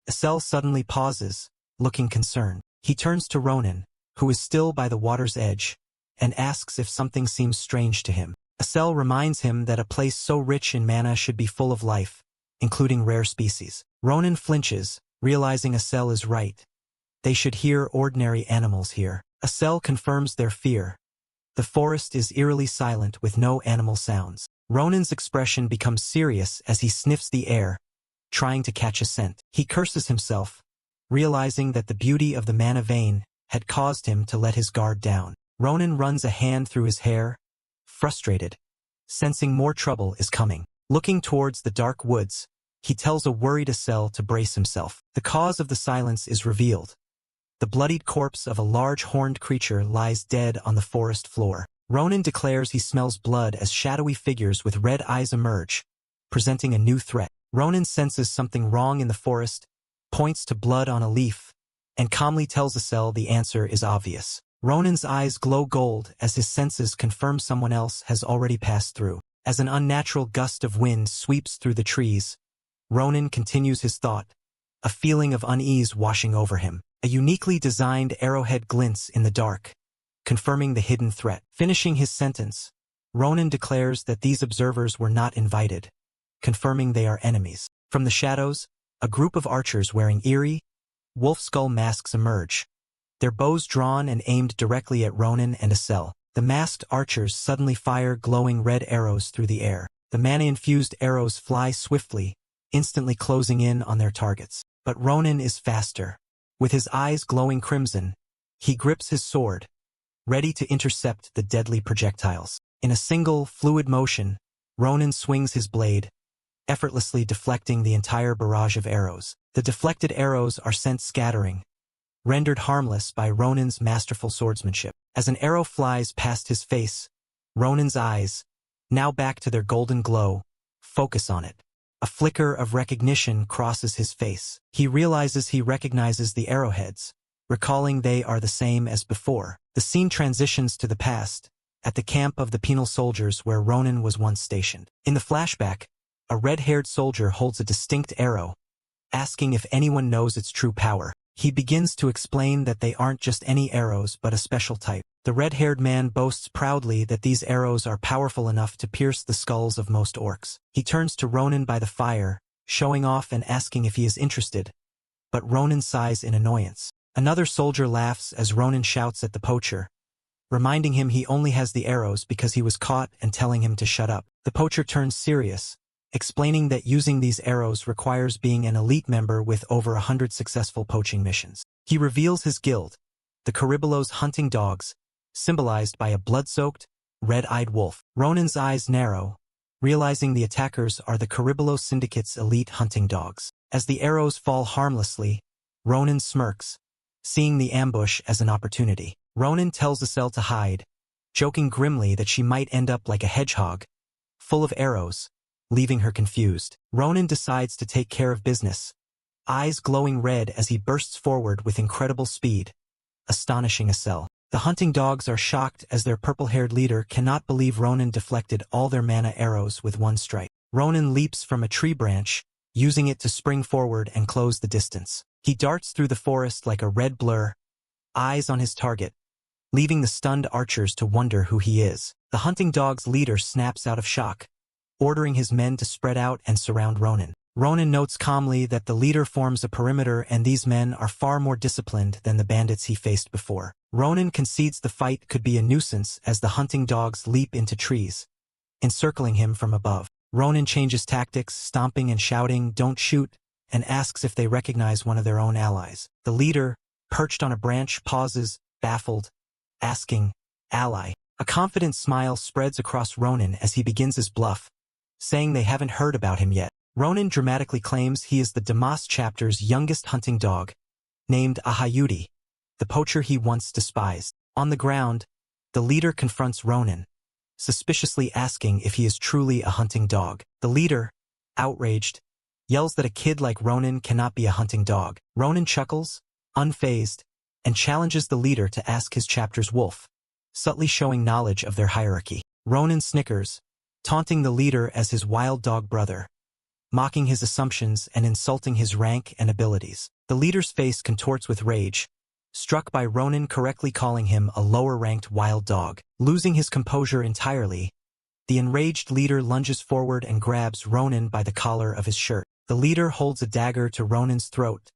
Asel suddenly pauses, looking concerned. He turns to Ronan, who is still by the water's edge, and asks if something seems strange to him. Asel reminds him that a place so rich in mana should be full of life, including rare species. Ronan flinches, realizing Asel is right. They should hear ordinary animals here. Asel confirms their fear. The forest is eerily silent with no animal sounds. Ronan's expression becomes serious as he sniffs the air, trying to catch a scent. He curses himself, realizing that the beauty of the mana vein had caused him to let his guard down. Ronan runs a hand through his hair, frustrated, sensing more trouble is coming. Looking towards the dark woods, he tells a worried Asel to brace himself. The cause of the silence is revealed. The bloodied corpse of a large horned creature lies dead on the forest floor. Ronan declares he smells blood as shadowy figures with red eyes emerge, presenting a new threat. Ronan senses something wrong in the forest, points to blood on a leaf, and calmly tells Asel the answer is obvious. Ronan's eyes glow gold as his senses confirm someone else has already passed through. As an unnatural gust of wind sweeps through the trees, Ronan continues his thought, a feeling of unease washing over him. A uniquely designed arrowhead glints in the dark, confirming the hidden threat. Finishing his sentence, Ronan declares that these observers were not invited, confirming they are enemies. From the shadows, a group of archers wearing eerie, wolf skull masks emerge, their bows drawn and aimed directly at Ronan and Asel. The masked archers suddenly fire glowing red arrows through the air. The mana-infused arrows fly swiftly, instantly closing in on their targets. But Ronan is faster. With his eyes glowing crimson, he grips his sword, ready to intercept the deadly projectiles. In a single, fluid motion, Ronan swings his blade, effortlessly deflecting the entire barrage of arrows. The deflected arrows are sent scattering, rendered harmless by Ronan's masterful swordsmanship. As an arrow flies past his face, Ronan's eyes, now back to their golden glow, focus on it. A flicker of recognition crosses his face. He realizes he recognizes the arrowheads, recalling they are the same as before. The scene transitions to the past, at the camp of the penal soldiers where Ronan was once stationed. In the flashback, a red-haired soldier holds a distinct arrow, asking if anyone knows its true power. He begins to explain that they aren't just any arrows but a special type. The red-haired man boasts proudly that these arrows are powerful enough to pierce the skulls of most orcs. He turns to Ronan by the fire, showing off and asking if he is interested, but Ronan sighs in annoyance. Another soldier laughs as Ronan shouts at the poacher, reminding him he only has the arrows because he was caught and telling him to shut up. The poacher turns serious, explaining that using these arrows requires being an elite member with over 100 successful poaching missions. He reveals his guild, the Caribelos hunting dogs, symbolized by a blood-soaked, red-eyed wolf. Ronan's eyes narrow, realizing the attackers are the Caribelos Syndicate's elite hunting dogs. As the arrows fall harmlessly, Ronan smirks, seeing the ambush as an opportunity. Ronan tells Asel to hide, joking grimly that she might end up like a hedgehog, full of arrows, leaving her confused. Ronan decides to take care of business, eyes glowing red as he bursts forward with incredible speed, astonishing Asel. The hunting dogs are shocked as their purple-haired leader cannot believe Ronan deflected all their mana arrows with one strike. Ronan leaps from a tree branch, using it to spring forward and close the distance. He darts through the forest like a red blur, eyes on his target, leaving the stunned archers to wonder who he is. The hunting dog's leader snaps out of shock, ordering his men to spread out and surround Ronan. Ronan notes calmly that the leader forms a perimeter and these men are far more disciplined than the bandits he faced before. Ronan concedes the fight could be a nuisance as the hunting dogs leap into trees, encircling him from above. Ronan changes tactics, stomping and shouting, "Don't shoot," and asks if they recognize one of their own allies. The leader, perched on a branch, pauses, baffled, asking, "Ally?" A confident smile spreads across Ronan as he begins his bluff, saying they haven't heard about him yet. Ronan dramatically claims he is the Damas chapter's youngest hunting dog, named Ahayudi, the poacher he once despised. On the ground, the leader confronts Ronan, suspiciously asking if he is truly a hunting dog. The leader, outraged, yells that a kid like Ronan cannot be a hunting dog. Ronan chuckles, unfazed, and challenges the leader to ask his chapter's wolf, subtly showing knowledge of their hierarchy. Ronin snickers, taunting the leader as his wild dog brother, mocking his assumptions and insulting his rank and abilities. The leader's face contorts with rage, struck by Ronin correctly calling him a lower-ranked wild dog. Losing his composure entirely, the enraged leader lunges forward and grabs Ronin by the collar of his shirt. The leader holds a dagger to Ronin's throat,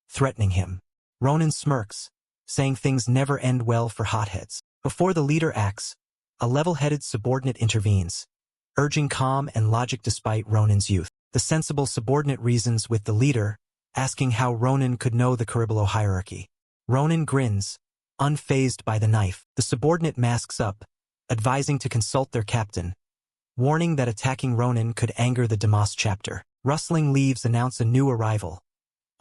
threatening him. Ronin smirks, saying things never end well for hotheads. Before the leader acts, a level-headed subordinate intervenes, urging calm and logic despite Ronin's youth. The sensible subordinate reasons with the leader, asking how Ronin could know the Caribolo hierarchy. Ronin grins, unfazed by the knife. The subordinate masks up, advising to consult their captain, warning that attacking Ronin could anger the Damas chapter. Rustling leaves announce a new arrival.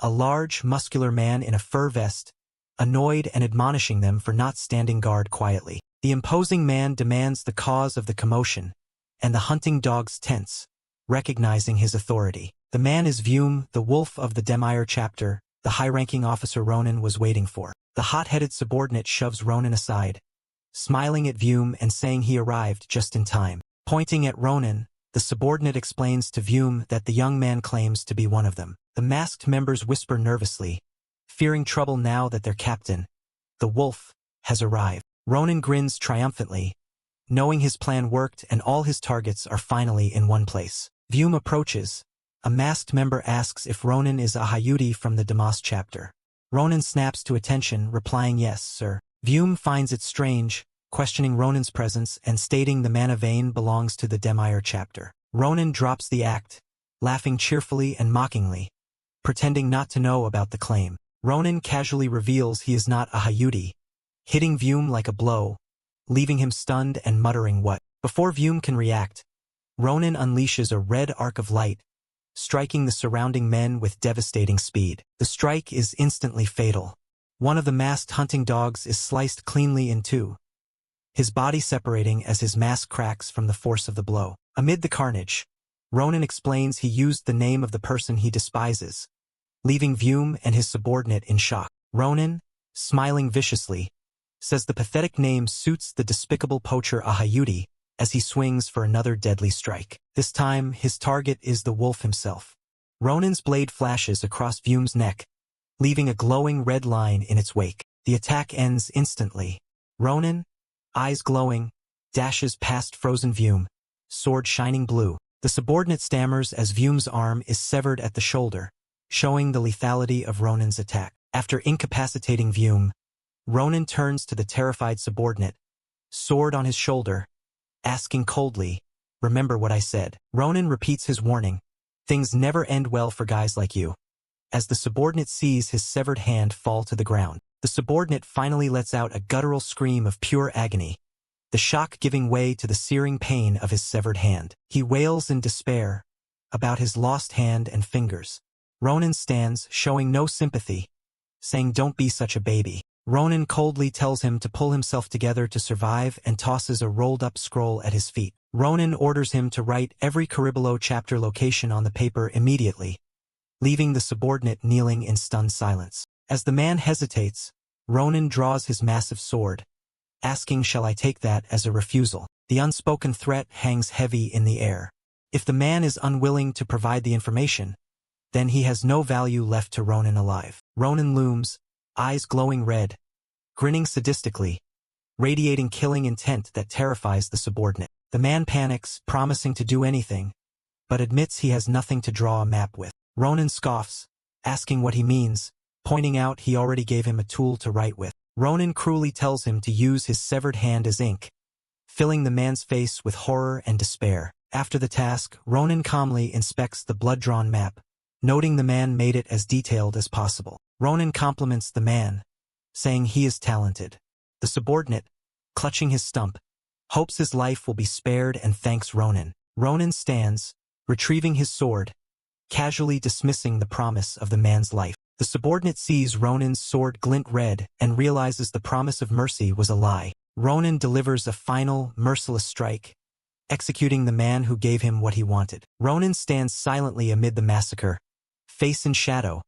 A large, muscular man in a fur vest, annoyed and admonishing them for not standing guard quietly. The imposing man demands the cause of the commotion, and the hunting dogs tense, recognizing his authority. The man is Vume, the wolf of the Demire chapter, the high-ranking officer Ronin was waiting for. The hot-headed subordinate shoves Ronin aside, smiling at Vume and saying he arrived just in time. Pointing at Ronin, the subordinate explains to Vume that the young man claims to be one of them. The masked members whisper nervously, fearing trouble now that their captain, the wolf, has arrived. Ronin grins triumphantly, knowing his plan worked and all his targets are finally in one place. Vume approaches. A masked member asks if Ronin is a Hayuti from the Damas chapter. Ronin snaps to attention, replying yes, sir. Vume finds it strange, questioning Ronin's presence and stating the mana vein belongs to the Demire chapter. Ronin drops the act, laughing cheerfully and mockingly, pretending not to know about the claim. Ronin casually reveals he is not a Hayuti, hitting Vume like a blow, leaving him stunned and muttering what. Before Vume can react, Ronin unleashes a red arc of light, striking the surrounding men with devastating speed. The strike is instantly fatal. One of the masked hunting dogs is sliced cleanly in two, his body separating as his mask cracks from the force of the blow. Amid the carnage, Ronin explains he used the name of the person he despises, leaving Vume and his subordinate in shock. Ronin, smiling viciously, says the pathetic name suits the despicable poacher Ahayuti as he swings for another deadly strike. This time, his target is the wolf himself. Ronin's blade flashes across Vume's neck, leaving a glowing red line in its wake. The attack ends instantly. Ronin, eyes glowing, dashes past frozen Vume, sword shining blue. The subordinate stammers as Vume's arm is severed at the shoulder, showing the lethality of Ronin's attack. After incapacitating Vume, Ronin turns to the terrified subordinate, sword on his shoulder, asking coldly, "Remember what I said." Ronin repeats his warning, "Things never end well for guys like you." As the subordinate sees his severed hand fall to the ground, the subordinate finally lets out a guttural scream of pure agony, the shock giving way to the searing pain of his severed hand. He wails in despair about his lost hand and fingers. Ronin stands, showing no sympathy, saying, "Don't be such a baby." Ronin coldly tells him to pull himself together to survive and tosses a rolled-up scroll at his feet. Ronin orders him to write every Caribolo chapter location on the paper immediately, leaving the subordinate kneeling in stunned silence. As the man hesitates, Ronin draws his massive sword, asking, "Shall I take that as a refusal?" The unspoken threat hangs heavy in the air. If the man is unwilling to provide the information, then he has no value left to Ronin alive. Ronin looms, eyes glowing red, grinning sadistically, radiating killing intent that terrifies the subordinate. The man panics, promising to do anything, but admits he has nothing to draw a map with. Ronin scoffs, asking what he means, pointing out he already gave him a tool to write with. Ronin cruelly tells him to use his severed hand as ink, filling the man's face with horror and despair. After the task, Ronin calmly inspects the blood-drawn map, noting the man made it as detailed as possible. Ronin compliments the man, saying he is talented. The subordinate, clutching his stump, hopes his life will be spared and thanks Ronin. Ronin stands, retrieving his sword, casually dismissing the promise of the man's life. The subordinate sees Ronin's sword glint red and realizes the promise of mercy was a lie. Ronin delivers a final, merciless strike, executing the man who gave him what he wanted. Ronin stands silently amid the massacre, face in shadow,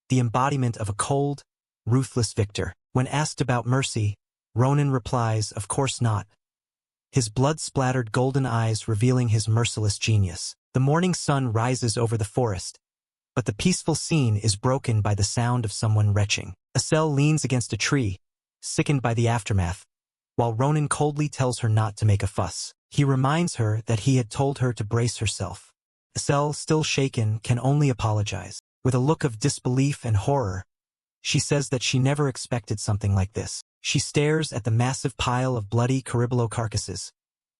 the embodiment of a cold, ruthless victor. When asked about mercy, Ronin replies, of course not. His blood-splattered golden eyes revealing his merciless genius. The morning sun rises over the forest, but the peaceful scene is broken by the sound of someone retching. Asel leans against a tree, sickened by the aftermath, while Ronin coldly tells her not to make a fuss. He reminds her that he had told her to brace herself. Asel, still shaken, can only apologize. With a look of disbelief and horror, she says that she never expected something like this. She stares at the massive pile of bloody Caribolo carcasses,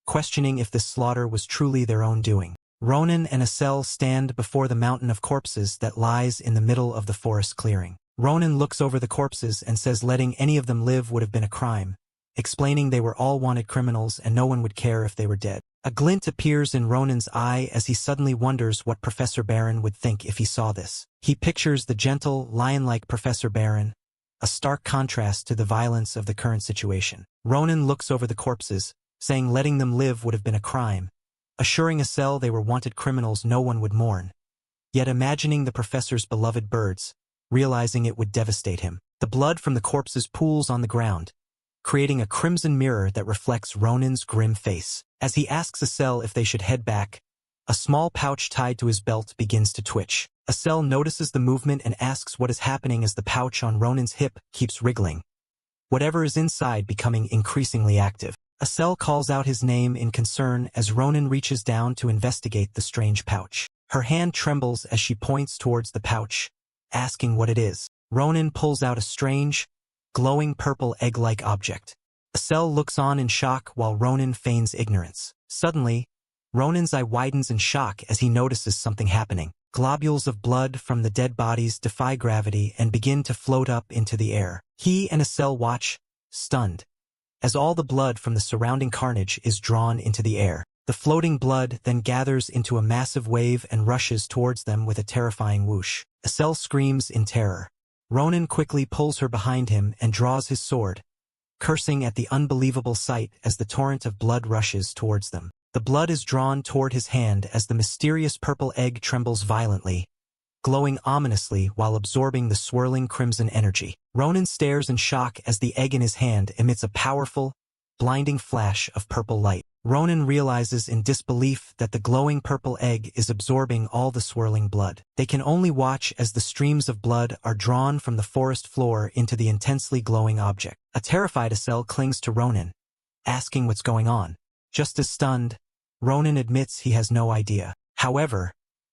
questioning if this slaughter was truly their own doing. Ronin and Asel stand before the mountain of corpses that lies in the middle of the forest clearing. Ronin looks over the corpses and says letting any of them live would have been a crime, explaining they were all wanted criminals and no one would care if they were dead. A glint appears in Ronin's eye as he suddenly wonders what Professor Baron would think if he saw this. He pictures the gentle, lion-like Professor Baron, a stark contrast to the violence of the current situation. Ronin looks over the corpses, saying letting them live would have been a crime, assuring Asel they were wanted criminals no one would mourn, yet imagining the professor's beloved birds, realizing it would devastate him. The blood from the corpses pools on the ground, creating a crimson mirror that reflects Ronin's grim face. As he asks Asel if they should head back, a small pouch tied to his belt begins to twitch. Asel notices the movement and asks what is happening as the pouch on Ronin's hip keeps wriggling, whatever is inside becoming increasingly active. Asel calls out his name in concern as Ronin reaches down to investigate the strange pouch. Her hand trembles as she points towards the pouch, asking what it is. Ronin pulls out a strange, glowing purple egg-like object. Asel looks on in shock while Ronin feigns ignorance. Suddenly, Ronin's eye widens in shock as he notices something happening. Globules of blood from the dead bodies defy gravity and begin to float up into the air. He and Asel watch, stunned, as all the blood from the surrounding carnage is drawn into the air. The floating blood then gathers into a massive wave and rushes towards them with a terrifying whoosh. Asel screams in terror. Ronin quickly pulls her behind him and draws his sword, cursing at the unbelievable sight as the torrent of blood rushes towards them. The blood is drawn toward his hand as the mysterious purple egg trembles violently, glowing ominously while absorbing the swirling crimson energy. Ronin stares in shock as the egg in his hand emits a powerful, blinding flash of purple light. Ronin realizes in disbelief that the glowing purple egg is absorbing all the swirling blood. They can only watch as the streams of blood are drawn from the forest floor into the intensely glowing object. A terrified Asel clings to Ronin, asking what's going on. Just as stunned, Ronin admits he has no idea. However,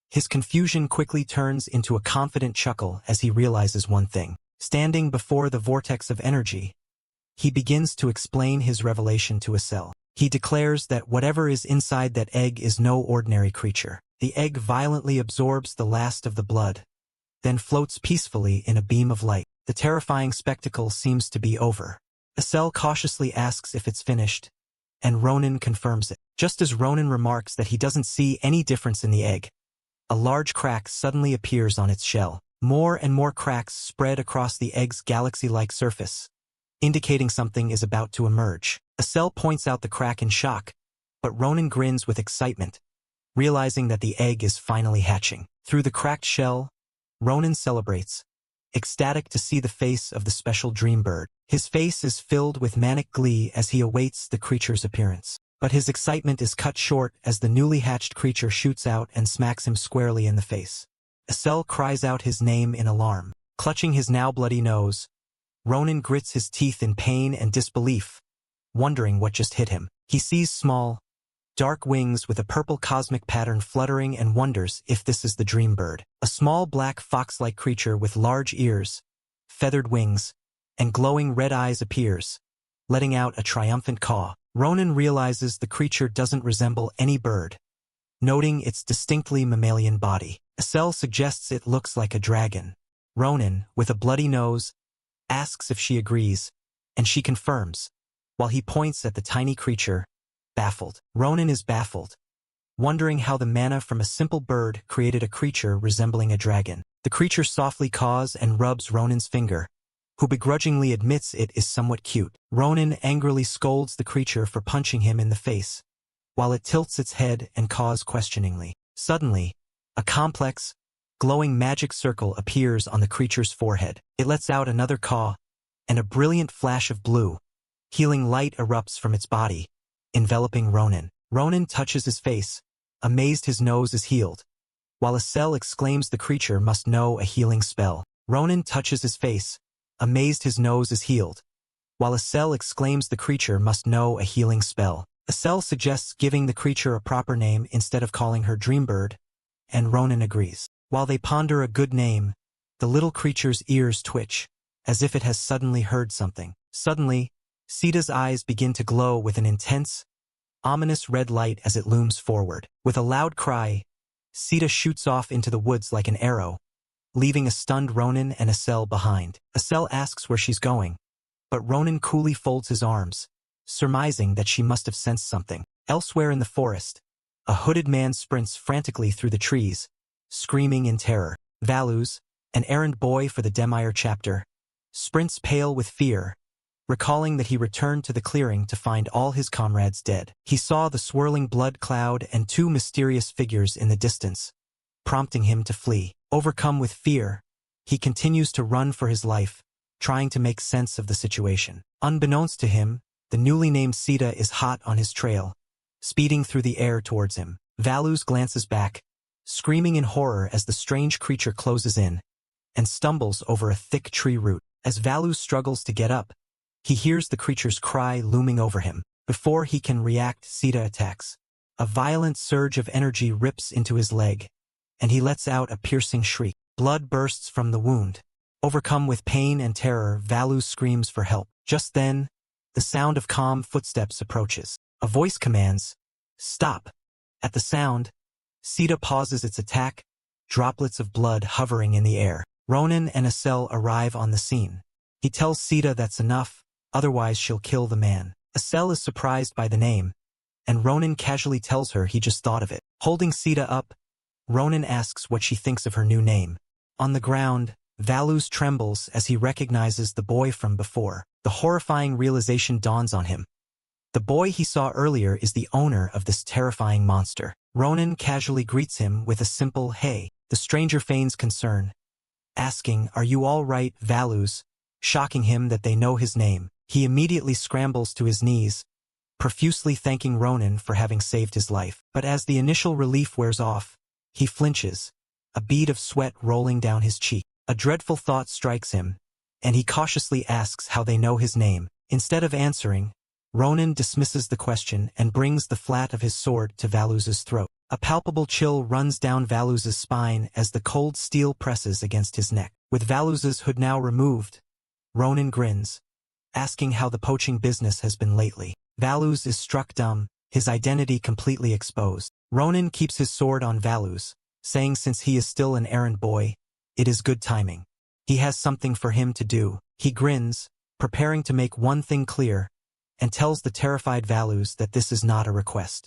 his confusion quickly turns into a confident chuckle as he realizes one thing. Standing before the vortex of energy, he begins to explain his revelation to Asel. He declares that whatever is inside that egg is no ordinary creature. The egg violently absorbs the last of the blood, then floats peacefully in a beam of light. The terrifying spectacle seems to be over. Asel cautiously asks if it's finished, and Ronin confirms it. Just as Ronin remarks that he doesn't see any difference in the egg, a large crack suddenly appears on its shell. More and more cracks spread across the egg's galaxy-like surface, indicating something is about to emerge. Asel points out the crack in shock, but Ronin grins with excitement, realizing that the egg is finally hatching. Through the cracked shell, Ronin celebrates, ecstatic to see the face of the special dream bird. His face is filled with manic glee as he awaits the creature's appearance. But his excitement is cut short as the newly hatched creature shoots out and smacks him squarely in the face. Asel cries out his name in alarm. Clutching his now bloody nose, Ronin grits his teeth in pain and disbelief, wondering what just hit him. He sees small, dark wings with a purple cosmic pattern fluttering and wonders if this is the dream bird. A small black fox-like creature with large ears, feathered wings, and glowing red eyes appears, letting out a triumphant caw. Ronin realizes the creature doesn't resemble any bird, noting its distinctly mammalian body. Asel suggests it looks like a dragon. Ronin, with a bloody nose, asks if she agrees, and she confirms, while he points at the tiny creature, baffled. Ronin is baffled, wondering how the mana from a simple bird created a creature resembling a dragon. The creature softly caws and rubs Ronin's finger, who begrudgingly admits it is somewhat cute. Ronin angrily scolds the creature for punching him in the face, while it tilts its head and caws questioningly. Suddenly, a complex, glowing magic circle appears on the creature's forehead. It lets out another caw, and a brilliant flash of blue, healing light erupts from its body, enveloping Ronin. Ronin touches his face, amazed his nose is healed, while a cell exclaims the creature must know a healing spell. Ronin touches his face, amazed his nose is healed, while a cell exclaims the creature must know a healing spell. A cell suggests giving the creature a proper name instead of calling her Dreambird, and Ronin agrees. While they ponder a good name, the little creature's ears twitch, as if it has suddenly heard something. Suddenly, Sita's eyes begin to glow with an intense, ominous red light as it looms forward. With a loud cry, Sita shoots off into the woods like an arrow, leaving a stunned Ronin and Acel behind. Acel asks where she's going, but Ronin coolly folds his arms, surmising that she must have sensed something. Elsewhere in the forest, a hooded man sprints frantically through the trees, screaming in terror. Valuz, an errand boy for the Demire chapter, sprints pale with fear, recalling that he returned to the clearing to find all his comrades dead. He saw the swirling blood cloud and two mysterious figures in the distance, prompting him to flee. Overcome with fear, he continues to run for his life, trying to make sense of the situation. Unbeknownst to him, the newly named Sita is hot on his trail, speeding through the air towards him. Valuz glances back, screaming in horror as the strange creature closes in, and stumbles over a thick tree root. As Valuz struggles to get up, he hears the creature's cry looming over him. Before he can react, Sita attacks. A violent surge of energy rips into his leg, and he lets out a piercing shriek. Blood bursts from the wound. Overcome with pain and terror, Valuz screams for help. Just then, the sound of calm footsteps approaches. A voice commands, "Stop." At the sound, Sita pauses its attack, droplets of blood hovering in the air. Ronin and Acel arrive on the scene. He tells Sita that's enough, otherwise she'll kill the man. Acel is surprised by the name, and Ronin casually tells her he just thought of it. Holding Sita up, Ronin asks what she thinks of her new name. On the ground, Valuz trembles as he recognizes the boy from before. The horrifying realization dawns on him. The boy he saw earlier is the owner of this terrifying monster. Ronin casually greets him with a simple "Hey." The stranger feigns concern, asking, "Are you all right, Valuz?" Shocking him that they know his name. He immediately scrambles to his knees, profusely thanking Ronin for having saved his life. But as the initial relief wears off, he flinches, a bead of sweat rolling down his cheek. A dreadful thought strikes him, and he cautiously asks how they know his name. Instead of answering, Ronin dismisses the question and brings the flat of his sword to Valuz's throat. A palpable chill runs down Valuz's spine as the cold steel presses against his neck. With Valuz's hood now removed, Ronin grins, asking how the poaching business has been lately. Valuz is struck dumb, his identity completely exposed. Ronin keeps his sword on Valuz, saying since he is still an errand boy, it is good timing. He has something for him to do. He grins, preparing to make one thing clear, and tells the terrified Valuz that this is not a request.